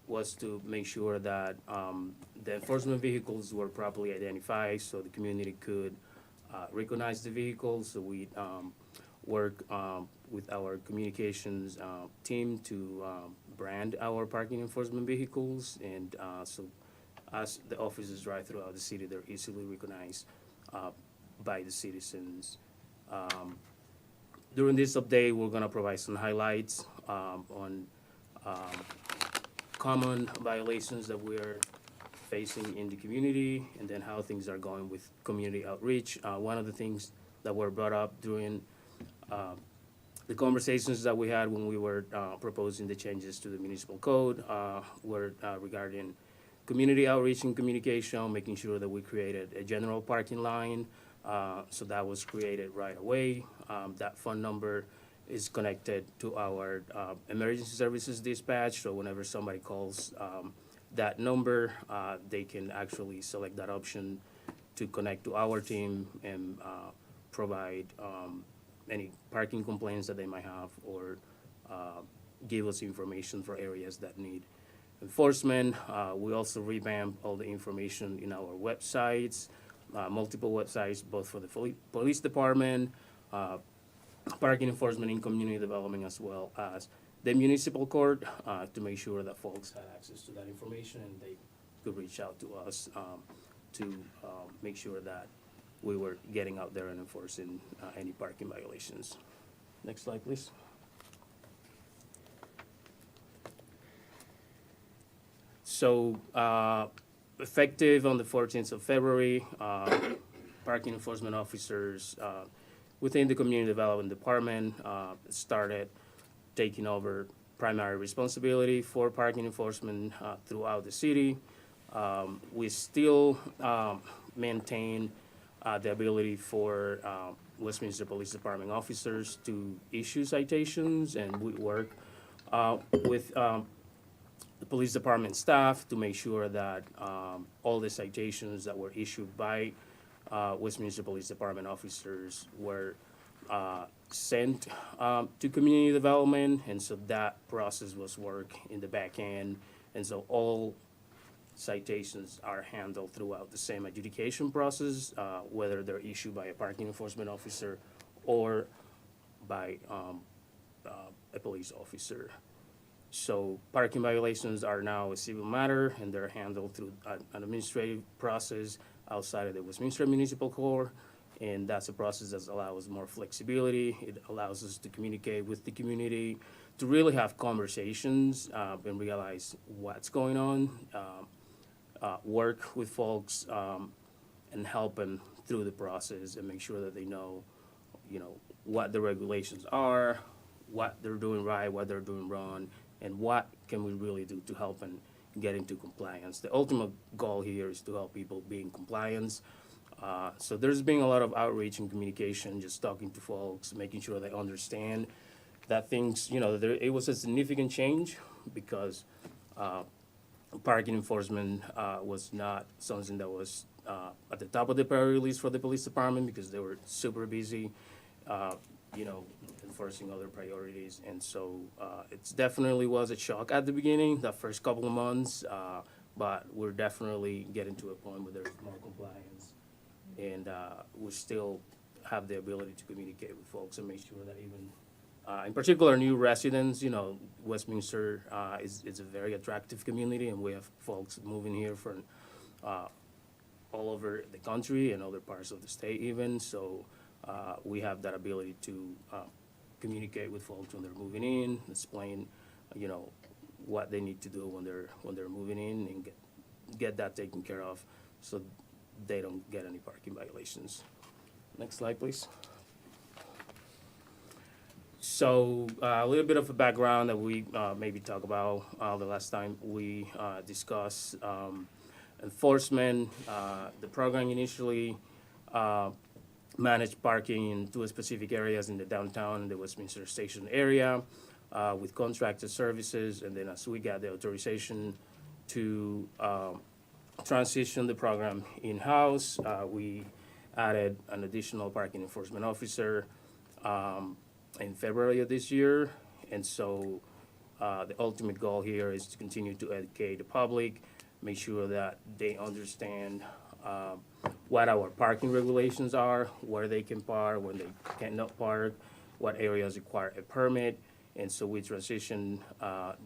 was to make sure that the enforcement vehicles were properly identified so the community could recognize the vehicles. So we work with our communications team to brand our parking enforcement vehicles, and so as the officers drive throughout the city, they're easily recognized by the citizens. During this update, we're gonna provide some highlights on common violations that we're facing in the community, and then how things are going with community outreach. One of the things that were brought up during the conversations that we had when we were proposing the changes to the municipal code were regarding community outreach and communication, making sure that we created a general parking line. So that was created right away. That phone number is connected to our emergency services dispatch. So whenever somebody calls that number, they can actually select that option to connect to our team and provide any parking complaints that they might have, or give us information for areas that need enforcement. We also revamp all the information in our websites, multiple websites, both for the police department, parking enforcement and community development, as well as the municipal court, to make sure that folks had access to that information and they could reach out to us to make sure that we were getting out there and enforcing any parking violations. Next slide, please. So, effective on the 14th of February, parking enforcement officers within the Community Development Department started taking over primary responsibility for parking enforcement throughout the city. We still maintain the ability for Westminster Police Department officers to issue citations, and we work with the police department staff to make sure that all the citations that were issued by Westminster Police Department officers were sent to community development, and so that process was work in the back end, and so all citations are handled throughout the same adjudication process, whether they're issued by a parking enforcement officer or by a police officer. So parking violations are now a civil matter, and they're handled through an administrative process outside of the Westminster Municipal Court. And that's a process that allows more flexibility. It allows us to communicate with the community, to really have conversations and realize what's going on, work with folks and help them through the process and make sure that they know, what the regulations are, what they're doing right, what they're doing wrong, and what can we really do to help them get into compliance. The ultimate goal here is to help people be in compliance. So there's been a lot of outreach and communication, just talking to folks, making sure they understand that things, it was a significant change because parking enforcement was not something that was at the top of the priority list for the police department because they were super busy, enforcing other priorities. And so it definitely was a shock at the beginning, the first couple of months, but we're definitely getting to a point where there's more compliance. And we still have the ability to communicate with folks and make sure that even, in particular, new residents, Westminster is a very attractive community, and we have folks moving here from all over the country and other parts of the state even. So we have that ability to communicate with folks when they're moving in, explain, what they need to do when they're moving in, and get that taken care of, so they don't get any parking violations. Next slide, please. So a little bit of a background that we maybe talked about the last time we discussed enforcement. The program initially managed parking in two specific areas in the downtown and the Westminster Station area with contracted services. And then as we got the authorization to transition the program in-house, we added an additional parking enforcement officer in February of this year. And so the ultimate goal here is to continue to educate the public, make sure that they understand what our parking regulations are, where they can park, when they cannot park, what areas require a permit. And so we transition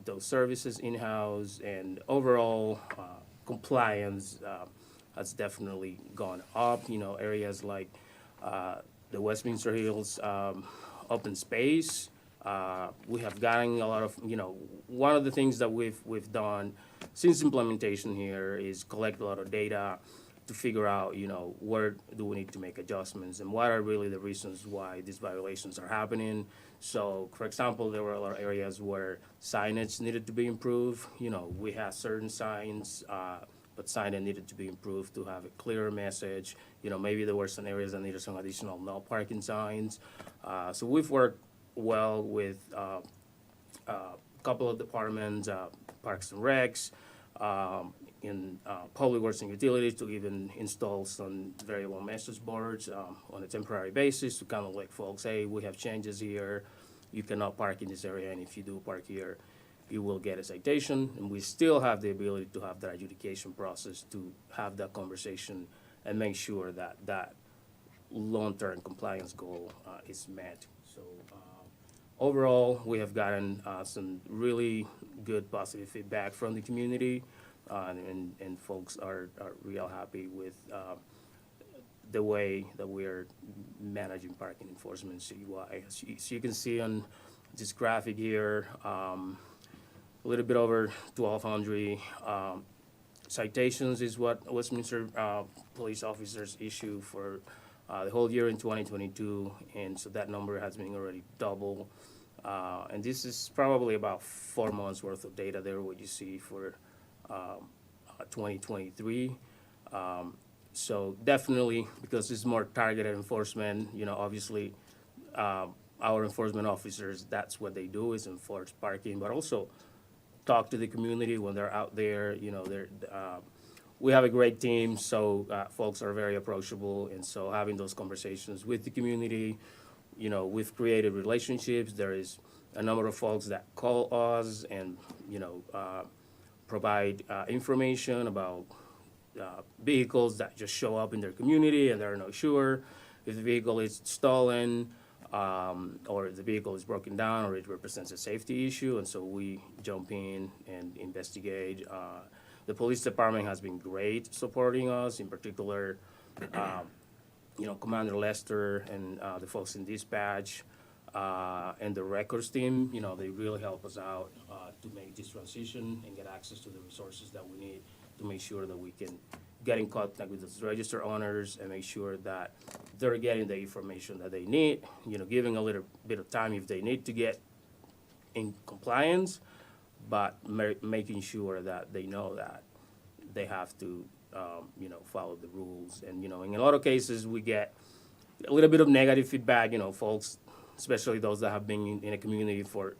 those services in-house, and overall compliance has definitely gone up. Areas like the Westminster Hills open space, we have gotten a lot of, one of the things that we've done since implementation here is collect a lot of data to figure out, where do we need to make adjustments and what are really the reasons why these violations are happening. So, for example, there were a lot of areas where signage needed to be improved. We had certain signs, but signage needed to be improved to have a clearer message. Maybe there were some areas that needed some additional no parking signs. So we've worked well with a couple of departments, Parks and Recs, in Public Works and Utilities, to even install some variable message boards on a temporary basis to kind of let folks, hey, we have changes here, you cannot park in this area, and if you do park here, you will get a citation. And we still have the ability to have that adjudication process, to have that conversation and make sure that that long-term compliance goal is met. So overall, we have gotten some really good positive feedback from the community. And folks are real happy with the way that we're managing parking enforcement citywide. So you can see on this graphic here, a little bit over 1,200 citations is what Westminster police officers issue for the whole year in 2022, and so that number has been already double. And this is probably about 4 months worth of data there, what you see for 2023. So definitely, because it's more targeted enforcement, obviously our enforcement officers, that's what they do, is enforce parking, but also talk to the community when they're out there. You know, we have a great team, so folks are very approachable, and so having those conversations with the community, you know, we've created relationships. There is a number of folks that call us and, you know, provide information about vehicles that just show up in their community and they're not sure if the vehicle is stolen, or if the vehicle is broken down, or it represents a safety issue, and so we jump in and investigate. The police department has been great supporting us, in particular, you know, Commander Lester and the folks in dispatch and the records team. You know, they really help us out to make this transition and get access to the resources that we need to make sure that we can get in contact with those register owners and make sure that they're getting the information that they need, you know, giving a little bit of time if they need to get in compliance, but making sure that they know that they have to, you know, follow the rules. And, you know, in a lot of cases, we get a little bit of negative feedback, you know, folks, especially those that have been in a community for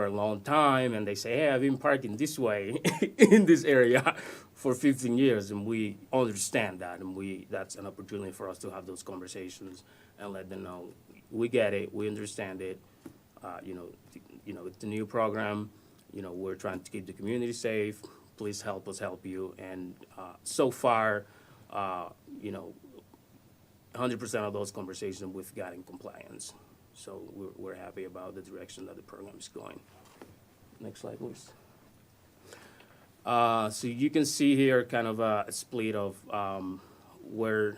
a long time, and they say, hey, I've been parking this way in this area for 15 years, and we understand that, and that's an opportunity for us to have those conversations and let them know, we get it, we understand it, you know, it's a new program, you know, we're trying to keep the community safe, please help us help you, and so far, you know, 100% of those conversations we've got in compliance. So we're happy about the direction that the program is going. Next slide, please. So you can see here kind of a split of where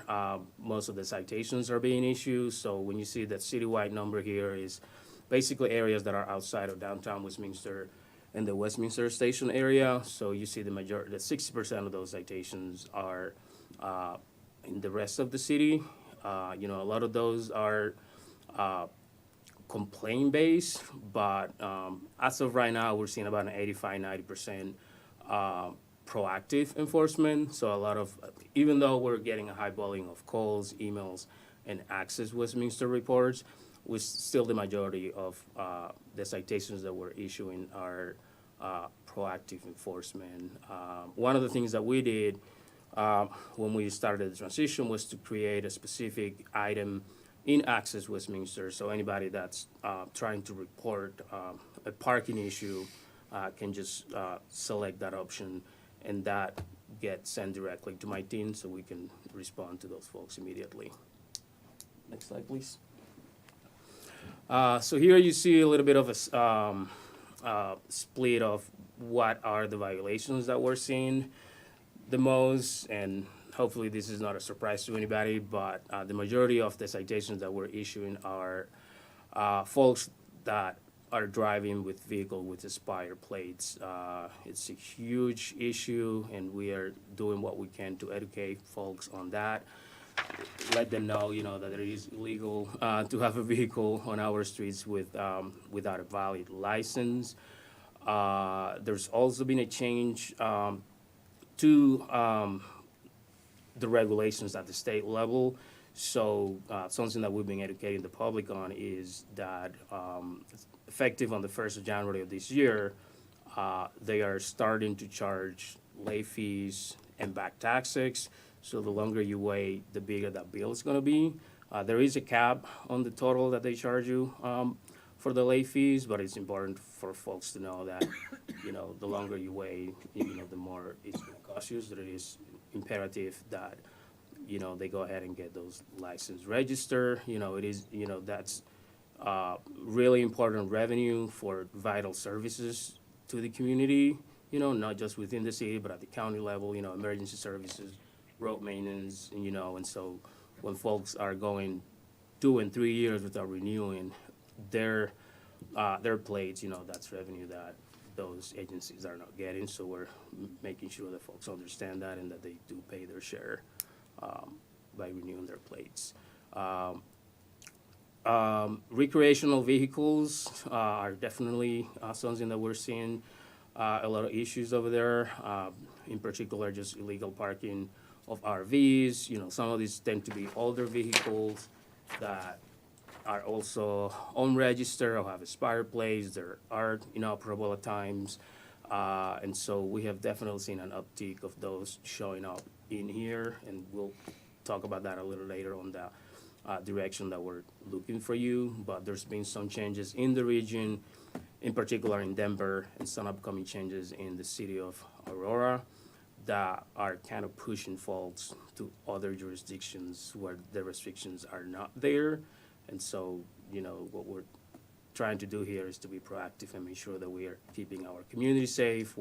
most of the citations are being issued. So when you see that citywide number here is basically areas that are outside of downtown Westminster and the Westminster Station area. So you see the 60% of those citations are in the rest of the city. You know, a lot of those are complaint-based, but as of right now, we're seeing about an 85-90% proactive enforcement. So a lot of, even though we're getting a high volume of calls, emails, and Access Westminster reports, we still the majority of the citations that we're issuing are proactive enforcement. One of the things that we did when we started the transition was to create a specific item in Access Westminster, so anybody that's trying to report a parking issue can just select that option, and that gets sent directly to my team so we can respond to those folks immediately. Next slide, please. So here you see a little bit of a split of what are the violations that we're seeing the most, and hopefully this is not a surprise to anybody, but the majority of the citations that we're issuing are folks that are driving with vehicle with expired plates. It's a huge issue, and we are doing what we can to educate folks on that. Let them know, you know, that it is illegal to have a vehicle on our streets without a valid license. There's also been a change to the regulations at the state level. So something that we've been educating the public on is that effective on the 1st of January of this year, they are starting to charge late fees and back taxes. So the longer you wait, the bigger that bill is going to be. There is a cap on the total that they charge you for the late fees, but it's important for folks to know that, you know, the longer you wait, you know, the more it's going to cost you. So it is imperative that, you know, they go ahead and get those license registered. You know, it is, you know, that's really important revenue for vital services to the community, you know, not just within the city, but at the county level, you know, emergency services, road maintenance, and, you know, and so when folks are going 2 and 3 years without renewing their plates, you know, that's revenue that those agencies are not getting. So we're making sure that folks understand that and that they do pay their share by renewing their plates. Recreational vehicles are definitely something that we're seeing a lot of issues over there. In particular, just illegal parking of RVs. You know, some of these tend to be older vehicles that are also unregistered or have expired plates. They are inoperable at times. And so we have definitely seen an uptick of those showing up in here, and we'll talk about that a little later on the direction that we're looking for you. But there's been some changes in the region, in particular in Denver, and some upcoming changes in the city of Aurora that are kind of pushing folks to other jurisdictions where the restrictions are not there. And so, what we're trying to do here is to be proactive and make sure that we are keeping our community safe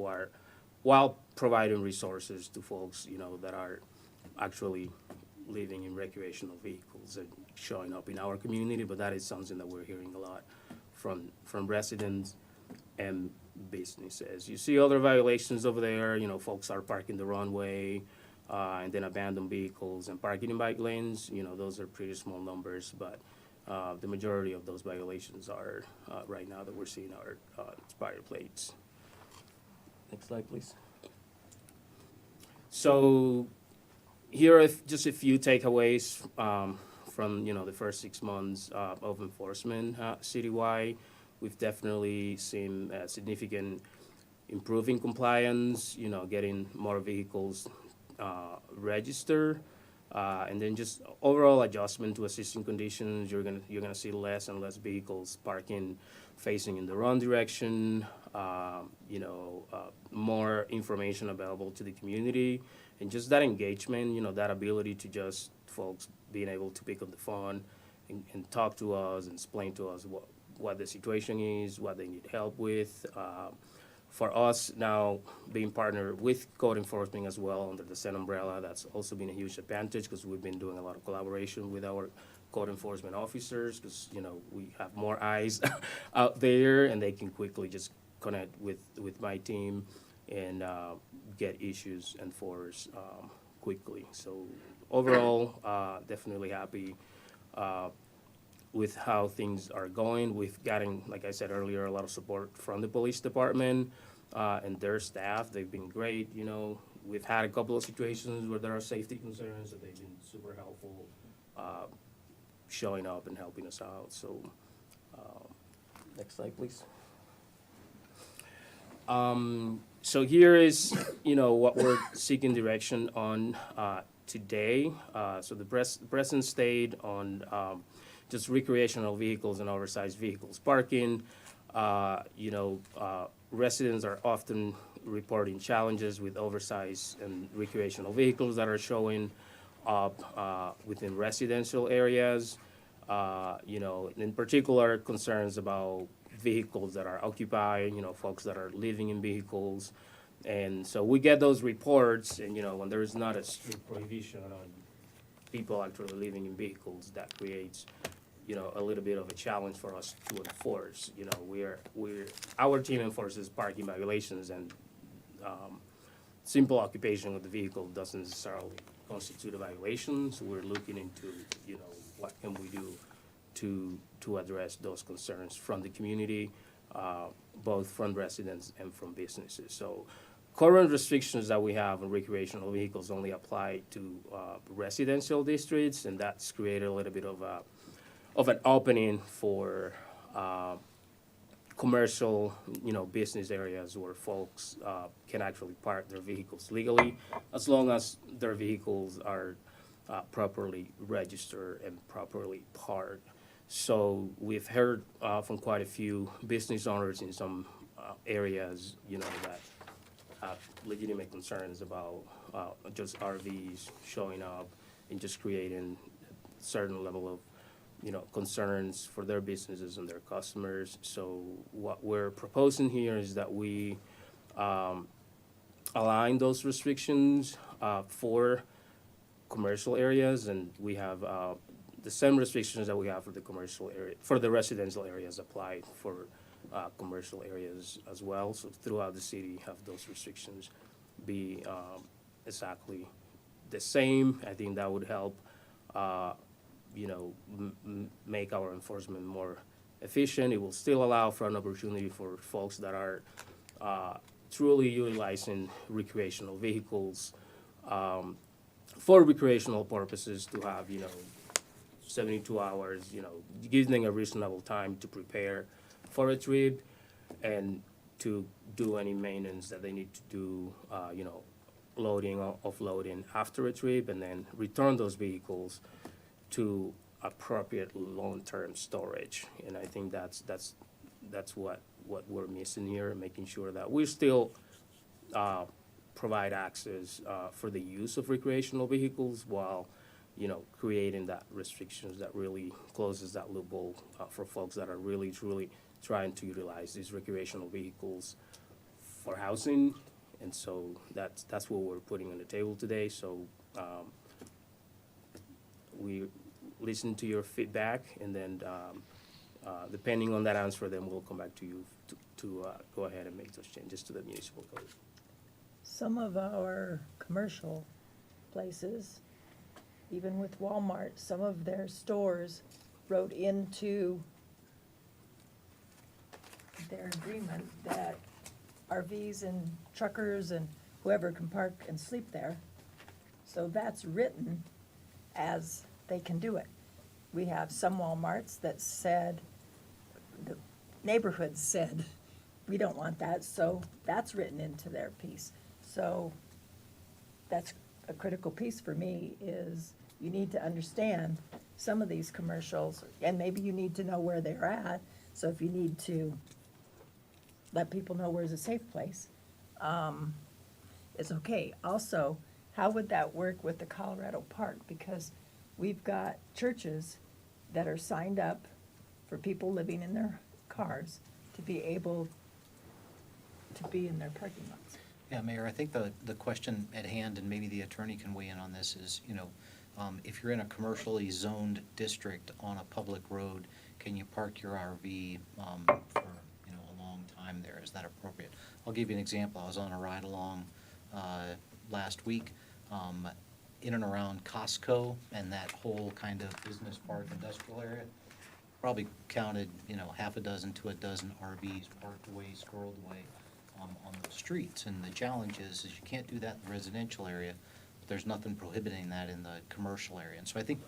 while providing resources to folks, that are actually living in recreational vehicles and showing up in our community. But that is something that we're hearing a lot from residents and businesses. You see other violations over there, folks are parking the wrong way, and then abandoned vehicles and parking in bike lanes. Those are pretty small numbers, but the majority of those violations are, right now that we're seeing, are expired plates. Next slide, please. So here are just a few takeaways from the first 6 months of enforcement citywide. We've definitely seen significant improving compliance, getting more vehicles registered, and then just overall adjustment to existing conditions. You're gonna see less and less vehicles parking facing in the wrong direction. More information available to the community, and just that engagement. That ability to just folks being able to pick up the phone and talk to us and explain to us what the situation is, what they need help with. For us now, being partnered with code enforcement as well under the same umbrella, that's also been a huge advantage because we've been doing a lot of collaboration with our code enforcement officers because, we have more eyes out there and they can quickly just connect with my team and get issues enforced quickly. So overall, definitely happy with how things are going. We've gotten, like I said earlier, a lot of support from the police department and their staff. They've been great. We've had a couple of situations where there are safety concerns, and they've been super helpful, showing up and helping us out. So, next slide, please. So here is, what we're seeking direction on today. So the present state on just recreational vehicles and oversized vehicles parking. Residents are often reporting challenges with oversized and recreational vehicles that are showing up within residential areas. In particular, concerns about vehicles that are occupied, folks that are living in vehicles. And so we get those reports, and, when there is not a strict prohibition on people actually living in vehicles, that creates, a little bit of a challenge for us to enforce. Our team enforces parking violations, and simple occupation of the vehicle doesn't necessarily constitute a violation. So we're looking into, what can we do to address those concerns from the community, both from residents and from businesses. So current restrictions that we have on recreational vehicles only apply to residential districts, and that's created a little bit of an opening for commercial, business areas where folks can actually park their vehicles legally, as long as their vehicles are properly registered and properly parked. So we've heard from quite a few business owners in some areas, that have legitimate concerns about just RVs showing up and just creating a certain level of, concerns for their businesses and their customers. So what we're proposing here is that we align those restrictions for commercial areas, and we have the same restrictions that we have for the commercial area, for the residential areas apply for commercial areas as well. So throughout the city, have those restrictions be exactly the same. I think that would help, make our enforcement more efficient. It will still allow for an opportunity for folks that are truly utilizing recreational vehicles for recreational purposes to have, 72 hours, giving them a reasonable time to prepare for a trip and to do any maintenance that they need to do, you know, loading or offloading after a trip, and then return those vehicles to appropriate long-term storage. And I think that's what we're missing here, making sure that we still provide access for the use of recreational vehicles while, you know, creating that restrictions that really closes that loophole for folks that are really truly trying to utilize these recreational vehicles for housing. And so that's what we're putting on the table today. So we listen to your feedback, and then depending on that answer, then we'll come back to you to go ahead and make those changes to the municipal code.
Some of our commercial places, even with Walmart, some of their stores wrote into their agreement that RVs and truckers and whoever can park and sleep there. So that's written as they can do it. We have some Walmarts that said, the neighborhood said, we don't want that, so that's written into their piece. So that's a critical piece for me, is you need to understand some of these commercials, and maybe you need to know where they're at. So if you need to let people know where's a safe place, it's okay. Also, how would that work with the Colorado Park? Because we've got churches that are signed up for people living in their cars to be able to be in their parking lots.
Yeah, Mayor, I think the question at hand, and maybe the attorney can weigh in on this, is, you know, if you're in a commercially zoned district on a public road, can you park your RV for, you know, a long time there? Is that appropriate? I'll give you an example. I was on a ride-along last week in and around Costco and that whole kind of business park industrial area. Probably counted, you know, half a dozen to a dozen RVs parked away, squirreled away on the streets. And the challenge is you can't do that in the residential area, but there's nothing prohibiting that in the commercial area. And so I think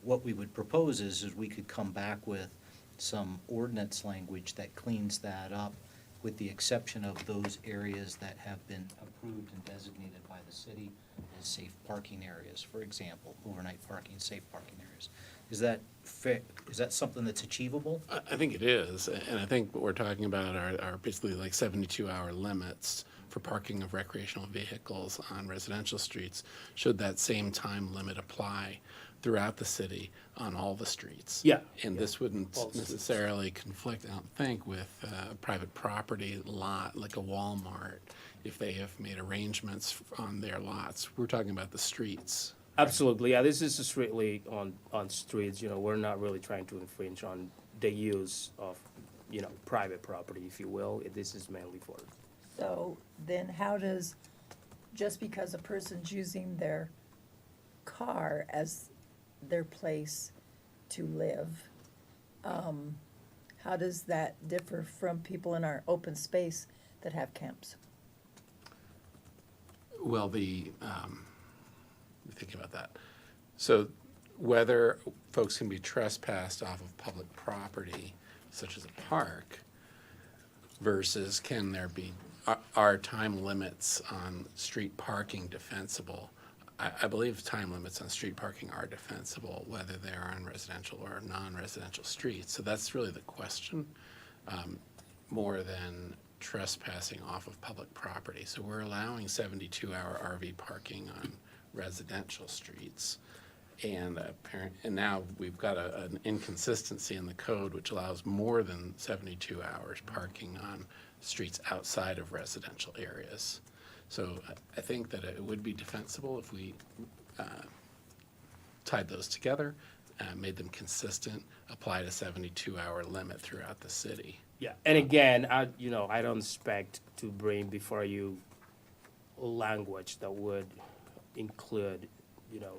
what we would propose is we could come back with some ordinance language that cleans that up, with the exception of those areas that have been approved and designated by the city as safe parking areas, for example, overnight parking, safe parking areas. Is that fair? Is that something that's achievable?
I think it is, and I think what we're talking about are basically like 72-hour limits for parking of recreational vehicles on residential streets. Should that same time limit apply throughout the city on all the streets?
Yeah.
And this wouldn't
All streets.
necessarily conflict, I don't think, with a private property lot like a Walmart if they have made arrangements on their lots. We're talking about the streets.
Absolutely, yeah, this is strictly on streets. You know, we're not really trying to infringe on the use of, you know, private property, if you will. This is mainly for.
So then how does, just because a person's using their car as their place to live, how does that differ from people in our open space that have camps?
Well, think about that. So whether folks can be trespassed off of public property, such as a park, versus can there be, are time limits on street parking defensible? I believe time limits on street parking are defensible, whether they're on residential or non-residential streets. So that's really the question, more than trespassing off of public property. So we're allowing 72-hour RV parking on residential streets, and now we've got an inconsistency in the code which allows more than 72 hours parking on streets outside of residential areas. So I think that it would be defensible if we tied those together, made them consistent, applied a 72-hour limit throughout the city.
Yeah, and again, I don't expect to bring before you language that would include, you know,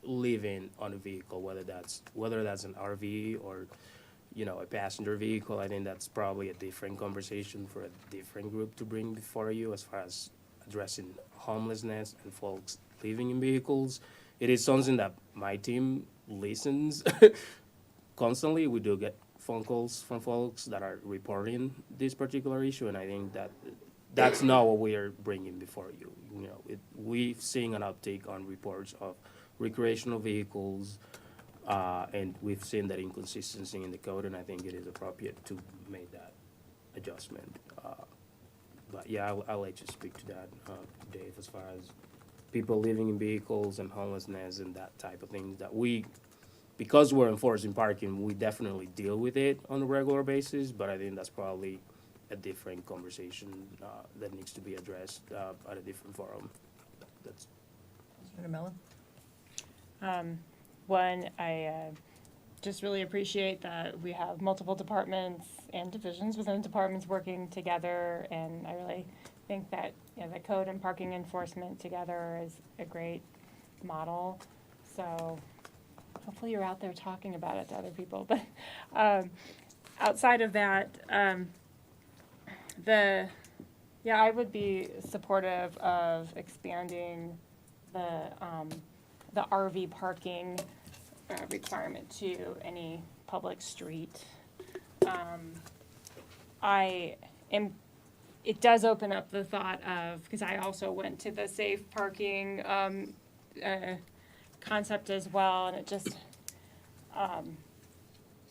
living on a vehicle, whether that's an RV or, you know, a passenger vehicle. I think that's probably a different conversation for a different group to bring before you as far as addressing homelessness and folks living in vehicles. It is something that my team listens constantly. We do get phone calls from folks that are reporting this particular issue, and I think that that's not what we are bringing before you. You know, we've seen an uptake on reports of recreational vehicles, and we've seen that inconsistency in the code, and I think it is appropriate to make that adjustment. But yeah, I'll let you speak to that, Dave, as far as people living in vehicles and homelessness and that type of thing that because we're enforcing parking, we definitely deal with it on a regular basis, but I think that's probably a different conversation that needs to be addressed at a different forum. That's
Mr. Mellon?
One, I just really appreciate that we have multiple departments and divisions within departments working together, and I really think that, you know, the code and parking enforcement together is a great model. So hopefully you're out there talking about it to other people. But outside of that, I would be supportive of expanding the RV parking requirement to any public street. It does open up the thought of, because I also went to the safe parking concept as well, and it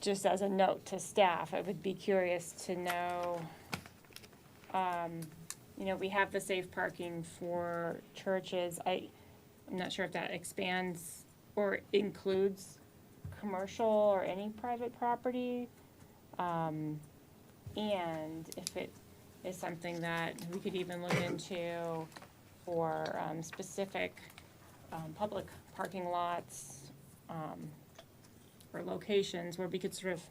just as a note to staff, I would be curious to know, you know, we have the safe parking for churches. I'm not sure if that expands or includes commercial or any private property. And if it is something that we could even look into for specific public parking lots or locations where we could sort of,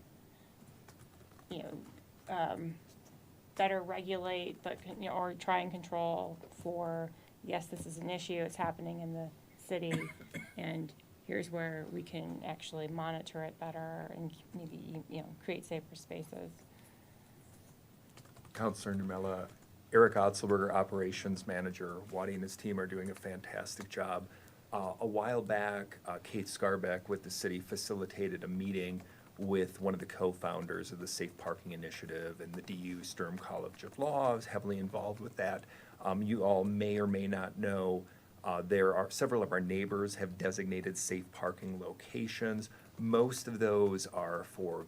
you know, better regulate, but, you know, or try and control for, yes, this is an issue, it's happening in the city, and here's where we can actually monitor it better and maybe, you know, create safer spaces.
Councilor Numella, Eric Otzelberger, Operations Manager, Waddy and his team are doing a fantastic job. A while back, Kate Scarbeck with the city facilitated a meeting with one of the co-founders of the Safe Parking Initiative and the DU Sturm College of Law. I was heavily involved with that. You all may or may not know, there are several of our neighbors have designated safe parking locations. Most of those are for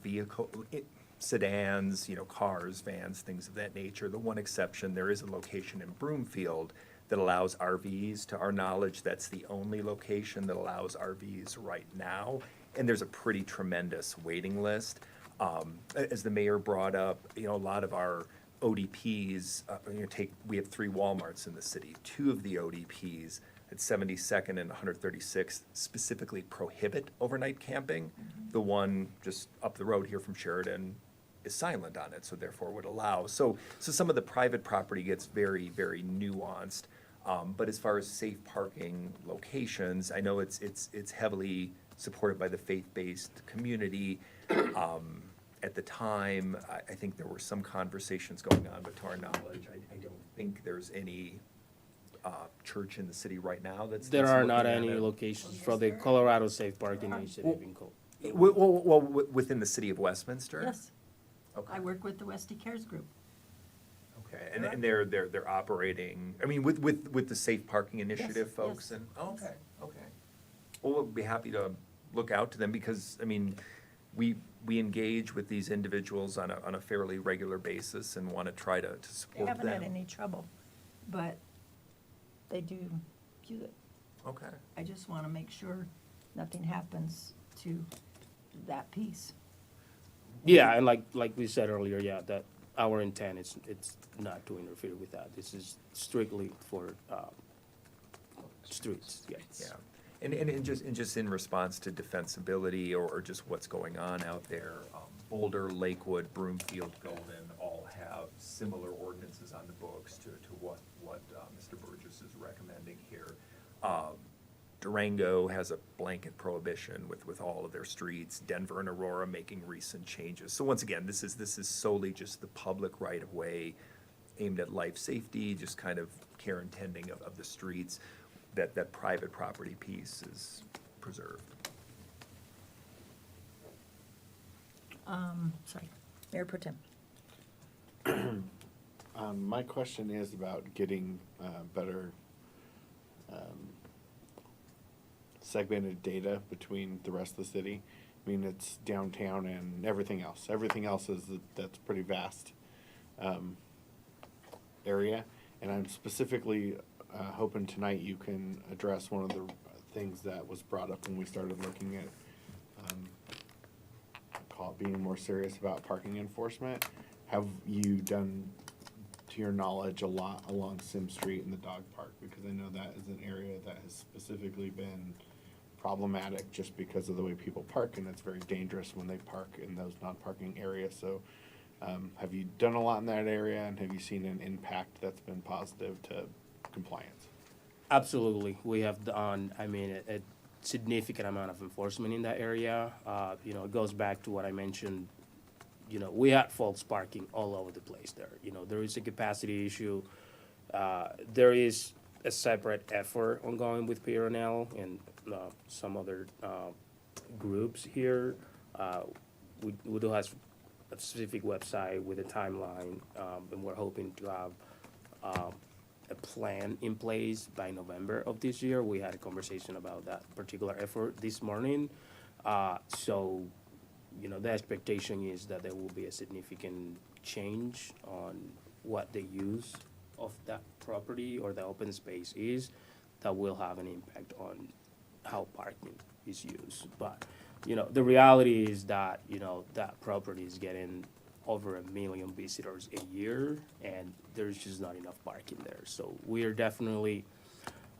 sedans, you know, cars, vans, things of that nature. The one exception, there is a location in Broomfield that allows RVs. To our knowledge, that's the only location that allows RVs right now. And there's a pretty tremendous waiting list. As the mayor brought up, you know, a lot of our ODPs, we have 3 Walmarts in the city. 2 of the ODPs at 72nd and 136th specifically prohibit overnight camping. The one just up the road here from Sheridan is silent on it, so therefore would allow. So some of the private property gets very, very nuanced. But as far as safe parking locations, I know it's heavily supported by the faith-based community. At the time, I think there were some conversations going on, but to our knowledge, I don't think there's any church in the city right now that's
there are
looking
not
at
any
it.
locations for the Colorado Safe Parking Initiative in Col.
Well, within the city of Westminster?
Yes.
Okay.
I work with the Westy Cares Group.
Okay, and they're operating, I mean, with the Safe Parking Initiative
Yes,
folks
yes.
and, okay. Well, we'll be happy to look out to them because, I mean, we engage with these individuals on a fairly regular basis and want to try to
They
support them.
haven't had any trouble, but they do use it.
Okay.
I just want to make sure nothing happens to that piece.
Yeah, and like we said earlier, yeah, that our intent is it's not to interfere with that. This is strictly for streets. Yes.
Yeah, and just in response to defensibility or just what's going on out there, Boulder, Lakewood, Broomfield, Golden all have similar ordinances on the books to what Mr. Burgess is recommending here. Durango has a blanket prohibition with all of their streets. Denver and Aurora making recent changes. So once again, this is solely just the public right of way aimed at life safety, just kind of care and tending of the streets. That private property piece is preserved.
Sorry, Mayor Pro Tem.
My question is about getting better segmented data between the rest of the city. I mean, it's downtown and everything else. Everything else that's pretty vast area. And I'm specifically hoping tonight you can address one of the things that was brought up when we started looking at call it being more serious about parking enforcement. Have you done, to your knowledge, a lot along Sim Street and the dog park? Because I know that is an area that has specifically been problematic just because of the way people park, and it's very dangerous when they park in those non-parking areas. So have you done a lot in that area, and have you seen an impact that's been positive to compliance?
Absolutely. We have done, I mean, a significant amount of enforcement in that area. It goes back to what I mentioned. We had folks parking all over the place there. There is a capacity issue. There is a separate effort ongoing with PRNL and some other groups here. We do have a specific website with a timeline, and we're hoping to have a plan in place by November of this year. We had a conversation about that particular effort this morning. The expectation is that there will be a significant change on what the use of that property or the open space is that will have an impact on how parking is used. But, the reality is that, that property is getting over 1 million visitors a year, and there's just not enough parking there. So we are definitely,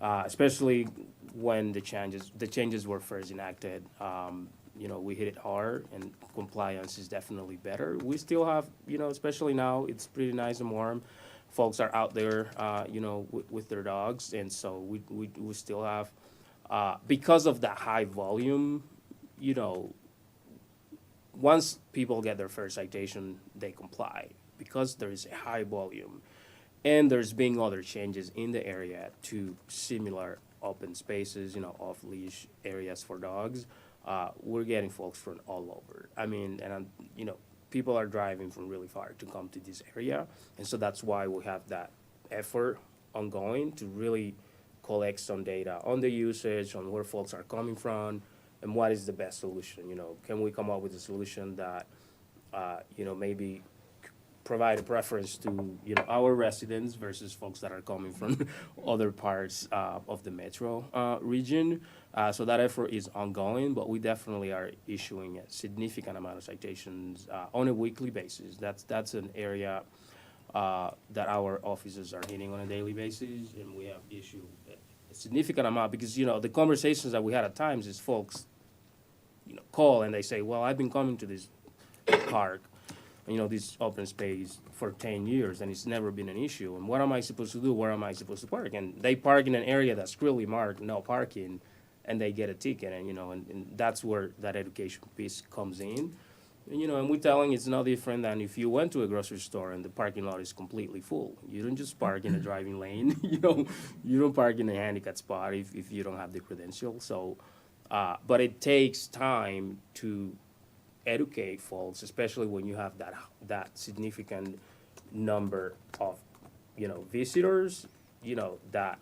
especially when the changes were first enacted, we hit it hard, and compliance is definitely better. We still have, especially now, it's pretty nice and warm. Folks are out there, with their dogs, and so we still have, because of that high volume, once people get their first citation, they comply because there is a high volume, and there's been other changes in the area to similar open spaces, off-leash areas for dogs. We're getting folks from all over. I mean, people are driving from really far to come to this area, and so that's why we have that effort ongoing to really collect some data on the usage, on where folks are coming from, and what is the best solution. Can we come up with a solution that maybe provide a preference to our residents versus folks that are coming from other parts of the metro region. So that effort is ongoing, but we definitely are issuing a significant amount of citations on a weekly basis. That's an area that our officers are hitting on a daily basis, and we have issued a significant amount because the conversations that we had at times is folks call and they say, well, I've been coming to this park, this open space for 10 years, and it's never been an issue. And what am I supposed to do? Where am I supposed to park? And they park in an area that's clearly marked no parking, and they get a ticket. And that's where that education piece comes in. And we're telling it's no different than if you went to a grocery store and the parking lot is completely full. You don't just park in a driving lane. You don't park in a handicapped spot if you don't have the credential. So, but it takes time to educate folks, especially when you have that significant number of visitors. That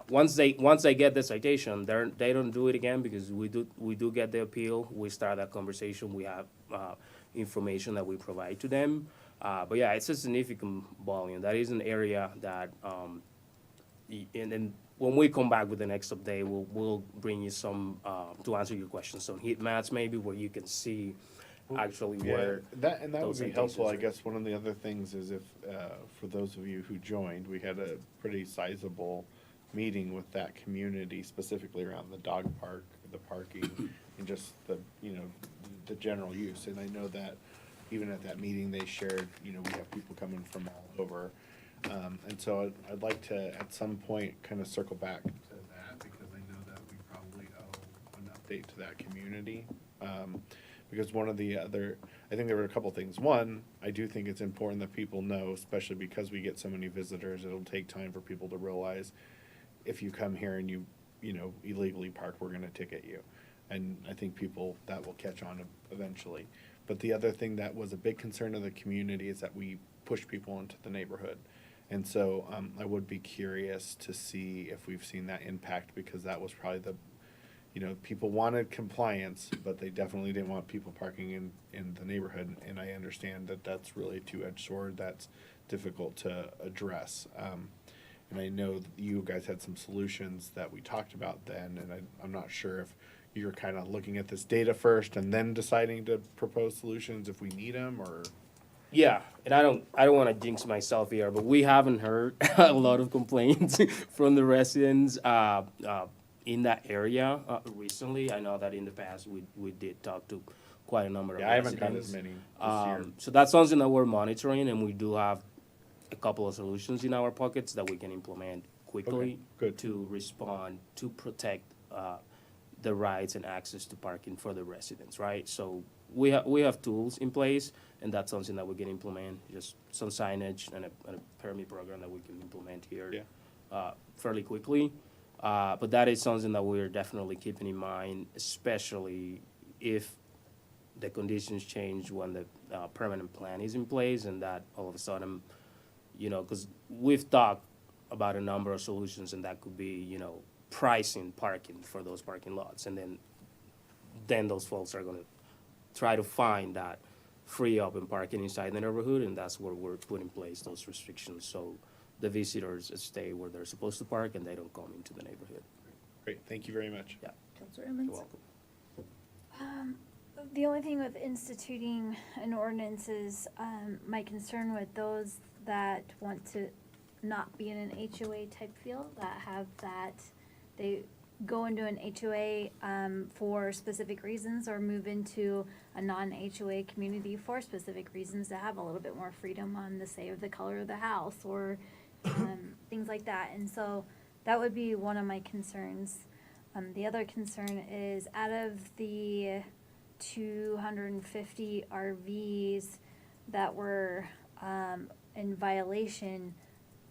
once they get the citation, they don't do it again because we do get the appeal. We start that conversation. We have information that we provide to them. But yeah, it's a significant volume. That is an area that and then when we come back with the next update, we'll bring you some to answer your questions. Some heat maps maybe where you can see actually where
that would
those
be
citations
helpful. I
are.
guess one of the other things is if for those of you who joined, we had a pretty sizable meeting with that community specifically around the dog park, the parking, and just the the general use. And I know that even at that meeting they shared, we have people coming from all over. And so I'd like to, at some point, kind of circle back to that because I know that we probably owe an update to that community. Because one of the other, I think there were a couple things. One, I do think it's important that people know, especially because we get so many visitors, it'll take time for people to realize if you come here and you illegally park, we're going to ticket you. And I think that will catch on eventually. But the other thing that was a big concern of the community is that we push people into the neighborhood. And so I would be curious to see if we've seen that impact, because that was probably the, people wanted compliance, but they definitely didn't want people parking in the neighborhood. And I understand that that's really a two-edged sword that's difficult to address. And I know that you guys had some solutions that we talked about then, and I'm not sure if you're kind of looking at this data first and then deciding to propose solutions if we need them, or.
Yeah, and I don't want to jinx myself here, but we haven't heard a lot of complaints from the residents in that area recently. I know that in the past we did talk to quite a number of
Yeah, I haven't
residents.
gotten as many this year.
So that's something that we're monitoring, and we do have a couple of solutions in our pockets that we can implement quickly to respond, to protect the rights and access to parking for the residents, right? So we have tools in place, and that's something that we can implement, just some signage and a permit program that we can implement here fairly quickly. But that is something that we're definitely keeping in mind, especially if the conditions change when the permanent plan is in place, and that all of a sudden, because we've talked about a number of solutions, and that could be, pricing parking for those parking lots, and then those folks are going to try to find that free open parking inside the neighborhood, and that's where we're putting in place those restrictions, so the visitors stay where they're supposed to park and they don't come into the neighborhood.
Great, thank you very much.
Yeah.
Councilor Emmons?
You're welcome.
The only thing with instituting an ordinance is my concern with those that want to not be in an HOA type feel, that have that, they go into an HOA for specific reasons, or move into a non-HOA community for specific reasons, to have a little bit more freedom on the say of the color of the house, or things like that. And so that would be one of my concerns. The other concern is, out of the 250 RVs that were in violation,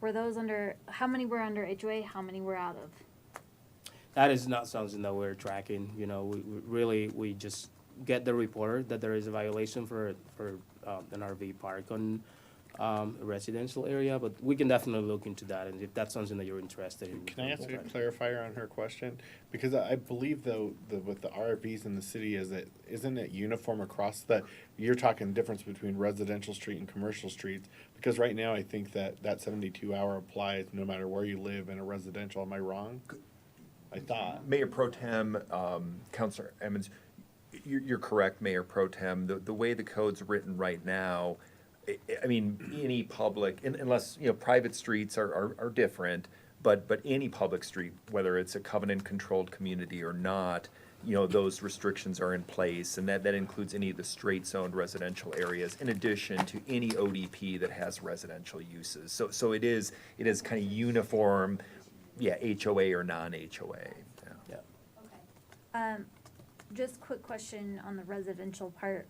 were those under, how many were under HOA, how many were out of?
That is not something that we're tracking, we just get the report that there is a violation for an RV park on a residential area, but we can definitely look into that, and if that's something that you're interested in.
Can I ask a clarifier on her question? Because I believe though, with the RVs in the city, isn't it uniform across you're talking difference between residential street and commercial streets? Because right now, I think that 72-hour applies no matter where you live in a residential. Am I wrong? I thought.
Mayor Pro Tem, Councilor Emmons, you're correct, Mayor Pro Tem. The way the code's written right now, I mean, any public, unless, private streets are different, but any public street, whether it's a covenant-controlled community or not, those restrictions are in place, and that includes any of the straight-zoned residential areas, in addition to any ODP that has residential uses. So it is kind of uniform, HOA or non-HOA.
Yeah.
Just quick question on the residential part.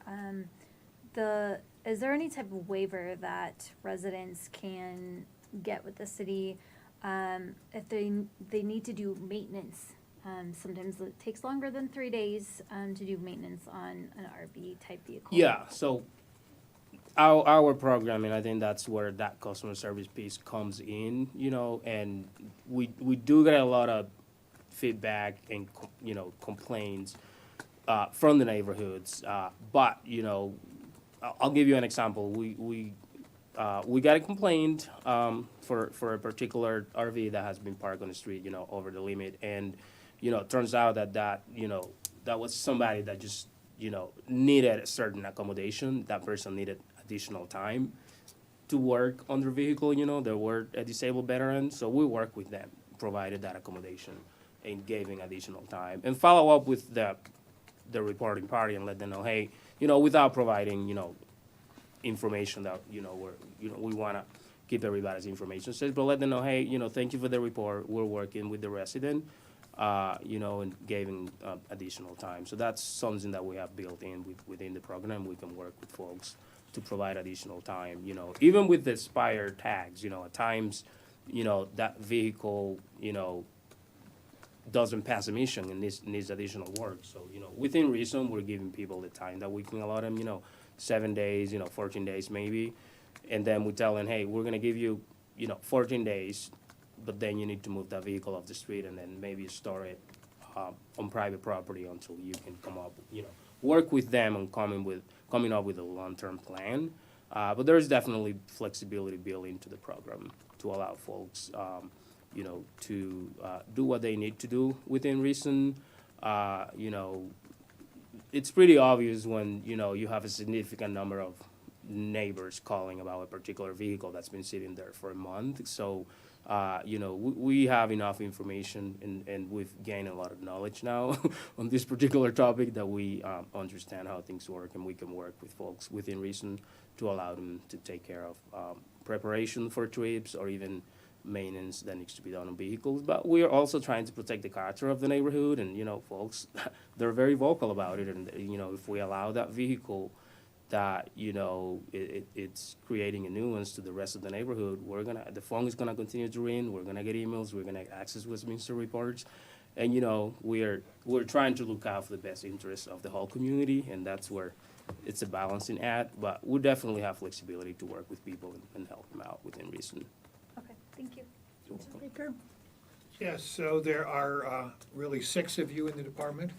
Is there any type of waiver that residents can get with the city if they need to do maintenance? Sometimes it takes longer than 3 days to do maintenance on an RV type vehicle.
Yeah, so our programming, I think that's where that customer service piece comes in, and we do get a lot of feedback and complaints from the neighborhoods, but I'll give you an example. We got a complaint for a particular RV that has been parked on the street, over the limit, and it turns out that was somebody that just needed a certain accommodation. That person needed additional time to work on their vehicle. They were a disabled veteran, so we worked with them, provided that accommodation, and gave him additional time, and follow up with the reporting party and let them know, hey, without providing, information that, we want to keep everybody's information safe, but let them know, hey, thank you for the report. We're working with the resident, and giving additional time. So that's something that we have built in within the program. We can work with folks to provide additional time, even with the expired tags, at times, that vehicle, doesn't pass a mission and needs additional work. So, within reason, we're giving people the time that we can allow them, 7 days, 14 days maybe. And then we tell them, hey, we're gonna give you, 14 days, but then you need to move that vehicle off the street and then maybe store it on private property until you can come up, work with them on coming up with a long-term plan. But there's definitely flexibility built into the program to allow folks, to do what they need to do within reason. It's pretty obvious when, you have a significant number of neighbors calling about a particular vehicle that's been sitting there for a month. So, we have enough information and we've gained a lot of knowledge now on this particular topic that we understand how things work, and we can work with folks within reason to allow them to take care of preparation for trips or even maintenance that needs to be done on vehicles. But we are also trying to protect the character of the neighborhood, and, folks, they're very vocal about it. And, if we allow that vehicle that, it's creating a nuisance to the rest of the neighborhood, the phone is gonna continue to ring, we're gonna get emails, we're gonna access Westminster reports. And, we're trying to look out for the best interests of the whole community, and that's where it's a balancing act. But we definitely have flexibility to work with people and help them out within reason.
Okay, thank you.
Baker?
Yes, so there are really 6 of you in the department?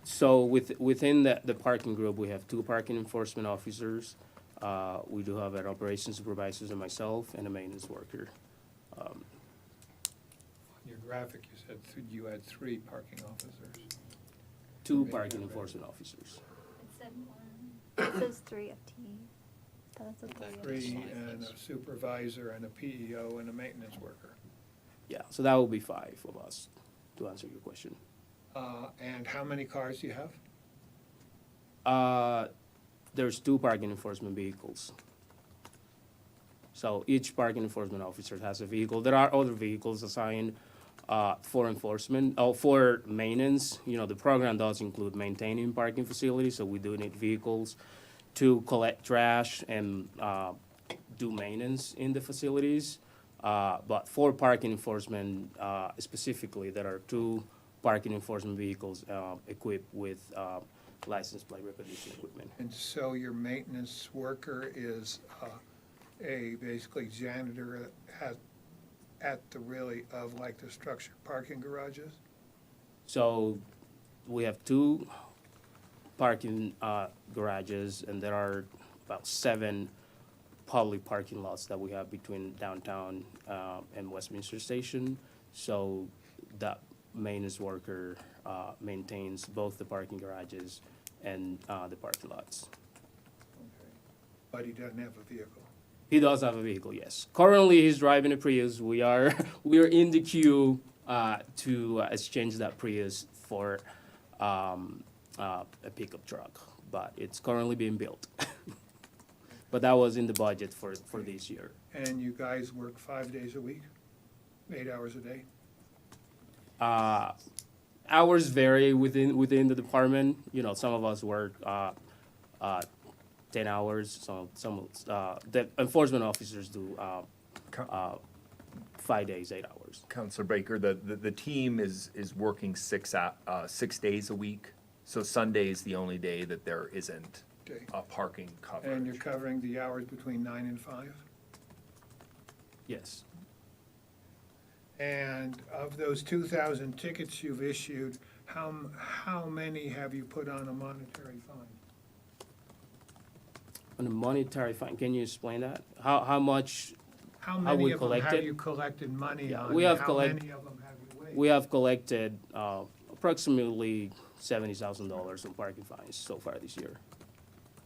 So within the parking group, we have 2 parking enforcement officers. We do have an operations supervisor and myself and a maintenance worker.
On your graphic, you said you had 3 parking officers.
2 parking enforcement officers.
It said 1. It says 3 FTE. That's a
3 and a supervisor and a PEO and a maintenance worker.
Yeah, so that will be 5 of us, to answer your question.
And how many cars do you have?
There's 2 parking enforcement vehicles. So each parking enforcement officer has a vehicle. There are other vehicles assigned for enforcement, for maintenance. The program does include maintaining parking facilities, so we do need vehicles to collect trash and do maintenance in the facilities. But for parking enforcement specifically, there are 2 parking enforcement vehicles equipped with license plate recognition equipment.
And so your maintenance worker is a basically janitor at the of like the structured parking garages?
So we have 2 parking garages, and there are about 7 public parking lots that we have between downtown and Westminster Station. So that maintenance worker maintains both the parking garages and the parking lots.
Okay. But he doesn't have a vehicle?
He does have a vehicle, yes. Currently, he's driving a Prius. We are in the queue to exchange that Prius for a pickup truck, but it's currently being built. But that was in the budget for this year.
And you guys work 5 days a week, 8 hours a day?
Hours vary within the department. Some of us work 10 hours. Some the enforcement officers do 5 days, 8 hours.
Counselor Baker, the team is working 6 days a week, so Sunday is the only day that there isn't
Okay.
parking coverage.
And you're covering the hours between 9 and 5?
Yes.
And of those 2,000 tickets you've issued, how many have you put on a monetary fine?
On a monetary fine, can you explain that? How much?
How
we
many of them
collected?
have you collected money
Yeah,
on?
we have
How many of them have you waived?
We have collected approximately $70,000 on parking fines so far this year.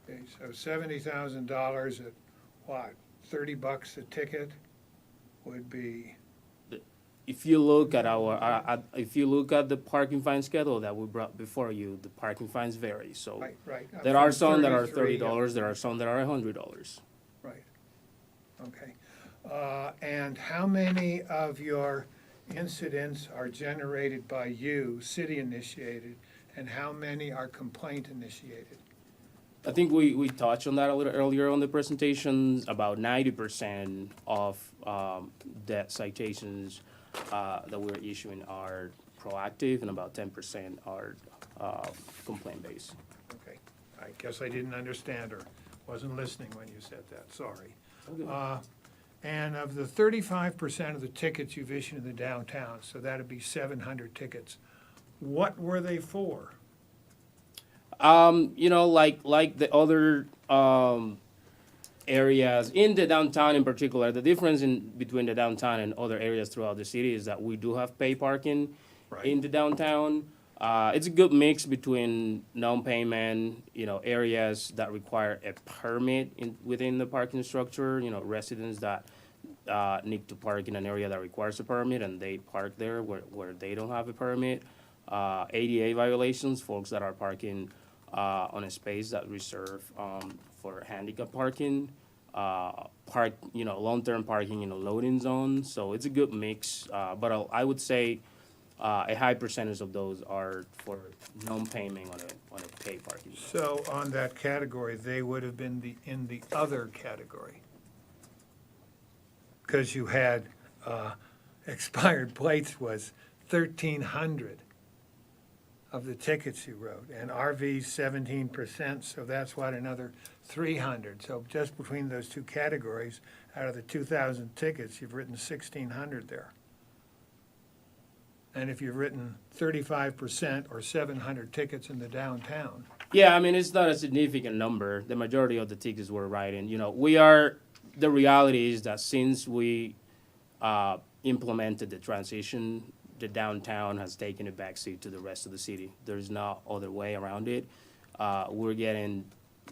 Okay, so $70,000 at what, $30 a ticket would be,
If you look at if you look at the parking fine schedule that we brought before you, the parking fines vary. So
right.
there are some that are
33,
$30, there are some that are $100.
right, okay. And how many of your incidents are generated by you, city initiated, and how many are complaint initiated?
I think we touched on that a little earlier on the presentations. About 90% of the citations that we're issuing are proactive, and about 10% are complaint-based.
Okay, I guess I didn't understand or wasn't listening when you said that, sorry.
Okay.
And of the 35% of the tickets you've issued in the downtown, so that'd be 700 tickets, what were they for?
You know, like the other areas in the downtown in particular, the difference between the downtown and other areas throughout the city is that we do have pay parking in the downtown. It's a good mix between non-payment, you know, areas that require a permit within the parking structure, you know, residents that need to park in an area that requires a permit and they park there where they don't have a permit. ADA violations, folks that are parking on a space that reserved for handicap parking, long-term parking in a loading zone. So it's a good mix, but I would say a high percentage of those are for non-payment on a paid parking.
So on that category, they would have been in the other category. Because you had expired plates was 1,300 of the tickets you wrote, and RVs 17%, so that's what, another 300. So just between those two categories, out of the 2,000 tickets, you've written 1,600 there. And if you've written 35% or 700 tickets in the downtown.
Yeah, I mean, it's not a significant number. The majority of the tickets we're writing, you know, the reality is that since we implemented the transition, the downtown has taken a backseat to the rest of the city. There's no other way around it. We're getting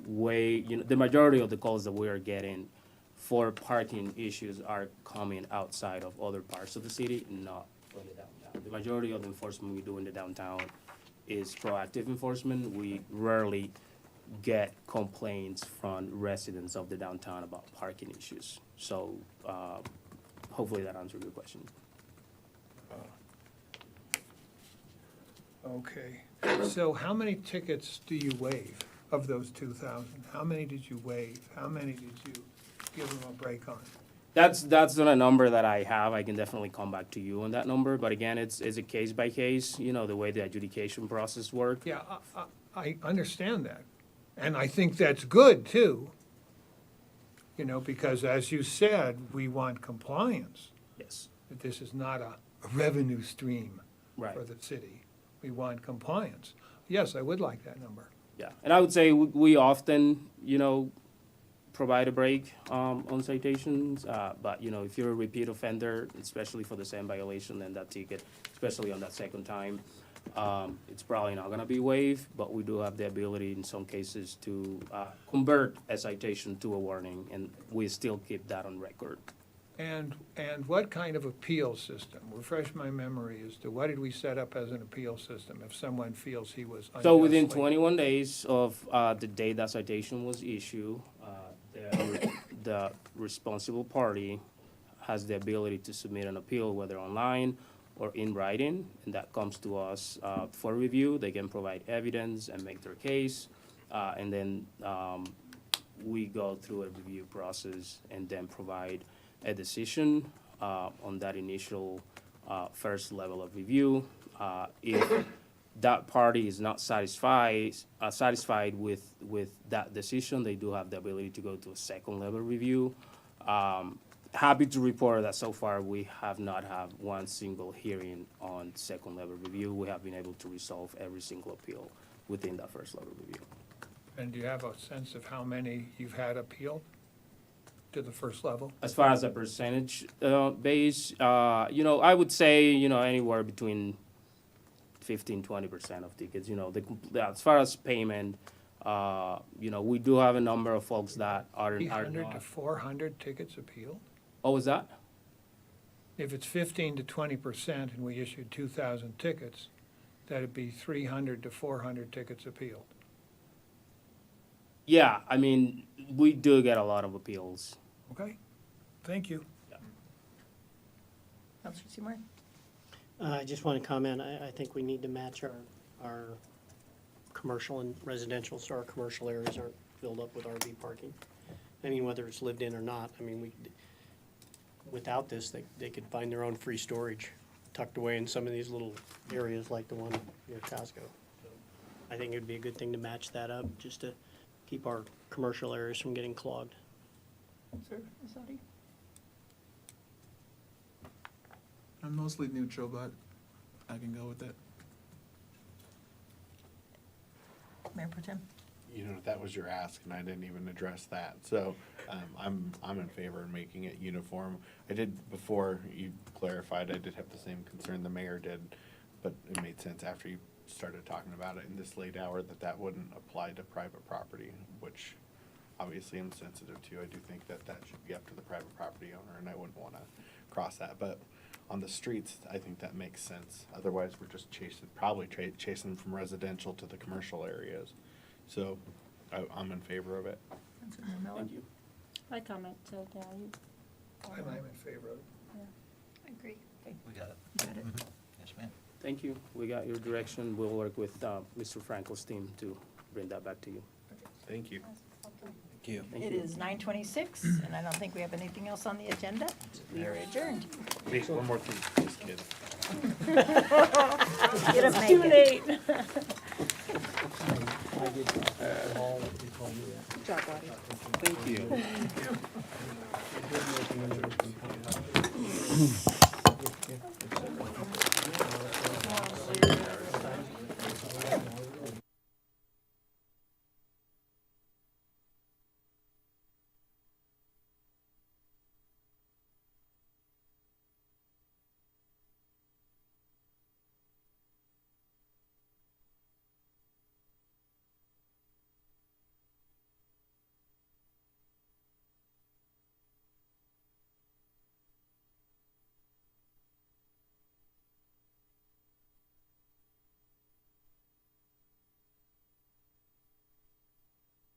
the majority of the calls that we are getting for parking issues are coming outside of other parts of the city, not from the downtown. The majority of the enforcement we do in the downtown is proactive enforcement. We rarely get complaints from residents of the downtown about parking issues. So hopefully that answered your question.
Okay, so how many tickets do you waive of those 2,000? How many did you waive? How many did you give them a break on?
That's not a number that I have. I can definitely come back to you on that number. But again, it's a case by case, you know, the way the adjudication process works.
Yeah, I understand that. And I think that's good too. You know, because as you said, we want compliance.
Yes.
That this is not a revenue stream
Right.
for the city. We want compliance. Yes, I would like that number.
Yeah, and I would say we often, you know, provide a break on citations. But, you know, if you're a repeat offender, especially for the same violation, then that ticket, especially on that second time, it's probably not gonna be waived, but we do have the ability in some cases to convert a citation to a warning, and we still keep that on record.
And what kind of appeal system? Refresh my memory as to what did we set up as an appeal system if someone feels he was unjustly?
So within 21 days of the day that citation was issued, the responsible party has the ability to submit an appeal, whether online or in writing, and that comes to us for review. They can provide evidence and make their case, and then we go through a review process and then provide a decision on that initial first level of review. If that party is not satisfied with that decision, they do have the ability to go to a second level review. Happy to report that so far we have not had one single hearing on second level review. We have been able to resolve every single appeal within that first level review.
And do you have a sense of how many you've had appealed to the first level?
As far as a percentage base, you know, I would say, you know, anywhere between 15-20% of tickets. You know, as far as payment, you know, we do have a number of folks that are
300 to
not.
400 tickets appealed?
What was that?
If it's 15 to 20% and we issued 2,000 tickets, that'd be 300 to 400 tickets appealed.
Yeah, I mean, we do get a lot of appeals.
Okay, thank you.
Counselor Seymour?
I just want to comment, I think we need to match our commercial and residential, so our commercial areas aren't filled up with RV parking. I mean, whether it's lived in or not, I mean, without this, they could find their own free storage tucked away in some of these little areas like the one near Costco. So I think it'd be a good thing to match that up, just to keep our commercial areas from getting clogged.
Sir, Azadi?
I'm mostly neutral, but I can go with it.
Mayor Pro Tem?
You know, that was your ask, and I didn't even address that. So I'm in favor of making it uniform. I did, before you clarified, I did have the same concern the mayor did, but it made sense after you started talking about it in this late hour that wouldn't apply to private property, which obviously I'm sensitive to. I do think that should be up to the private property owner, and I wouldn't want to cross that. But on the streets, I think that makes sense. Otherwise, we're just probably chasing them from residential to the commercial areas. So I'm in favor of it.
Councilmember Miller?
Thank you.
My comment, so, yeah, you.
I'm in favor of it.
I agree.
We got it.
You got it?
Yes, ma'am.
Thank you. We got your direction. We'll work with Mr. Frankel's team to bring that back to you.
Thank you.
Thank you.
Thank
It
you.
is 9:26, and I don't think we have anything else on the agenda. We are adjourned.
Wait, one more thing, just kidding.
Get up,
Too
Megan.
late.
Good job, buddy.
Thank you.